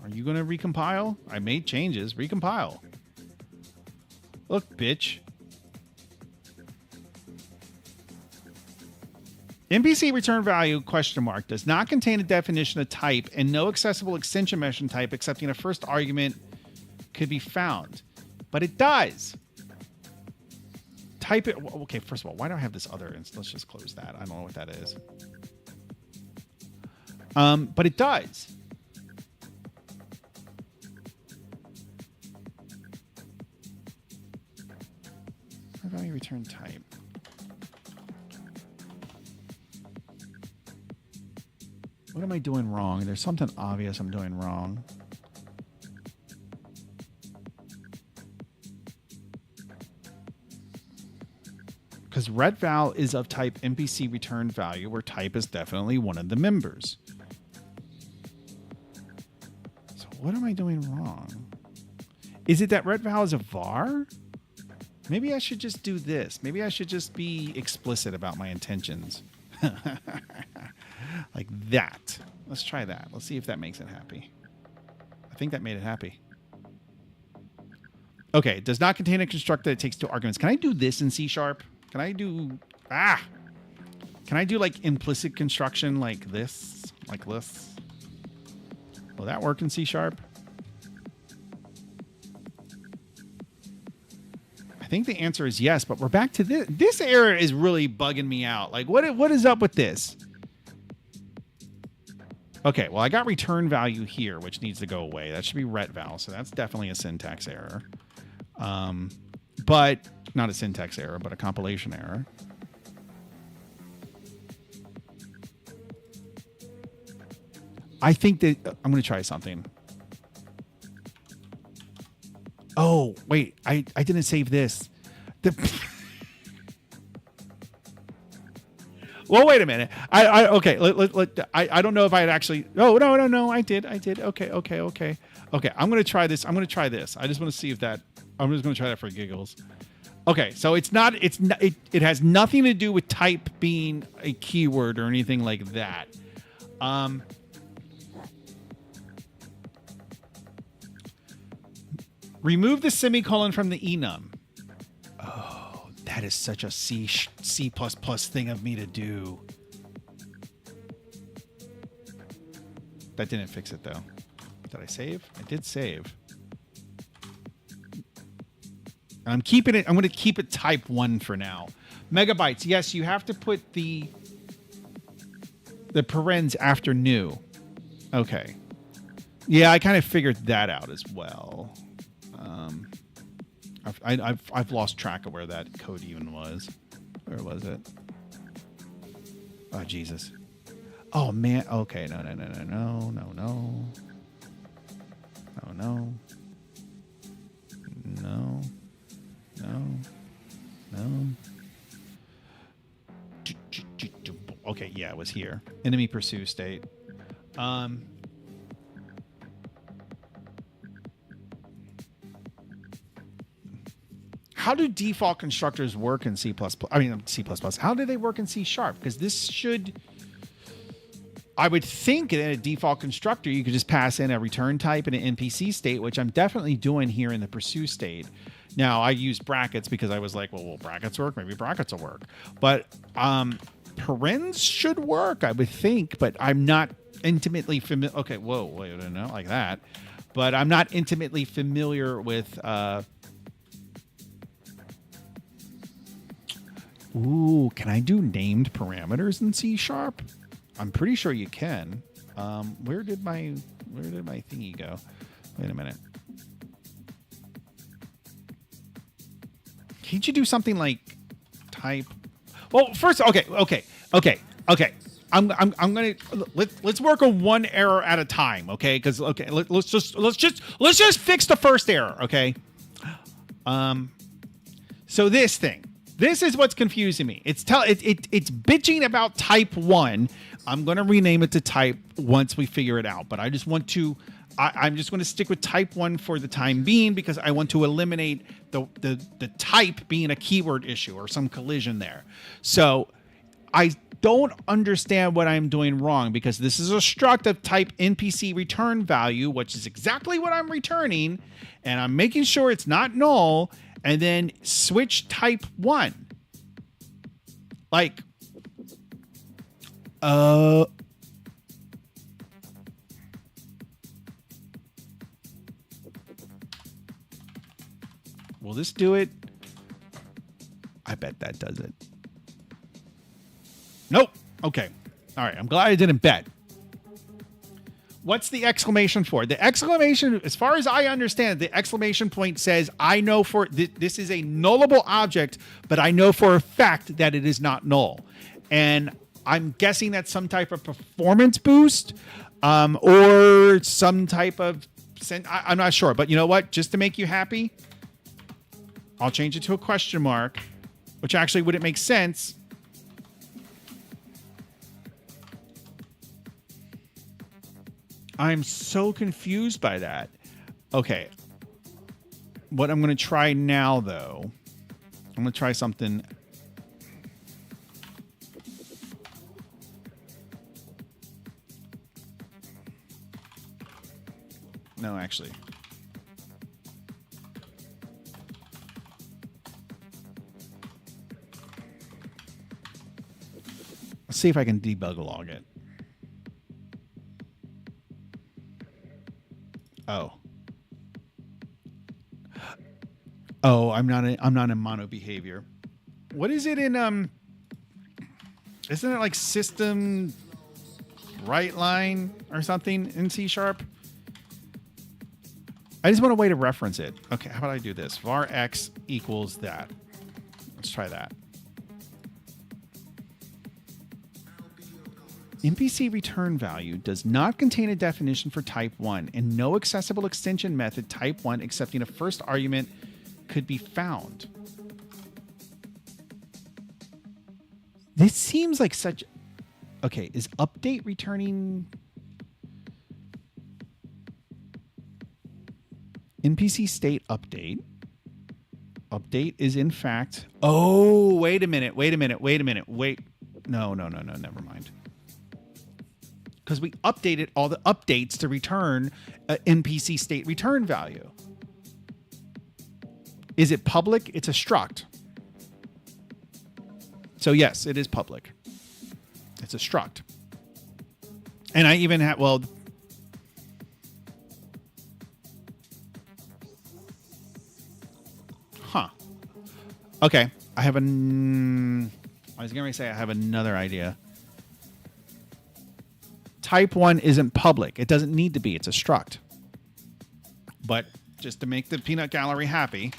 Are you going to recompile? I made changes. Recompile. Look, bitch. MPC return value question mark does not contain a definition of type and no accessible extension mention type excepting a first argument could be found. But it does. Type it. Okay, first of all, why do I have this other? Let's just close that. I don't know what that is. But it does. Value return type. What am I doing wrong? There's something obvious I'm doing wrong. Because retval is of type MPC return value, where type is definitely one of the members. So what am I doing wrong? Is it that retval is a var? Maybe I should just do this. Maybe I should just be explicit about my intentions. Like that. Let's try that. Let's see if that makes it happy. I think that made it happy. Okay, it does not contain a constructor that takes two arguments. Can I do this in C#? Can I do... Can Can I do like implicit construction like this? Like this? Will that work in C sharp? I think the answer is yes, but we're back to this. This error is really bugging me out. Like, what is up with this? Okay, well, I got return value here, which needs to go away. That should be ret val, so that's definitely a syntax error. But not a syntax error, but a compilation error. I think that I'm going to try something. Oh, wait, I didn't save this. Well, wait a minute. Okay. I don't know if I had actually. Oh, no. I did. Okay. Okay. I'm going to try this. I just want to see if that. I'm just going to try that for giggles. Okay. So it's not. It has nothing to do with type being a keyword or anything like that. Remove the semicolon from the enum. Oh, that is such a C++ thing of me to do. That didn't fix it though. Did I save? I did save. I'm keeping it. I'm going to keep it type 1 for now. Megabytes. Yes, you have to put the parens after new. Okay. Yeah, I kind of figured that out as well. I've lost track of where that code even was. Where was it? Oh, Jesus. Oh, man. Okay. No. Okay, yeah, it was here. Enemy pursue state. How do default constructors work in C++? I mean, C++. How do they work in C sharp? Because this should... I would think in a default constructor, you could just pass in a return type and an NPC state, which I'm definitely doing here in the pursue state. Now, I use brackets because I was like, well, will brackets work? Maybe brackets will work. But parens should work, I would think, but I'm not intimately familiar. Okay, whoa, wait, not like that. But I'm not intimately familiar with... Ooh, can I do named parameters in C sharp? I'm pretty sure you can. Where did my thingy go? Wait a minute. Can't you do something like type? Well, first, okay. I'm gonna let's work on one error at a time, okay? Because let's just fix the first error, okay? So this is what's confusing me. It's bitching about type 1. I'm going to rename it to type once we figure it out. But I just want to... I'm just going to stick with type 1 for the time being because I want to eliminate the type being a keyword issue or some collision there. So I don't understand what I'm doing wrong because this is a struct of type NPC return value, which is exactly what I'm returning. And I'm making sure it's not null. And then switch type 1. Like, will this do it? I bet that does it. Nope. Okay. All right. I'm glad I didn't bet. What's the exclamation for? The exclamation, as far as I understand, the exclamation point says, I know for this is a nullable object, but I know for a fact that it is not null. And I'm guessing that's some type of performance boost or some type of... I'm not sure. But you know what? Just to make you happy, I'll change it to a question mark, which actually wouldn't make sense. I'm so confused by that. Okay. What I'm going to try now, though, I'm going to try something. No, actually. Let's see if I can debug log it. Oh. Oh, I'm not in mono behavior. What is it in isn't it like system right line or something in C#? I just want a way to reference it. Okay, how about I do this? Var x equals that. Let's try that. MPC return value does not contain a definition for type 1, and no accessible extension method type 1 accepting a first argument could be found. This seems like such... Okay, is update returning... NPC state update. Update is in fact... Oh, wait a minute. Wait. No, never mind. Because we updated all the updates to return an NPC state return value. Is it public? It's a struct. So yes, it is public. It's a struct. And I even have, well... Huh. Okay. I was going to say I have another idea. Type 1 isn't public. It doesn't need to be. It's a struct. But just to make the peanut gallery happy...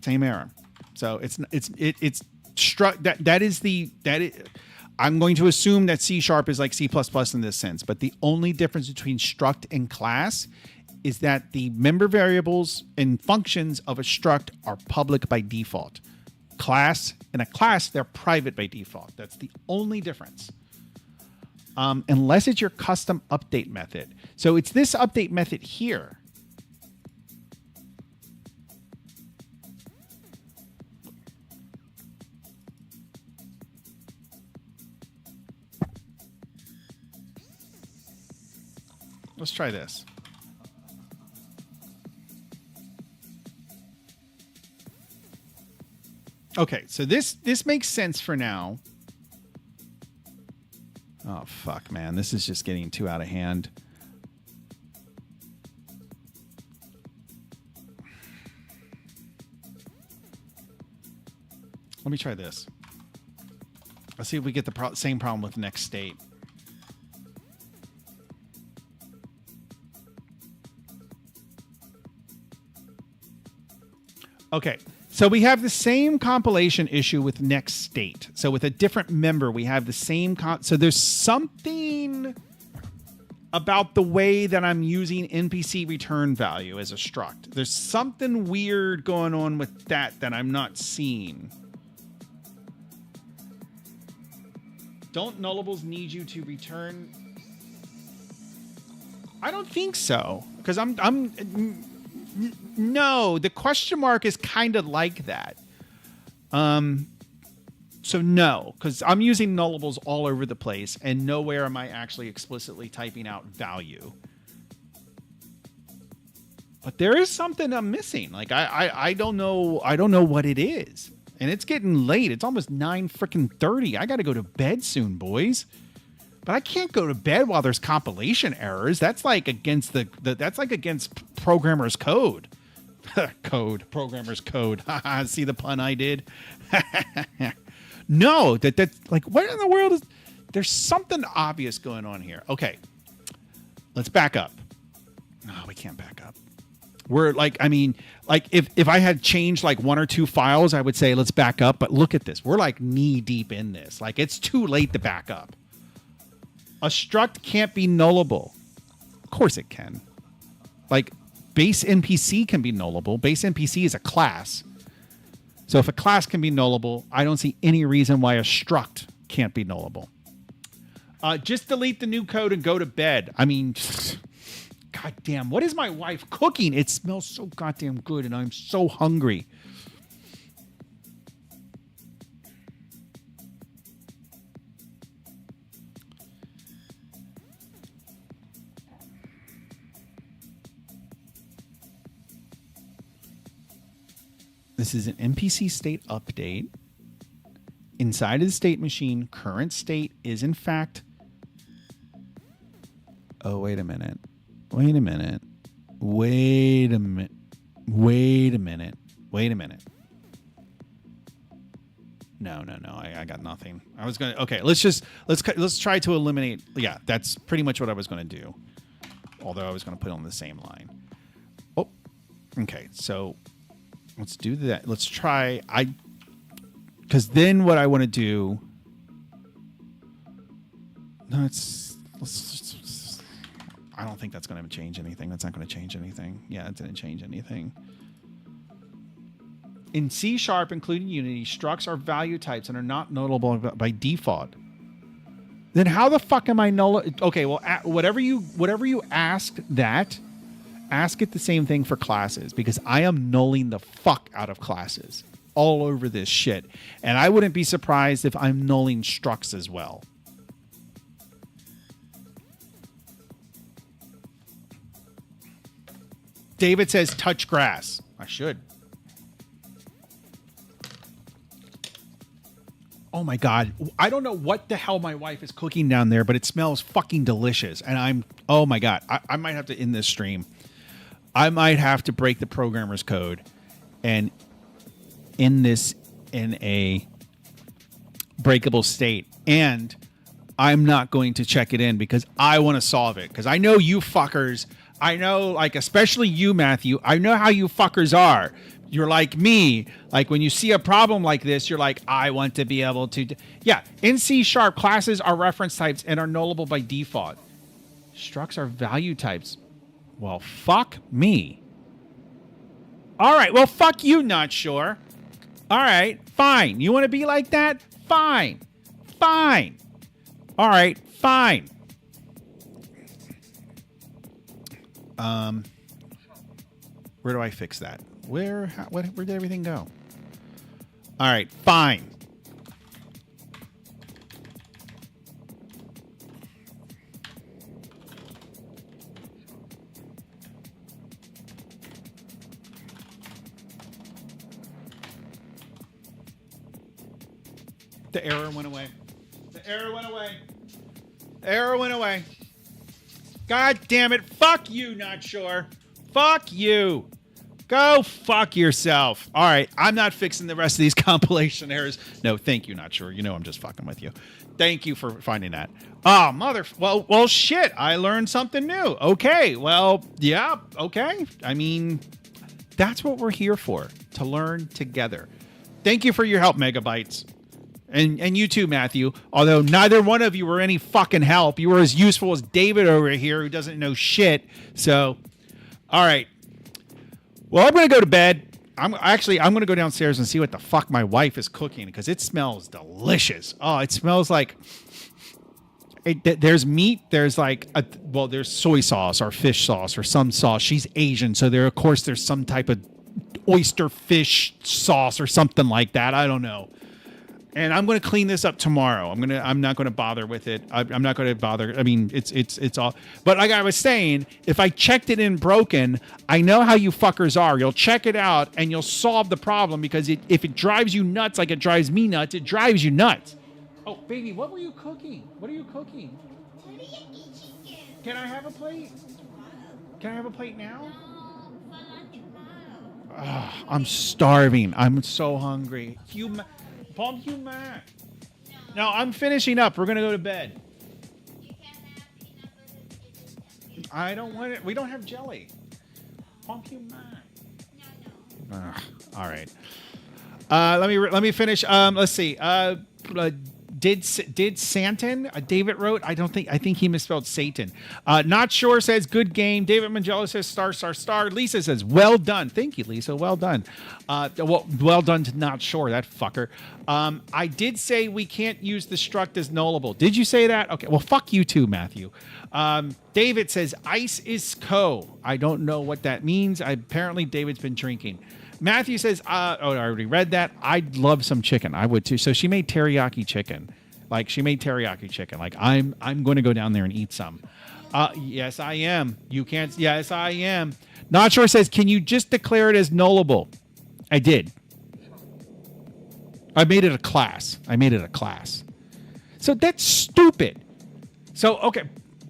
Same error. So it's struct that is I'm going to assume that C# is like C++ in this sense, but the only difference between struct and class is that the member variables and functions of a struct are public by default. In a class, they're private by default. That's the only difference. Unless it's your custom update method. So it's this update method here. Let's try this. Okay, so this makes sense for now. Oh, fuck, man. This is just getting too out of hand. Let me try this. Let's see if we get the same problem with the next state. Okay, so we have the same compilation issue with next state. So with a different member, we have the same... So there's something about the way that I'm using NPC return value as a struct. There's something weird going on with that I'm not seeing. Don't nullables need you to return? I don't think so, because no, the question mark is kind of like that. So no, because I'm using nullables all over the place, and nowhere am I actually explicitly typing out value. But there is something I'm missing. Like I don't know what it is, and it's getting late. It's almost 9:30. I got to go to bed soon, boys. But I can't go to bed while there's compilation errors. That's like against that's like against programmer's code. Programmer's code. See the pun I did? No, that's like, what in the world is... There's something obvious going on here. Okay. Let's back up. No, we can't back up. We're like, I mean, like if I had changed like one or two files, I would say let's back up. But look at this. We're like knee deep in this. Like it's too late to back up. A struct can't be nullable. Of course it can. Like base NPC can be nullable. Base NPC is a class. So if a class can be nullable, I don't see any reason why a struct can't be nullable. Just delete the new code and go to bed. I mean, goddamn, what is my wife cooking? It smells so goddamn good and I'm so hungry. This is an NPC state update. Inside of the state machine, current state is in fact. Oh, wait a minute. Wait a minute. Wait a minute. Wait a minute. Wait a minute. No. I got nothing. I was gonna. Okay, let's try to eliminate. Yeah, that's pretty much what I was gonna do. Although I was gonna put it on the same line. Oh, okay. So let's do that. Let's try. Because then what I want to do. No, let's I don't think that's going to change anything. That's not going to change anything. Yeah, it didn't change anything. In C#, including Unity, structs are value types and are not nullable by default. Then how the fuck am I null? Okay, well, whatever you ask that, ask it the same thing for classes, because I am nulling the fuck out of classes all over this shit. And I wouldn't be surprised if I'm nulling structs as well. David says touch grass. I should. Oh my God. I don't know what the hell my wife is cooking down there, but it smells fucking delicious. And oh my God. I might have to end this stream. I might have to break the programmer's code and end this in a breakable state. And I'm not going to check it in because I want to solve it. Because I know you fuckers. I know, like, especially you, Matthew. I know how you fuckers are. You're like me. Like, when you see a problem like this, you're like, I want to be able to. Yeah, in C#, classes are reference types and are nullable by default. Structs are value types. Well, fuck me. All right, well, fuck you, not sure. All right, fine. You want to be like that? Fine. Fine. All right, fine. Where do I fix that? Where did everything go? All right, fine. The error went away. The error went away. The error went away. God damn it. Fuck you, not sure. Fuck you. Go fuck yourself. All right. I'm not fixing the rest of these compilation errors. No, thank you, not sure. You know I'm just fucking with you. Thank you for finding that. Oh, well, shit. I learned something new. Okay. Well, yeah. Okay. I mean, that's what we're here for. To learn together. Thank you for your help, Megabytes. And you too, Matthew. Although neither one of you were any fucking help. You were as useful as David over here who doesn't know shit. So, all right. Well, I'm going to go to bed. I'm going to go downstairs and see what the fuck my wife is cooking because it smells delicious. Oh, it smells like... there's meat. There's like... there's soy sauce or fish sauce or some sauce. She's Asian, so of course, there's some type of oyster fish sauce or something like that. I don't know. And I'm going to clean this up tomorrow. I'm not going to bother with it. I'm not going to bother. I mean, it's all. But like I was saying, if I checked it in broken, I know how you fuckers are. You'll check it out and you'll solve the problem because if it drives you nuts like it drives me nuts, it drives you nuts. Oh, baby, what were you cooking? What are you cooking? Can I have a plate? Can I have a plate now? I'm starving. I'm so hungry. Pumpkin mac. No, I'm finishing up. We're going to go to bed. You can't have peanut butter jelly. I don't want it. We don't have jelly. Pumpkin mac. No. All right. Let me finish. Let's see. Did Santon? David wrote. I think he misspelled Satan. Not sure says good game. David Mangello says star. Lisa says well done. Thank you, Lisa. Well done. Well done to not sure, that fucker. I did say we can't use the struct as nullable. Did you say that? Okay. Well, fuck you too, Matthew. David says ice is co. I don't know what that means. Apparently David's been drinking. Matthew says, I already read that. I'd love some chicken. I would too. So she made teriyaki chicken. Like I'm going to go down there and eat some. Yes, I am. You can't. Yes, I am. Not sure says, can you just declare it as nullable? I did. I made it a class. So that's stupid. So okay,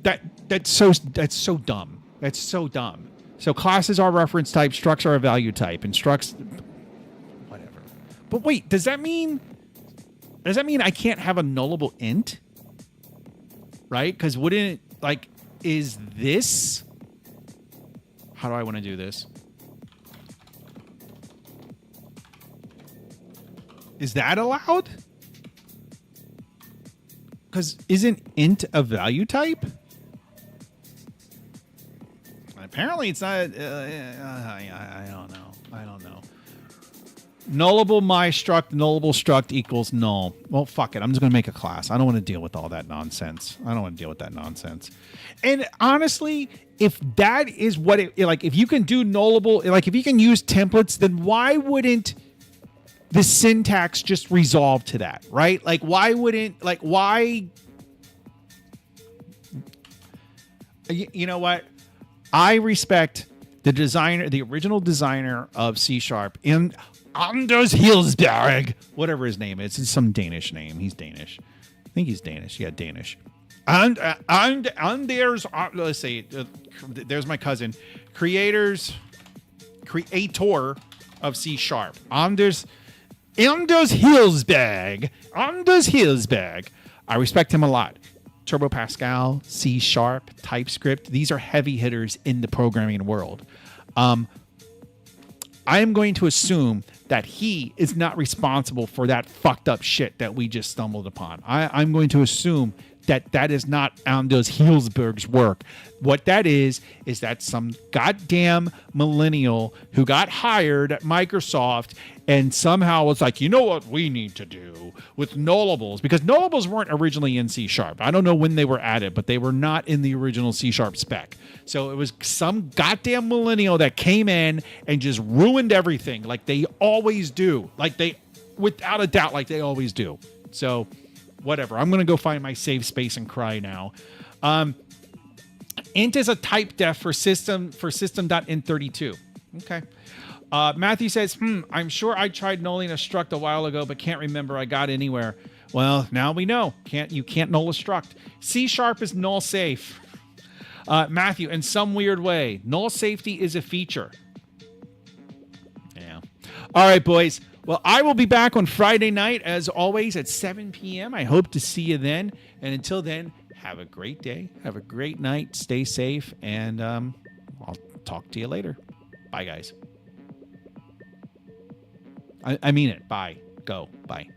that's so dumb. That's so dumb. So classes are reference type, structs are a value type, and structs whatever. But wait, does that mean I can't have a nullable int? Right? Because wouldn't it, is this? How do I want to do this? Is that allowed? Because isn't int a value type? Apparently it's not. I don't know. Nullable my struct, nullable struct equals null. Well, fuck it. I'm just going to make a class. I don't want to deal with all that nonsense. And honestly, if that is what it, if you can do nullable, if you can use templates, then why wouldn't the syntax just resolve to that, right? Why? You know what? I respect the designer, the original designer of C#, in Anders Hillsberg, whatever his name is. It's some Danish name. He's Danish. I think he's Danish. Yeah, Danish. And there's let's see. There's my cousin, creator of C#. Anders Hillsberg. I respect him a lot. Turbo Pascal, C#, TypeScript. These are heavy hitters in the programming world. I am going to assume that he is not responsible for that fucked up shit that we just stumbled upon. I'm going to assume that is not Anders Hillsberg's work. What that is that some goddamn millennial who got hired at Microsoft and somehow was like, you know what we need to do with nullables, because nullables weren't originally in C#. I don't know when they were added, but they were not in the original C# spec. So it was some goddamn millennial that came in and just ruined everything, like they always do. Without a doubt, like they always do. So whatever. I'm going to go find my save space and cry now. Int is a type def for system.int32. Okay. Matthew says, I'm sure I tried nulling a struct a while ago, but can't remember I got anywhere. Well, now we know. You can't null a struct. C# is null safe. Matthew, in some weird way, null safety is a feature. Yeah. All right, boys. Well, I will be back on Friday night, as always, at 7 p.m. I hope to see you then. And until then, have a great day. Have a great night. Stay safe. And I'll talk to you later. Bye, guys. I mean it. Bye. Go. Bye.